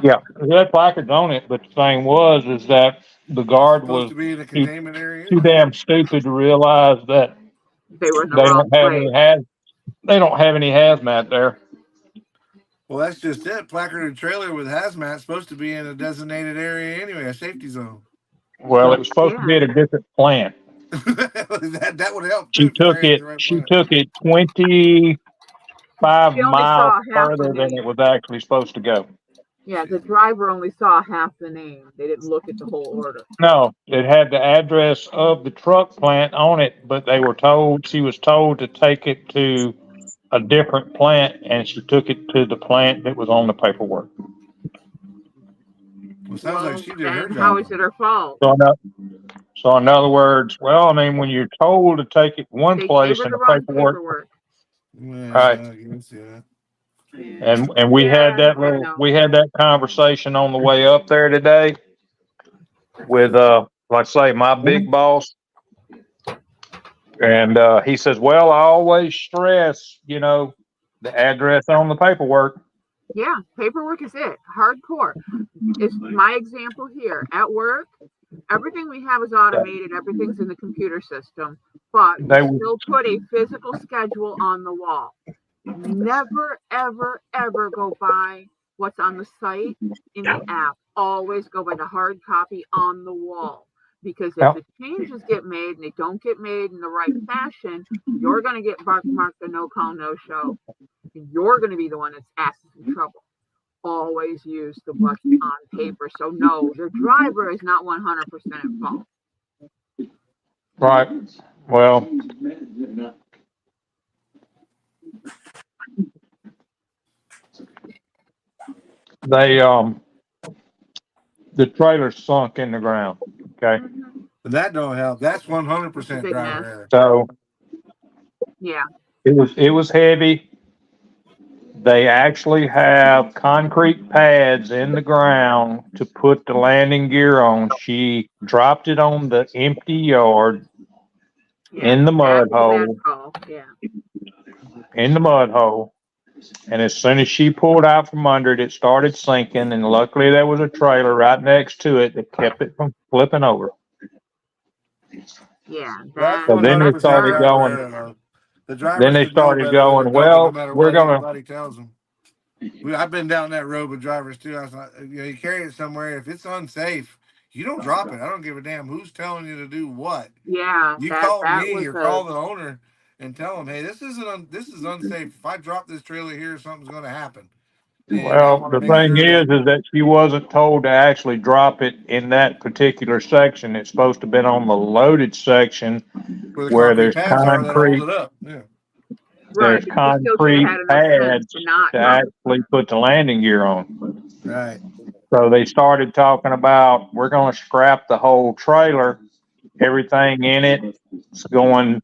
Yeah, it had placards on it, but the thing is that the guard was
to be in a containment area.
Too damn stupid to realize that
they don't
have any hazmat there.
Well, that's just it. Placarded trailer with hazmat supposed to be in a designated area anyway, a safety zone.
Well, it was supposed to be at a different plant.
that would help.
She took it 25 miles further than it was actually supposed to go.
Yeah, the driver only saw half the name. They didn't look at the whole order.
No, it had the address of the truck plant on it, but she was told to take it to a different plant, and she took it to the plant that was on the paperwork.
Well, sounds like she did her job.
How is it her fault?
So in other words, when you're told to take it one place in the paperwork.
Yeah,
right.
I guess, yeah.
And we had that conversation on the way up there today with let's say my big boss, and he says, well, I always stress the address on the paperwork.
Yeah, paperwork is it. Hardcore. It's my example here at work. Everything we have is automated. Everything's in the computer system, but we still put a physical schedule on the wall. Never, ever, ever go by what's on the site in the app. Always go by the hard copy on the wall. Because if the changes get made and they don't get made in the right fashion, you're going to get marked a no call, no show. You're going to be the one that's asked in trouble. Always use the what's on paper. So no, your driver is not 100% at fault.
Right. Well, the trailer sunk in the ground. Okay.
But that don't help. That's 100% driver error.
So
yeah,
it was heavy. They actually have concrete pads in the ground to put the landing gear on. She dropped it on the empty yard in the mud hole. In the mud hole. And as soon as she pulled out from under it, it started sinking. And luckily there was a trailer right next to it that kept it from flipping over.
Yeah,
That's
So
one
then they
hundred percent
started
right.
going.
The drivers
Then they
should know
started
better than to
going,
dump it, no
well,
matter
we're
what
gonna.
anybody tells them. I've been down that road with drivers too. I was like, you carry it somewhere. If it's unsafe, you don't drop it. I don't give a damn who's telling you to do what.
yeah,
You
that
call me
was
or
a
call the owner and tell them, hey, this is unsafe. If I drop this trailer here, something's going to happen. And I
Well,
want to
the
make
thing
sure
is
that
that she wasn't told to actually drop it in that particular section. It's supposed to have been on the loaded section
where the
where
concrete
there's
pads are that hold
concrete,
it up. Yeah.
right,
there's
but you still should have
concrete
had enough sense
pads
to not
to
drop it.
actually put the landing gear on.
Right.
So they started talking about, we're gonna scrap the whole trailer, everything in it's going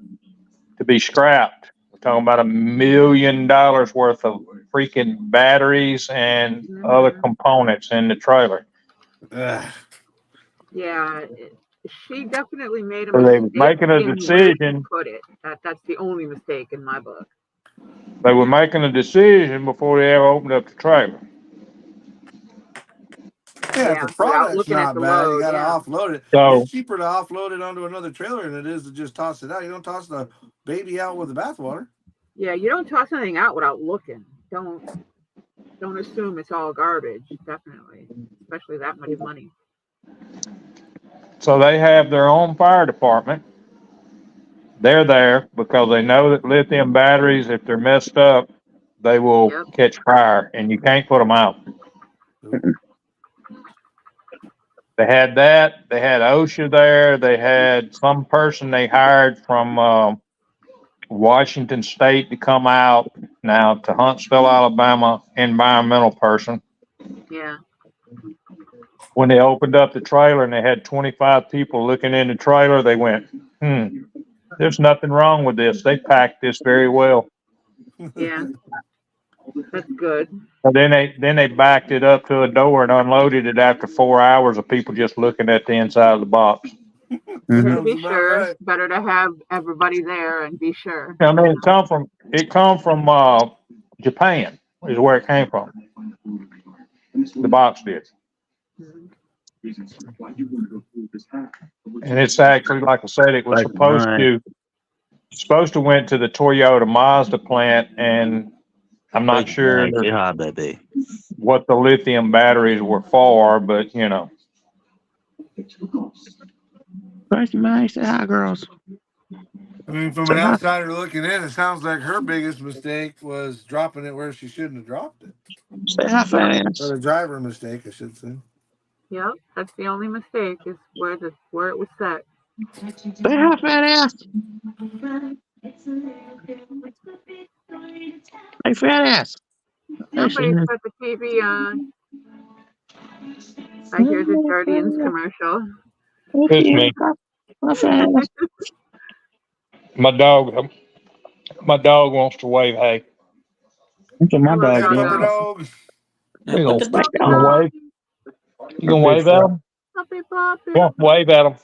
to be scrapped. We're talking about $1 million worth of freaking batteries and other components in the trailer.
Ugh.
Yeah, she definitely made a
So they was
mistake
making a
in where she
decision.
put it. That's the only mistake in my book.
They were making a decision before they ever opened up the trailer.
Yeah, if
Yeah,
the
without
product's
looking at
not
the
bad, you
load.
got to
Yeah,
offload it.
So
It's cheaper to offload it onto another trailer than it is to just toss it out. You don't toss the baby out with the bathwater.
yeah. You don't toss anything out without looking. Don't assume it's all garbage. Definitely, especially that much money.
So they have their own fire department. They're there because they know that lithium batteries, if they're messed up, they will
Yep.
catch fire and you can't put them out. They had that. They had OSHA there. They had some person they hired from Washington State to come out now to Huntsville, Alabama, environmental person.
Yeah.
When they opened up the trailer and they had 25 people looking in the trailer, they went, there's nothing wrong with this. They packed this very well.
Yeah. That's good.
So then they backed it up to a door and unloaded it after 4 hours of people just looking at the inside of the box.
To be sure, right. Better to have everybody there and be sure.
I mean, it come from Japan is where it came from. The box did. And it's actually, like I said, it was supposed to went to the Toyota Mazda plant, and I'm not sure what the lithium batteries were for, but you know.
Hi, girls.
I mean, from an outsider looking in, it sounds like her biggest mistake was dropping it where she shouldn't have dropped it.
Say hi, fat ass.
Or the driver mistake, I should say.
Yep, that's the only mistake is where it was set.
Say hi, fat ass. Hey, fat ass.
Somebody put the TV on. I hear the Guardians commercial.
It's me. My dog wants to wave. Hey.
That's what my dog
does.
You gonna wave? You gonna wave at him?
Puppy, puppy.
Come on, wave at him.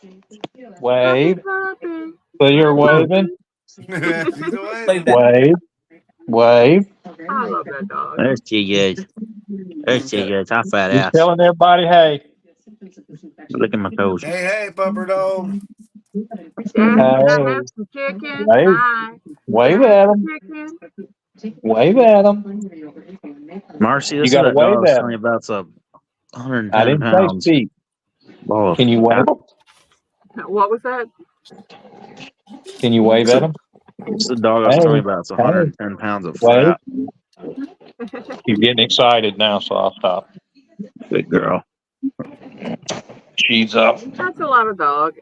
Wave.
Puppy.
So you're waving? Wave. Wave.
I love that dog.
That's too good. That's too good. Hi, fat ass.
He's telling everybody, hey.
Look at my toes.
Hey, pupper dog.
Have some chicken.
Wave. Wave at him. Wave at him.
Marcy,
you got to wave at him.
About 110
I didn't
pounds.
say speak.
Oh,
can you wave?
What was that?
Can you wave at him?
It's the dog I was telling you about. It's 110 pounds of fat.
He's getting excited now, so I'll stop.
Good girl.
She's up.
That's a lot of dog.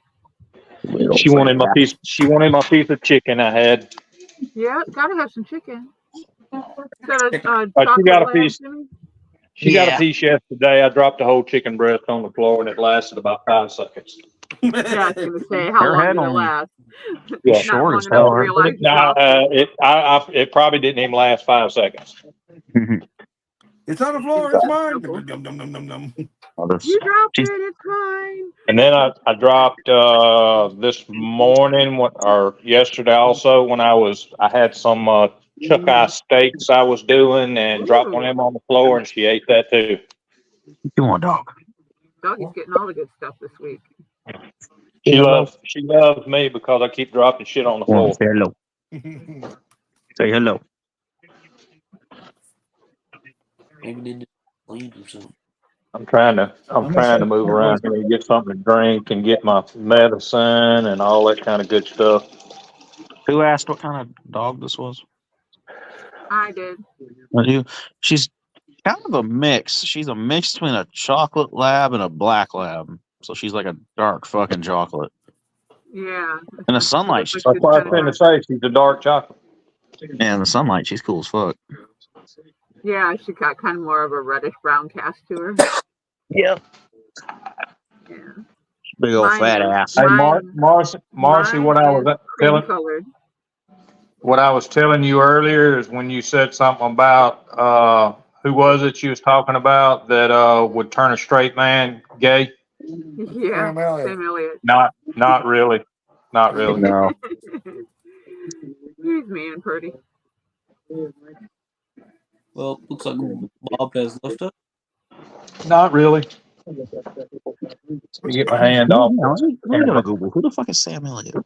She wanted my piece. She wanted my piece of chicken I had.
Yeah, gotta have some chicken.
She got a piece. She got a piece yesterday. I dropped the whole chicken breast on the floor, and it lasted about 5 seconds.
Yeah, I was gonna say how long did it last?
Yeah,
short as hell.
It probably didn't even last 5 seconds.
It's on the floor. It's mine. Dum, dum, dum, dum, dum.
You dropped it. It's mine.
And then I dropped this morning or yesterday also when I had some chuck eye steaks I was doing and dropped one of them on the floor and she ate that too.
Come on, dog.
Doggy's getting all the good stuff this week.
She loves me because I keep dropping shit on the floor.
Say hello. Say hello.
Maybe need to clean or something.
I'm trying to move around here and get something to drink and get my medicine and all that kind of good stuff.
Who asked what kind of dog this was?
I did.
She's kind of a mix. She's a mix between a chocolate lab and a black lab. So she's like a dark fucking chocolate.
Yeah.
In the sunlight, she's
That's why I was trying to say she's a dark chocolate.
yeah, in the sunlight, she's cool as fuck.
Yeah, she got kind of more of a reddish brown cast to her.
Yep.
Yeah.
Big old
Mine
fat
is-
ass.
Hey,
Mine-
Marcy,
Mine
what I was
is
telling,
cream-colored.
what I was telling you earlier is when you said something about who was it you was talking about that would turn a straight man gay?
Yeah,
Sam Elliott.
Sam Elliott.
Not really. Not really.
No.
He's mean pretty.
Well, looks like Bob has left us.
Not really. Let me get my hand off.
I'm gonna Google who the fuck is Sam Elliott.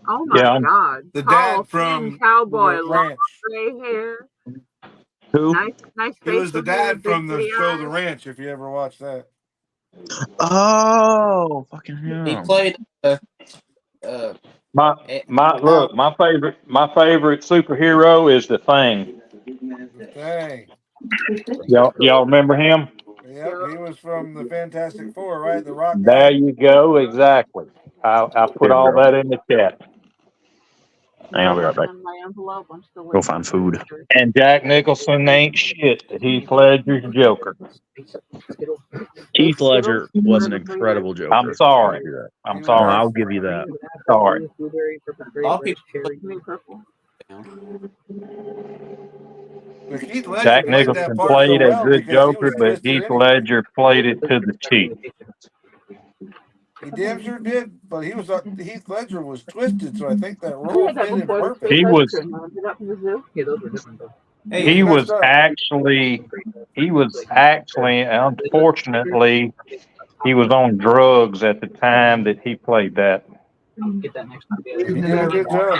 Oh my
Yeah,
God.
The
Tall,
dad from
thin cowboy,
the
long
ranch.
gray hair.
Who?
Nice
He
face.
was the
with really
dad from
big
the show
eyes.
The Ranch, if you ever watched that.
Oh, fucking
He
hell.
played.
my favorite superhero is the Thing.
Dang.
Y'all remember him?
Yep, he was from the Fantastic Four, right? The Rock
There
guy.
you go. Exactly. I put all that in the chat.
Hang on, I'll be right back.
On my envelope, I'm still
Go
waiting
find
for
food.
it.
And Jack Nicholson ain't shit. Heath Ledger's Joker.
Heath Ledger was an incredible Joker.
I'm sorry. I'm
No,
sorry.
I'll give you that.
Sorry.
A lot of people
Me purple.
But Heath Ledger
Jack
played
Nicholson
that part
played
so
a
well
good
because he
Joker,
was
but
twisted
Heath
anyway.
Ledger played it to the T.
He damn sure did, but Heath Ledger was twisted, so I think that
We
role
had that
fit him
before. The
perfect.
space
He
ice
was-
cream. Remember that from the zoo? Yeah, those were different though.
Hey,
He
He
was
messed up.
actually, unfortunately, he was on drugs at the time that he played that.
Get that next time.
He did a good job.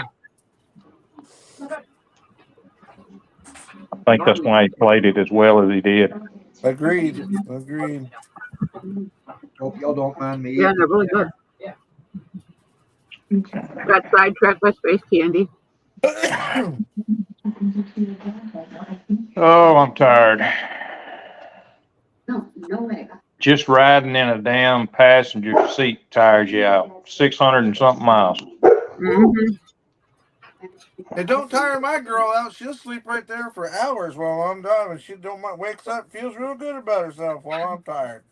I think that's why he played it as well as he did.
Agreed.
Hope y'all don't mind me.
Yeah, they're really good. Got sidetracked by space candy.
Oh, I'm tired.
No way.
Just riding in a damn passenger seat tires you out. 600 and something miles.
Mm-hmm.
And don't tire my girl out. She'll sleep right there for hours while I'm driving. She don't mind, wakes up, feels real good about herself while I'm tired.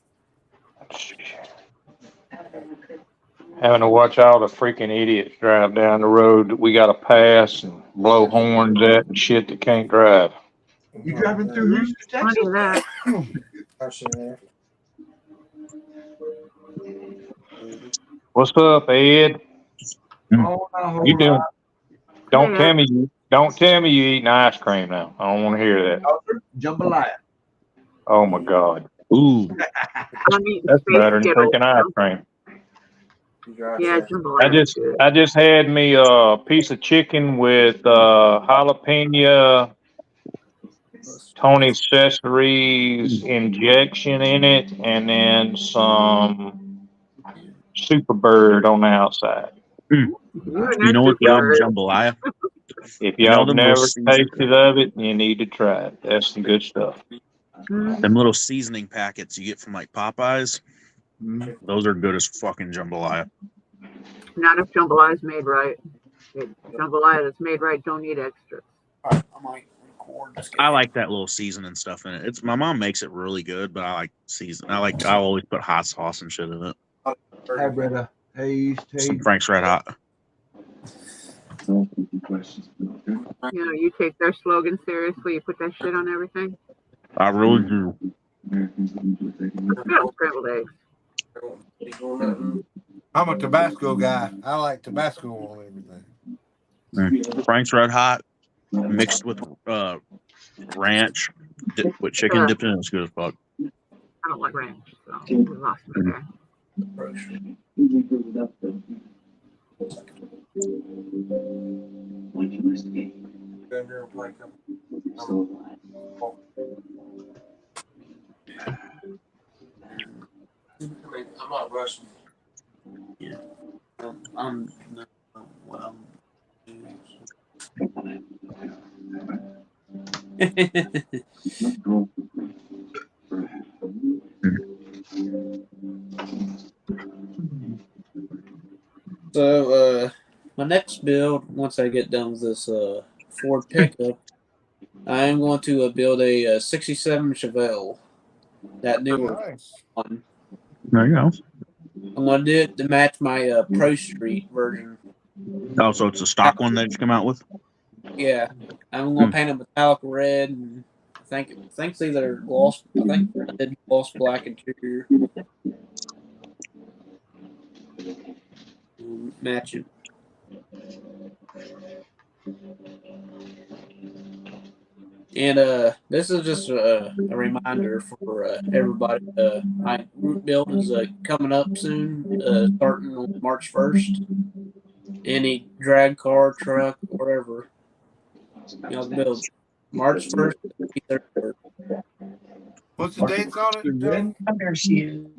Having to watch all the freaking idiots drive down the road that we got to pass and blow horns at and shit that can't drive.
You driving through Houston, Texas?
Funny that.
What's up, Ed?
Oh, no,
You doing? Don't
Yeah.
tell me you eating ice cream now. I don't want to hear that.
jambalaya.
Oh my God,
Ooh.
I'm eating
that's
space
better than
Skittles.
freaking ice cream.
Yeah, jambalaya.
I just had me a piece of chicken with jalapeno Tony Caesar's injection in it, and then some Superbird on the outside.
You know what? Jambalaya.
If
You know
y'all
them
never
little season-
tasted of it, you need to try it. That's some good stuff.
Them little seasoning packets you get from like Popeyes. Those are good as fucking jambalaya.
Not if jambalaya is made right. Jambalaya that's made right don't need extras.
I might record this.
I like that little seasoning stuff in it. It's my mom makes it really good, but I like season. I always put hot sauce and shit in it.
Hey, brother. Hey.
Some Frank's Red Hot.
You know, you take their slogan seriously. You put that shit on everything.
I really do.
It's good on scrambled eggs.
I'm a Tabasco guy. I like Tabasco on everything.
Frank's Red Hot mixed with ranch with chicken dipped in it. It's good as fuck.
I don't like ranch, so we lost me there.
grocery. I'm not rushing. Yeah. I'm no, well. So, my next build, once I get done with this Ford pickup, I am going to build a 67 Chevelle, that newer
Nice.
one.
There you go.
I'm going to do it to match my Pro Street version.
Oh, so it's a stock one that you come out with?
Yeah, I'm going to paint it metallic red, and I think it's either gloss. I think I did gloss black interior. Match it. And this is just a reminder for everybody. My group build is coming up soon, starting on March 1st. Any drag car, truck, whatever, build March 1st to the 31st.
What's the dates on it, Joe?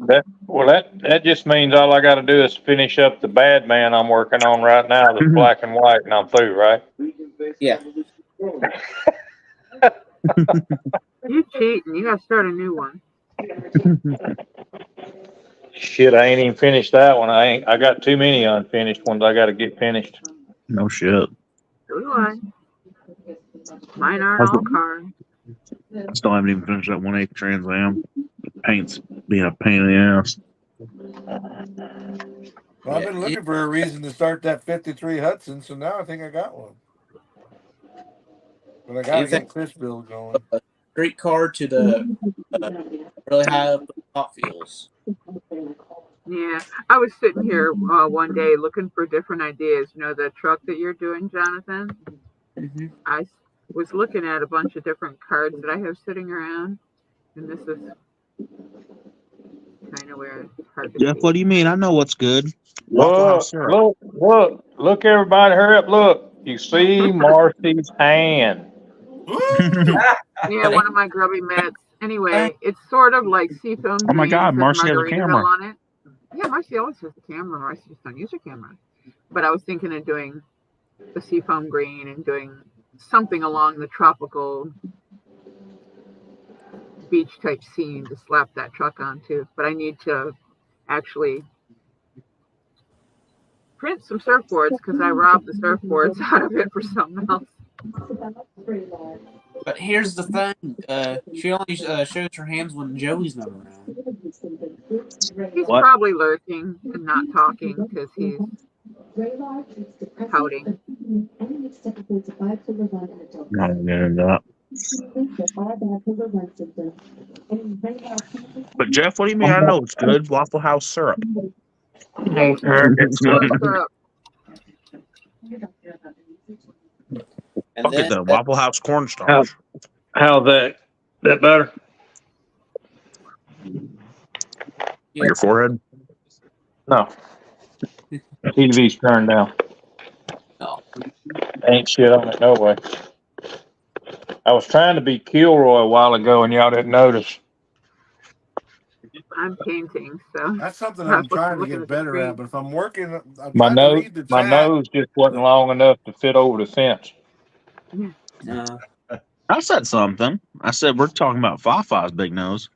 That just means all I got to do is finish up the Bad Man I'm working on right now, that's black and white, and I'm through, right?
Yeah.
You cheating. You got to start a new one.
Shit, I ain't even finished that one. I got too many unfinished ones I got to get finished.
No shit.
So do I. Mine aren't all cars.
I still haven't even finished that 1/8 Trans Am. Paint's being a pain in the ass.
Well, I've been looking for a reason to start that 53 Hudson, so now I think I got one. But I got to get Chris build going.
Street car to the really high up top fields.
Yeah, I was sitting here one day looking for different ideas. You know, the truck that you're doing, Jonathan?
Mm-hmm.
I was looking at a bunch of different cards that I have sitting around, and this is kind of where it's hard to
Jeff,
see.
what do you mean? I know what's good. Waffle House syrup.
Look, everybody, hurry up, look. You see Marcy's hand.
Yeah, one of my grubby mitts. Anyway, it's sort of like seafoam.
Oh my God, Marcy has a camera
on it. Yeah, Marcy always has a camera. Marcy just don't use her camera. But I was thinking of doing the seafoam green and doing something along the tropical beach type scene to slap that truck onto. But I need to actually print some surfboards because I robbed the surfboards out of it for something else.
But here's the thing: she only shows her hands when Joey's not around.
He's probably lurking and not talking because he's pouting.
But Jeff, what do you mean? I know it's good. Waffle House syrup.
Hey,
It's
syrup.
Look at the Waffle House cornstarch.
How's that better?
On your forehead?
No. TV's turned down.
No.
Ain't shit on it, no way. I was trying to be Kilroy a while ago and y'all didn't notice.
I'm painting, so
that's something I'm trying to get better at. But if I'm working,
my nose just wasn't long enough to fit over the fence.
I said something. I said we're talking about Fafa's big nose.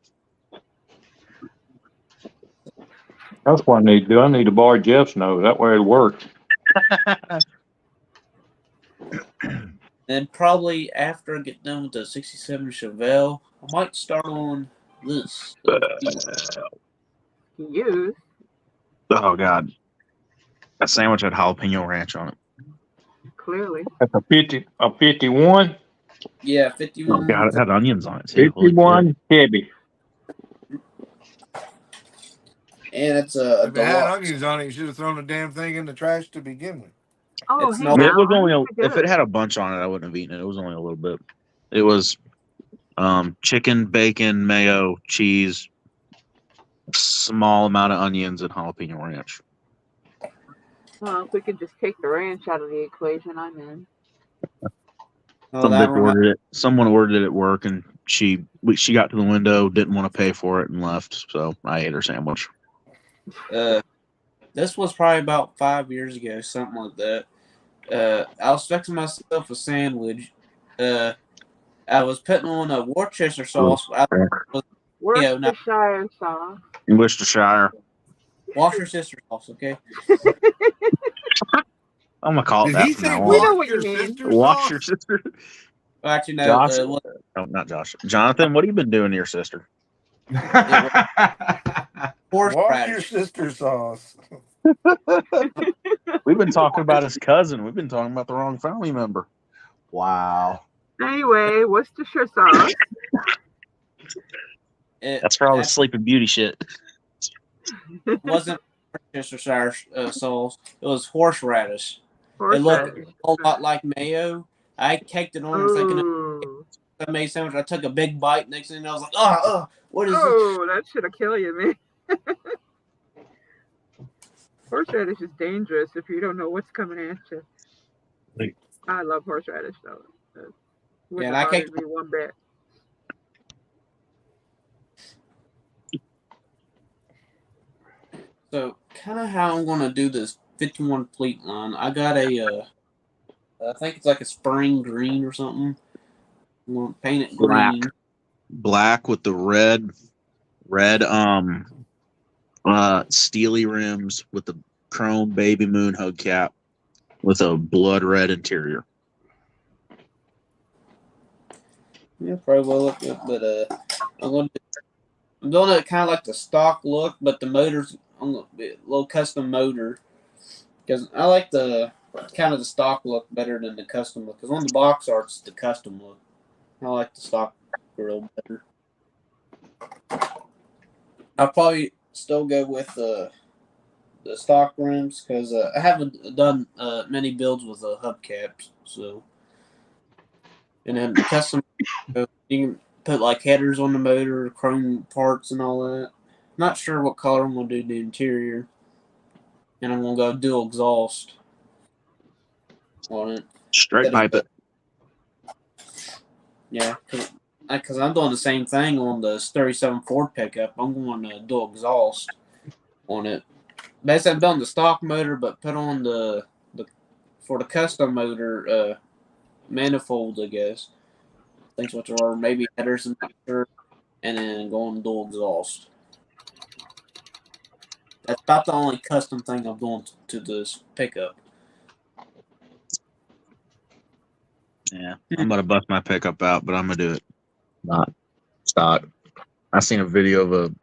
That's what I need to do. I need to borrow Jeff's nose. That way it'll work.
And probably after I get done with the 67 Chevelle, I might start on this.
You.
Oh God, that sandwich had jalapeno ranch on it.
Clearly.
That's a 51.
Yeah, 51.
Oh God, it had onions on it too.
51 Chevy.
And it's
if it had onions on it, you should have thrown the damn thing in the trash to begin with.
Oh,
it's
hey,
It was only
good.
if it had a bunch on it, I wouldn't have eaten it. It was only a little bit. It was chicken, bacon, mayo, cheese, small amount of onions and jalapeno ranch.
Well, if we could just take the ranch out of the equation, I'm in.
Oh, that reminds
Someone ordered it at work, and she got to the window, didn't want to pay for it, and left. So I ate her sandwich.
This was probably about 5 years ago, something like that. I was fixing myself a sandwich. I was putting on a Worcestershire sauce.
Worcestershire sauce.
Worcestershire.
Wash your sister's sauce, okay?
I'm gonna call it
Did
that
he
from
say
now
We know
on.
what you mean.
Wash your sister.
Well, actually, no.
Josh. No, not Josh. Jonathan, what have you been doing to your sister?
Horse
Wash
radish.
your sister sauce.
We've been talking about his cousin. We've been talking about the wrong family member.
Wow.
Anyway, Worcestershire sauce.
That's for all the Sleeping Beauty shit.
It wasn't Worcestershire sauce. It was horseradish. It looked a whole lot like mayo. I caked it on thinking I made sandwich. I took a big bite. Next thing I was like, what is this?
Oh, that should have killed you, man. Horseradish is dangerous if you don't know what's coming at you. I love horseradish though. Wouldn't
I
bother me one bit.
So, kind of how I'm going to do this 51 Fleet line. I got a, I think it's like a spring green or something. I'm going to paint it green.
Black with the red, steely rims with the chrome baby moon hubcap with a blood red interior.
Yeah, probably will look good, but I'm doing it kind of like the stock look, but the motor's on a little custom motor because I like the kind of the stock look better than the custom look. Because on the box art, it's the custom look. I like the stock grill better. I'll probably still go with the stock rims because I haven't done many builds with hubcaps. So, and then custom, you can put like headers on the motor, chrome parts, and all that. Not sure what color I'm gonna do the interior, and I'm gonna go dual exhaust on it.
Straight pipe it.
Yeah, because I'm doing the same thing on the 37 Ford pickup. I'm going dual exhaust on it. Basically, I'm doing the stock motor, but put on the for the custom motor manifold, I guess. Thanks what there are, maybe headers, I'm not sure, and then going dual exhaust. That's about the only custom thing I'm doing to this pickup.
Yeah, I'm about to bust my pickup out, but I'm gonna do it. Not stock. I seen a video of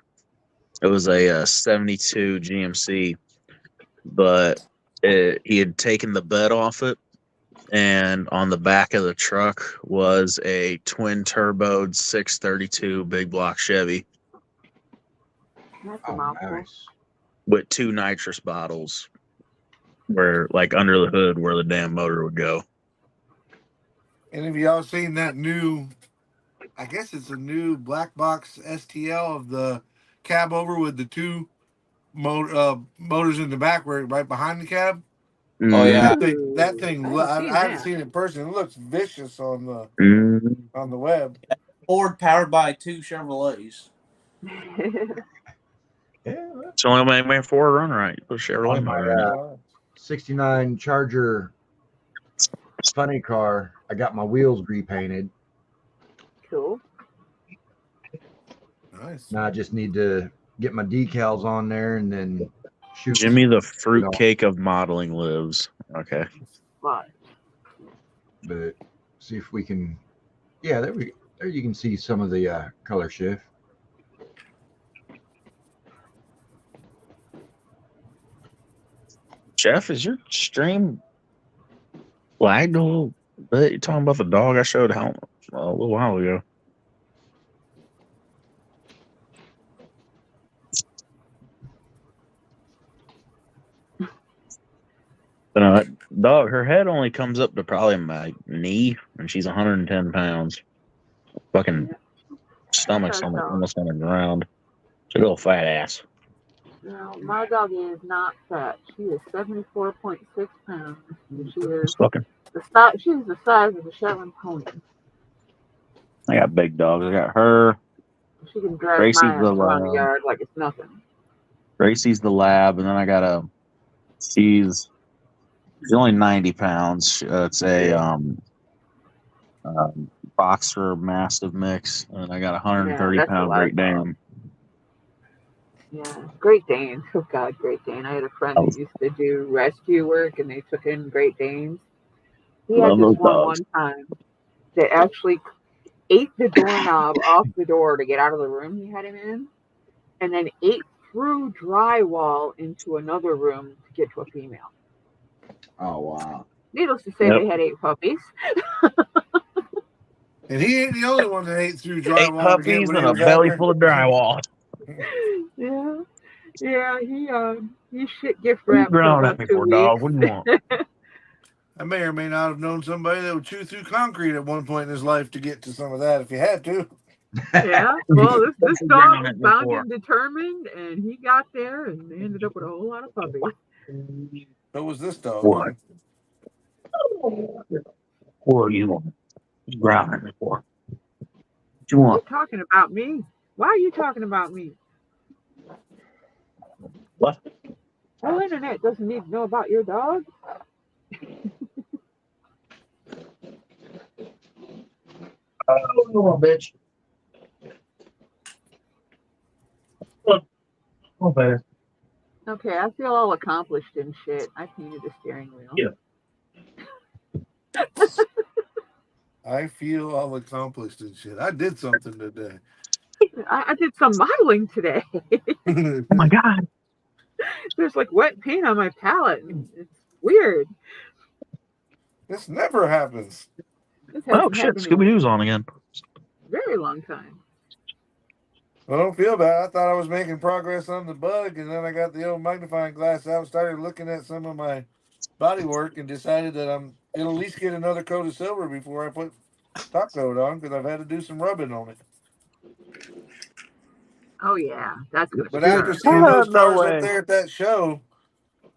it was a 72 GMC, but he had taken the bed off it, and on the back of the truck was a twin turboed 632 big block Chevy.
That's a mouthful.
Nice.
With 2 nitrous bottles, where like under the hood where the damn motor would go.
And have y'all seen that new? I guess it's a new black box STL of the cab over with the 2 motors in the back, right behind the cab.
Oh yeah,
that thing. I haven't seen it in person. It looks vicious on the web.
Ford powered by 2 Chevrolets.
Yeah.
It's the only way to make Ford run right. Put a Chevrolet
On
motor in it.
my 69 Charger funny car, I got my wheels repainted.
Cool.
Nice.
Now I just need to get my decals on there and then shoot.
Jimmy the fruitcake of modeling lives. Okay.
But
see if we can. Yeah, there you can see some of the color shift.
Jeff, is your stream lagged a little bit? You talking about the dog I showed a little while ago? Dog, her head only comes up to probably my knee, and she's 110 pounds. Fucking stomach's almost on the ground. It's a little fat ass.
No, my doggy is not fat. She is 74.6 pounds. She is
Just looking.
the size. She's the size of a Shetland pony.
I got big dogs. I got her.
She can drag
Gracie's
my ass
the
around the
lab.
yard like it's nothing.
Gracie's the lab, and then I got she's only 90 pounds. It's a boxer mastiff mix, and I got a 130
that's a
pound
lot
Great
of dogs.
Dane.
Yeah, Great Dane. Oh God, Great Dane. I had a friend that used to do rescue work, and they took in Great Danes. He had
Love
this
those
one
dogs.
time that actually ate the doorknob off the door to get out of the room he had him in, and then ate through drywall into another room to get to a female.
Oh wow!
Needless to say, they had 8 puppies.
And he ain't the only one that ate through
8
drywall.
puppies and a belly full of drywall.
Yeah. He shit gift
What are you
wrapped for
growling
about
at me
2
for,
weeks.
dog? What do you want?
I may or may not have known somebody that would chew through concrete at one point in his life to get to some of that if he had to.
Yeah, well, this
What you
dog
growling
was
at me
bound
for?
and determined, and he got there, and they ended up with a whole lot of puppies.
So was this dog.
What? What do you want? What you growling at me for? What you
You're
want?
talking about me. Why are you talking about me?
What?
Whole internet doesn't need to know about your dog.
Oh, bitch. Oh, better.
Okay, I feel all accomplished and shit. I painted the steering wheel.
Yeah.
I feel all accomplished and shit. I did something today.
I did some modeling today.
Oh my God.
There's like wet paint on my palette. And it's weird.
This never happens.
This
Oh
hasn't
shit,
happened in
Scooby Doo's on again.
a very long time.
I don't feel bad. I thought I was making progress on the bug, and then I got the old magnifying glass out, started looking at some of my body work, and decided that it'll at least get another coat of silver before I put top coat on, because I've had to do some rubbing on it.
Oh yeah, that's good.
But after seeing those
No
cars
way.
up there at that show,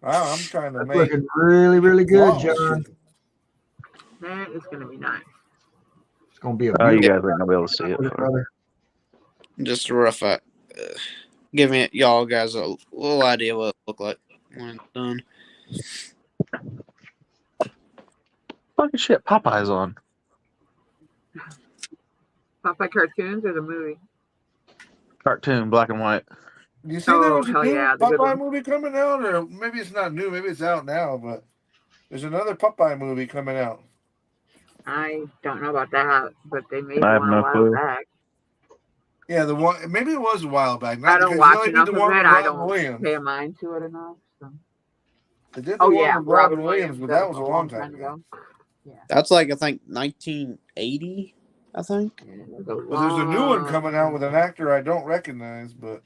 wow, I'm trying to
That's
make
looking really, really good,
flawless
John.
shit.
That is going to be nice.
It's gonna be a
Oh, you
beautiful
guys aren't gonna be able to see it.
brother.
Just a rough, giving y'all guys a little idea what it looked like when it's done.
Fucking shit, Popeye's on.
Popeye cartoons or the movie?
Cartoon, black and white.
You see, there
Oh,
was a
hell
new
yeah, the good
Popeye
one.
movie coming out, or maybe it's not new, maybe it's out now, but there's another Popeye movie coming out.
I don't know about that, but they made
I have
one
no
a while
clue.
back.
Yeah, the one, maybe it was a while back.
I
Not
don't
because
watch
you only
enough
did
of
the one
it.
with
I
Robin
don't
Williams.
pay a mind to it enough. So.
They did the
Oh
one
yeah,
with Robin Williams, but that was a long
time
time ago.
Yeah.
That's like I think 1980. I think.
Yeah, it was a
But there's a new one
long
coming out with an actor I don't recognize, but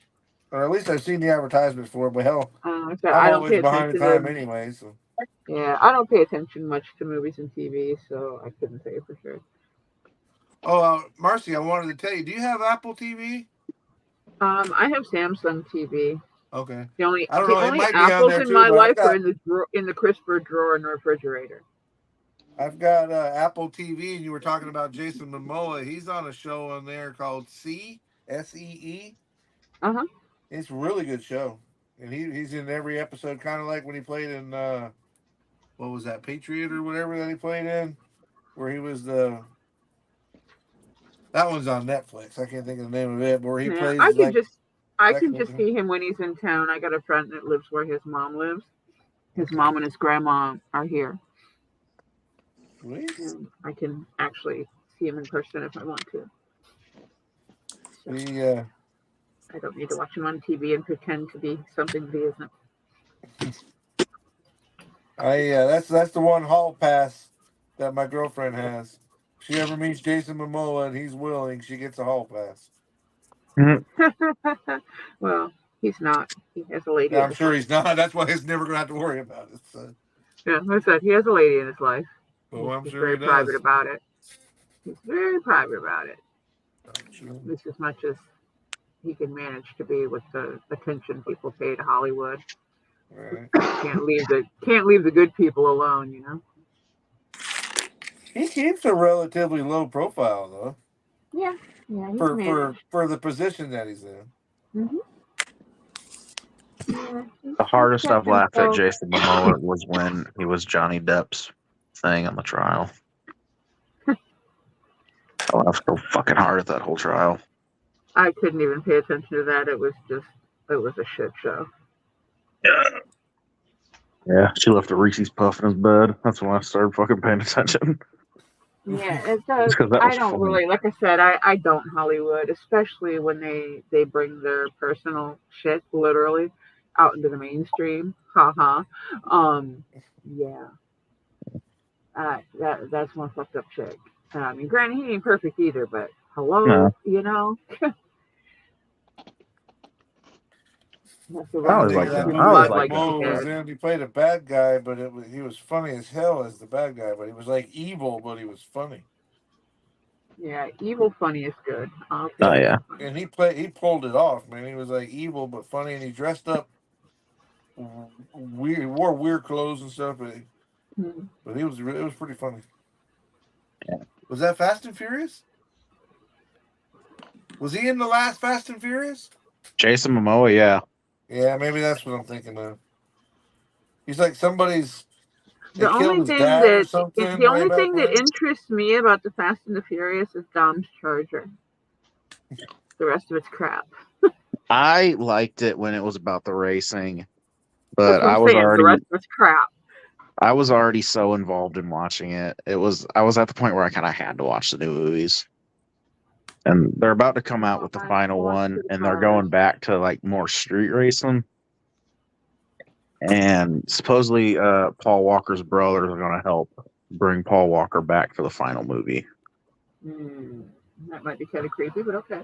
or at least I've seen the advertisements for it. But hell,
I
I'm
don't pay
always behind the
attention
time
to.
anyway. So
Yeah, I don't pay attention much to movies and TV, so I couldn't say for sure.
Marcy, I wanted to tell you, do you have Apple TV?
I have Samsung TV.
Okay.
The only
I don't know, it
only
might be on
apples
there
in
too,
my
but I've
life are
got-
in the crisper drawer in the refrigerator.
I've got Apple TV, and you were talking about Jason Momoa. He's on a show on there called SEE.
Uh-huh.
It's a really good show, and he's in every episode, kind of like when he played in what was that, Patriot or whatever that he played in, where he was the. That one's on Netflix. I can't think of the name of it, but where he plays.
I can just see him when he's in town. I got a friend that lives where his mom lives. His mom and his grandma are here.
Sweet.
And I can actually see him in person if I want to.
So,
I don't need to watch him on TV and pretend to be something he isn't.
That's the one hall pass that my girlfriend has. If she ever meets Jason Momoa and he's willing, she gets a hall pass.
Well, he's not. He has a lady.
Yeah, I'm sure he's not. That's why he's never going to have to worry about it. So.
Yeah, like I said, he has a lady in his life.
Well, I'm
He's
sure
very
he does.
private about it. He's very private about it.
Sure.
At least as much as he can manage to be with the attention people pay to Hollywood.
Right.
Can't leave the good people alone, you know.
He keeps a relatively low profile though.
Yeah, he's managed.
For the position that he's in.
Mm-hmm. Yeah,
The hardest I've laughed at
himself.
Jason Momoa was when he was Johnny Depp's thing on the trial. I laughed so fucking hard at that whole trial.
I couldn't even pay attention to that. It was a shit show.
Yeah, she left a Reese's Puff in his bed. That's when I started fucking paying attention.
Yeah, it does.
'cause that
I
was
don't
funny.
really, like I said, I don't Hollywood, especially when they bring their personal shit literally out into the mainstream. Haha. Yeah. That's one fucked up chick. I mean, granted, he ain't perfect either, but hello,
No.
you know. That's the
I
wrong
always
Think
like
of that
that.
movie
I always
that
like that.
Momoa was in. He played a bad guy, but he was funny as hell as the bad guy. But he was like evil, but he was funny.
Yeah, evil funny is good.
Oh yeah.
And he pulled it off, man. He was like evil but funny, and he dressed up weird. He wore weird clothes and stuff, but it was pretty funny.
Yeah.
Was that Fast and Furious? Was he in the last Fast and Furious?
Jason Momoa, yeah.
Yeah, maybe that's what I'm thinking of. He's like somebody's.
The only thing that interests me about the Fast and the Furious is Dom's Charger. The rest of it's crap.
I liked it when it was about the racing, but
the rest of it's crap.
I was already so involved in watching it. I was at the point where I kind of had to watch the new movies. And they're about to come out with the final one, and they're going back to like more street racing. And supposedly, Paul Walker's brothers are going to help bring Paul Walker back for the final movie.
That might be kind of creepy, but okay.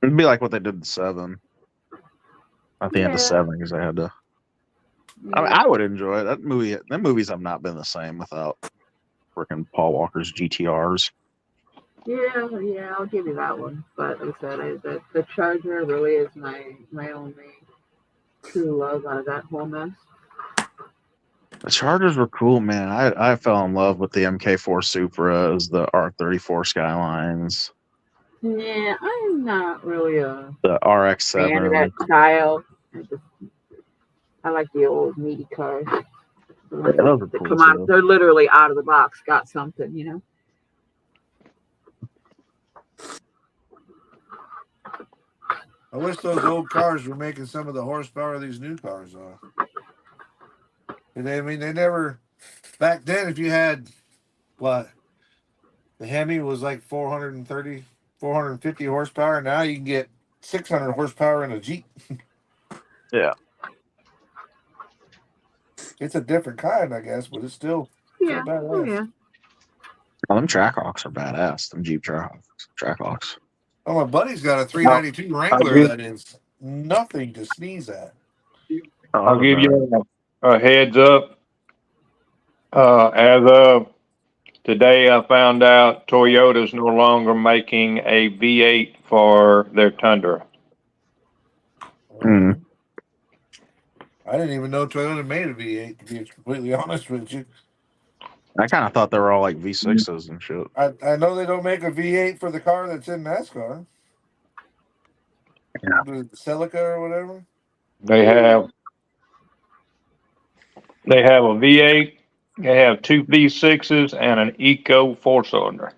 It'd be like what they did to 7. At the end of 7, because they had to.
Yeah.
I would enjoy it. That movie. Them movies have not been the same without freaking Paul Walker's GTRs.
Yeah, I'll give you that one. But like I said, the Charger really is my only true love out of that whole mess.
The Chargers were cool, man. I fell in love with the MK4 Supras, the R34 Skylines.
Yeah, I'm not really a
the RX-7
fan of that style. I like the old meaty cars.
Yeah, those are cool
Come out,
too.
they're literally out of the box, got something, you know.
I wish those old cars were making some of the horsepower these new cars are. They never, back then, if you had, the Hemi was like 430, 450 horsepower. Now you can get 600 horsepower in a Jeep.
Yeah.
It's a different kind, I guess, but it's still badass.
Oh, yeah.
Oh, them Trackhawks are badass. Them Jeep Trackhawks.
Oh, my buddy's got a 392 Wrangler that is nothing to sneeze at.
I'll give you a heads up. As of today, I found out Toyota's no longer making a V8 for their Tundra.
Hmm.
I didn't even know Toyota made a V8, to be completely honest with you.
I kind of thought they were all like V6s and shit.
I know they don't make a V8 for the car that's in NASCAR.
Yeah.
The Celica or whatever.
They have a V8. They have 2 V6s and an Eco 4-cylinder.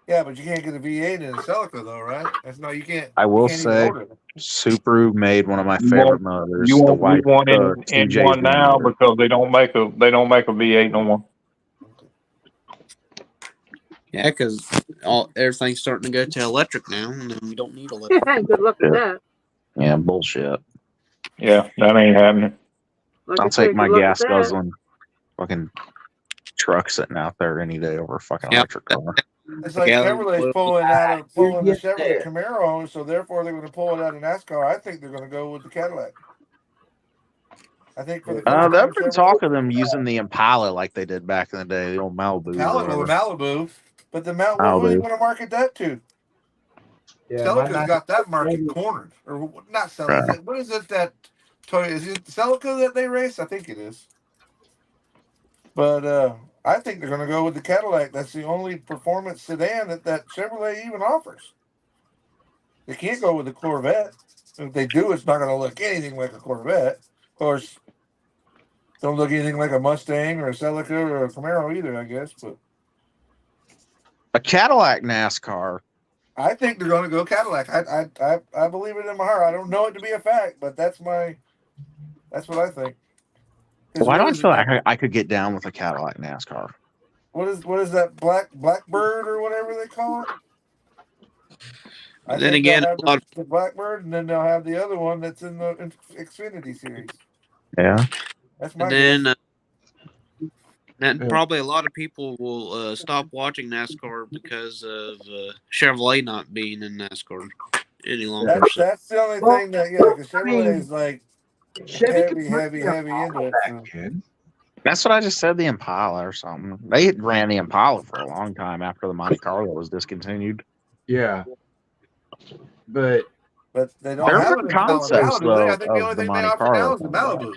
Yeah, but you can't get a V8 in a Celica though, right? That's no, you can't.
I will
you can't even
say,
order it.
Subaru made one of my favorite motors.
You
the
won't
white
get one in
TJZ
one now
motor.
because they don't make a V8 no more.
Yeah, because everything's starting to go to electric now, and then we don't need electric.
Good luck with that.
Yeah, bullshit.
Yeah, that ain't happening.
Like
I'll
I said,
take my
good luck
gas
with that.
guzzling fucking truck sitting out there any day over a fucking electric car.
It's like Chevrolet's pulling the Chevrolet Camaro, so therefore they're going to pull it out of NASCAR. I think they're going to go with the Cadillac. I think for the first
They've been talking them using the Impala like they did back in the day, the old Malibu.
Malibu. But the Mount,
I'll
who are you
do.
going to market that to?
Yeah,
Celica's got that market cornered, or not Celica?
Right.
What is it that Toyota? Is it Celica that they race? I think it is. But I think they're going to go with the Cadillac. That's the only performance sedan that Chevrolet even offers. They can't go with the Corvette. If they do, it's not going to look anything like a Corvette. Of course, don't look anything like a Mustang or a Celica or a Camaro either, I guess. But
A Cadillac NASCAR.
I think they're going to go Cadillac. I believe it in my heart. I don't know it to be a fact, but that's what I think. 'Cause
Why
what
don't I
is
feel
it?
like I could get down with a Cadillac NASCAR?
What is that Blackbird or whatever they call it? I
Then
think
again,
they'll have
a lot
the Blackbird, and then they'll have the other one that's in the Xfinity series.
Yeah.
That's my
and then
guess.
and probably a lot of people will stop watching NASCAR because of Chevrolet not being in NASCAR any longer.
That's the only
Well,
thing that because
I
Chevrolet
mean,
is like
Chevy could
heavy into it. So.
That's what I just said, the Impala or something. They ran the Impala for a long time after the Monte Carlo was discontinued.
Yeah, but
They don't
There
have
were
an Impala now,
concepts,
do they? I
though,
think the
of
only
the
thing they
Monte
offer now
Carlo
is the
coming back.
Malibu.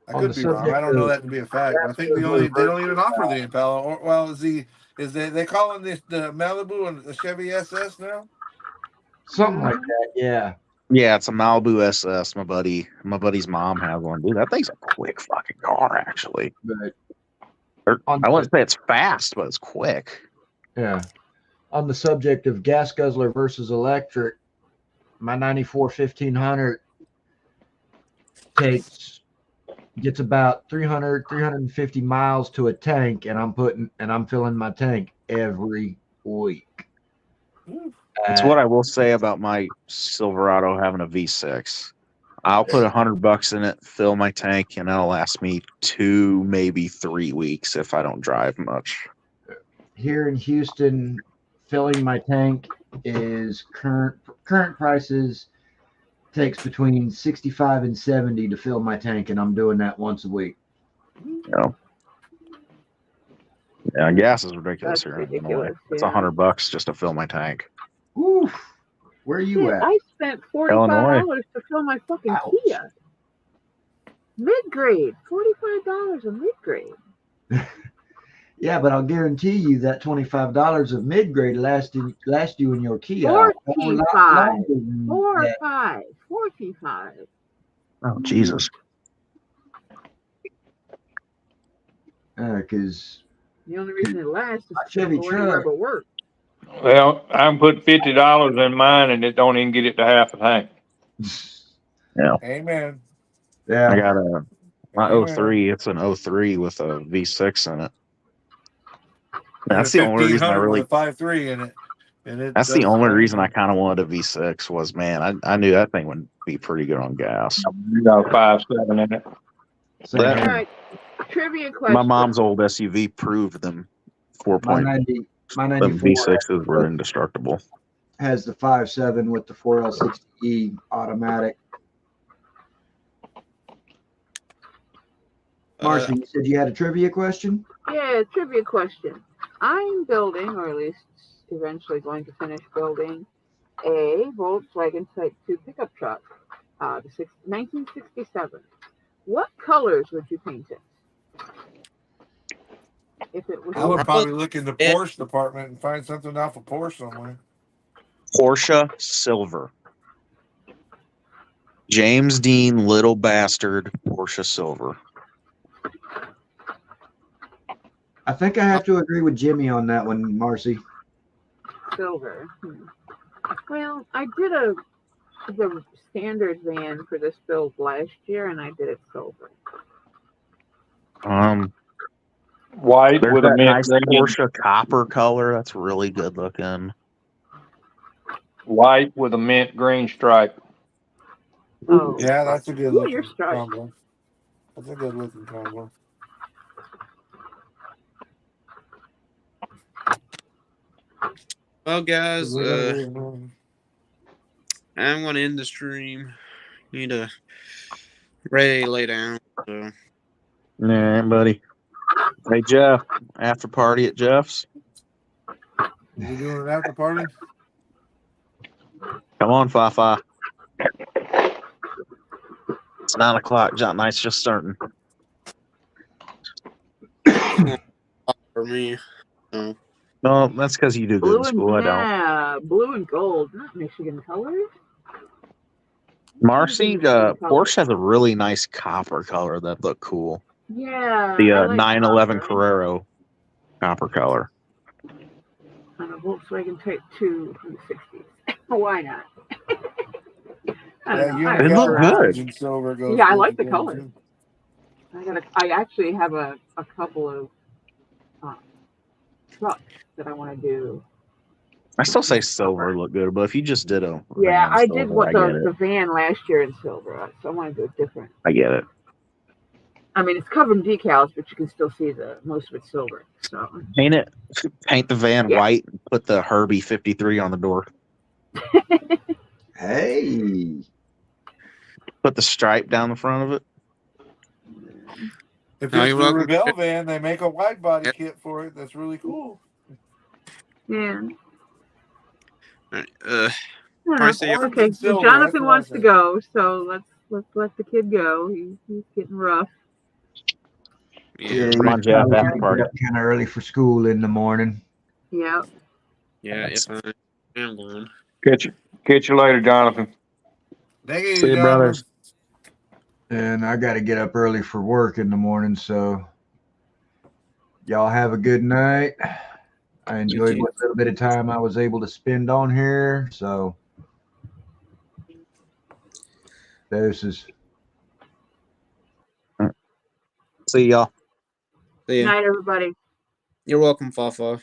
I
on
could
the
be wrong.
subject
I don't know
of
that to be a fact. But I think they don't even offer the Impala. Or, well, they calling this the Malibu and the Chevy SS now?
something like that. Yeah,
Yeah, it's a Malibu SS. My buddy's mom has one. Dude, that thing's a quick fucking car, actually.
but
I wouldn't say it's fast, but it's quick.
yeah. On the subject of gas guzzler versus electric, my 94 1500 gets about 350 miles to a tank, and I'm filling my tank every week.
It's what I will say about my Silverado having a V6. I'll put $100 in it, fill my tank, and that'll last me 2, maybe 3 weeks if I don't drive much.
Here in Houston, filling my tank is current prices takes between 65 and 70 to fill my tank, and I'm doing that once a week.
Yeah, gas is ridiculous
That's
here.
ridiculous,
It's
yeah.
$100 just to fill my tank.
Oof. Where are you
Shit,
at?
I spent $45 to fill my fucking
Ouch.
Kia. Mid-grade. $45 a mid-grade.
Yeah, but I'll guarantee you that $25 of mid-grade last you in your Kia.
$45.
$45.
$45.
Oh, Jesus.
Because
The only reason it lasts is
Chevy
go anywhere
truck.
but work.
Well, I'm putting $50 in mine, and it don't even get it to half a tank.
Yeah.
Amen.
Yeah.
I got my
Amen.
03. It's an 03 with a V6 in it.
And
That's
a
the only reason I
1500
really.
with a 5.3 in it. And it
That's the
does
only
fine.
reason I kind of wanted a V6 was, man, I knew that thing would be pretty good on gas.
You got 5.7 in it.
Same
That-
here.
All right. Trivia question.
My mom's old SUV proved them
My
4.0.
my
Them
94
V6s were indestructible.
has the 5.7 with the 4L60E automatic. Marcy, you said you had a trivia question?
Yeah, trivia question. I'm building, or at least eventually going to finish building, a Volkswagen Type 2 pickup truck, 1967. What colors would you paint it? If it was
I would probably look in the Porsche department and find something off of Porsche somewhere.
Porsche Silver. James Dean, little bastard, Porsche Silver.
I think I have to agree with Jimmy on that one, Marcy.
silver. Well, I did the standard van for this build last year, and I did it silver.
White
There's
with a
that
mint
nice
green.
Porsche copper color. That's really good looking.
White with a mint green stripe.
Oh,
Yeah, that's a good
ooh, you're
looking
striped.
combo. That's a good looking combo.
Well, guys,
I'm
I'm going to end the stream. Need to ready to lay down. So.
Nah, buddy. Hey Jeff, after party at Jeff's.
You doing an after party?
Come on, Fafa. It's 9 o'clock. Jot night's just starting.
For me.
No, that's because you do good in school. I don't.
Yeah, blue and gold, not Michigan colors.
Marcy, Porsche has a really nice copper color that look cool.
Yeah.
The
I like
911
copper.
Carrero copper color.
On a Volkswagen Type 2 from the 60s. Why not? I don't know.
They look good.
And silver goes
Yeah, I
good
like the
together,
color.
too.
I actually have a couple of trucks that I want to do.
I still say silver look good, but if you just did a
Yeah, I
silver,
did what
I get
the
it.
van last year in silver, so I want to do it different.
I get it.
I mean, it's covered in decals, but you can still see the most of it's silver. So
Paint the van
Yeah.
white and put the Herbie 53 on the door.
Hey.
Put the stripe down the front of it.
If
No,
it's
you're
the
welcome.
Rebel van, they make a wide body kit for it. That's really cool.
yeah.
Uh,
I don't
Probably
know.
say
Orange
Okay,
and
well,
silver, that's
Jonathan
what I
wants to
think.
go, so let's let the kid go. He's getting rough.
yeah,
Come on, Jeff,
probably
after
gotta
party.
get up kind of early for school in the morning.
Yeah.
yeah. If I am going,
Catch you later, Jonathan.
Take it
See
easy,
you,
Jonathan.
brothers.
And I got to get up early for work in the morning. So y'all have a good night. I enjoyed what little bit of time I was able to spend on here. So deuces.
See y'all.
see ya.
Night, everybody.
You're welcome, Fafa.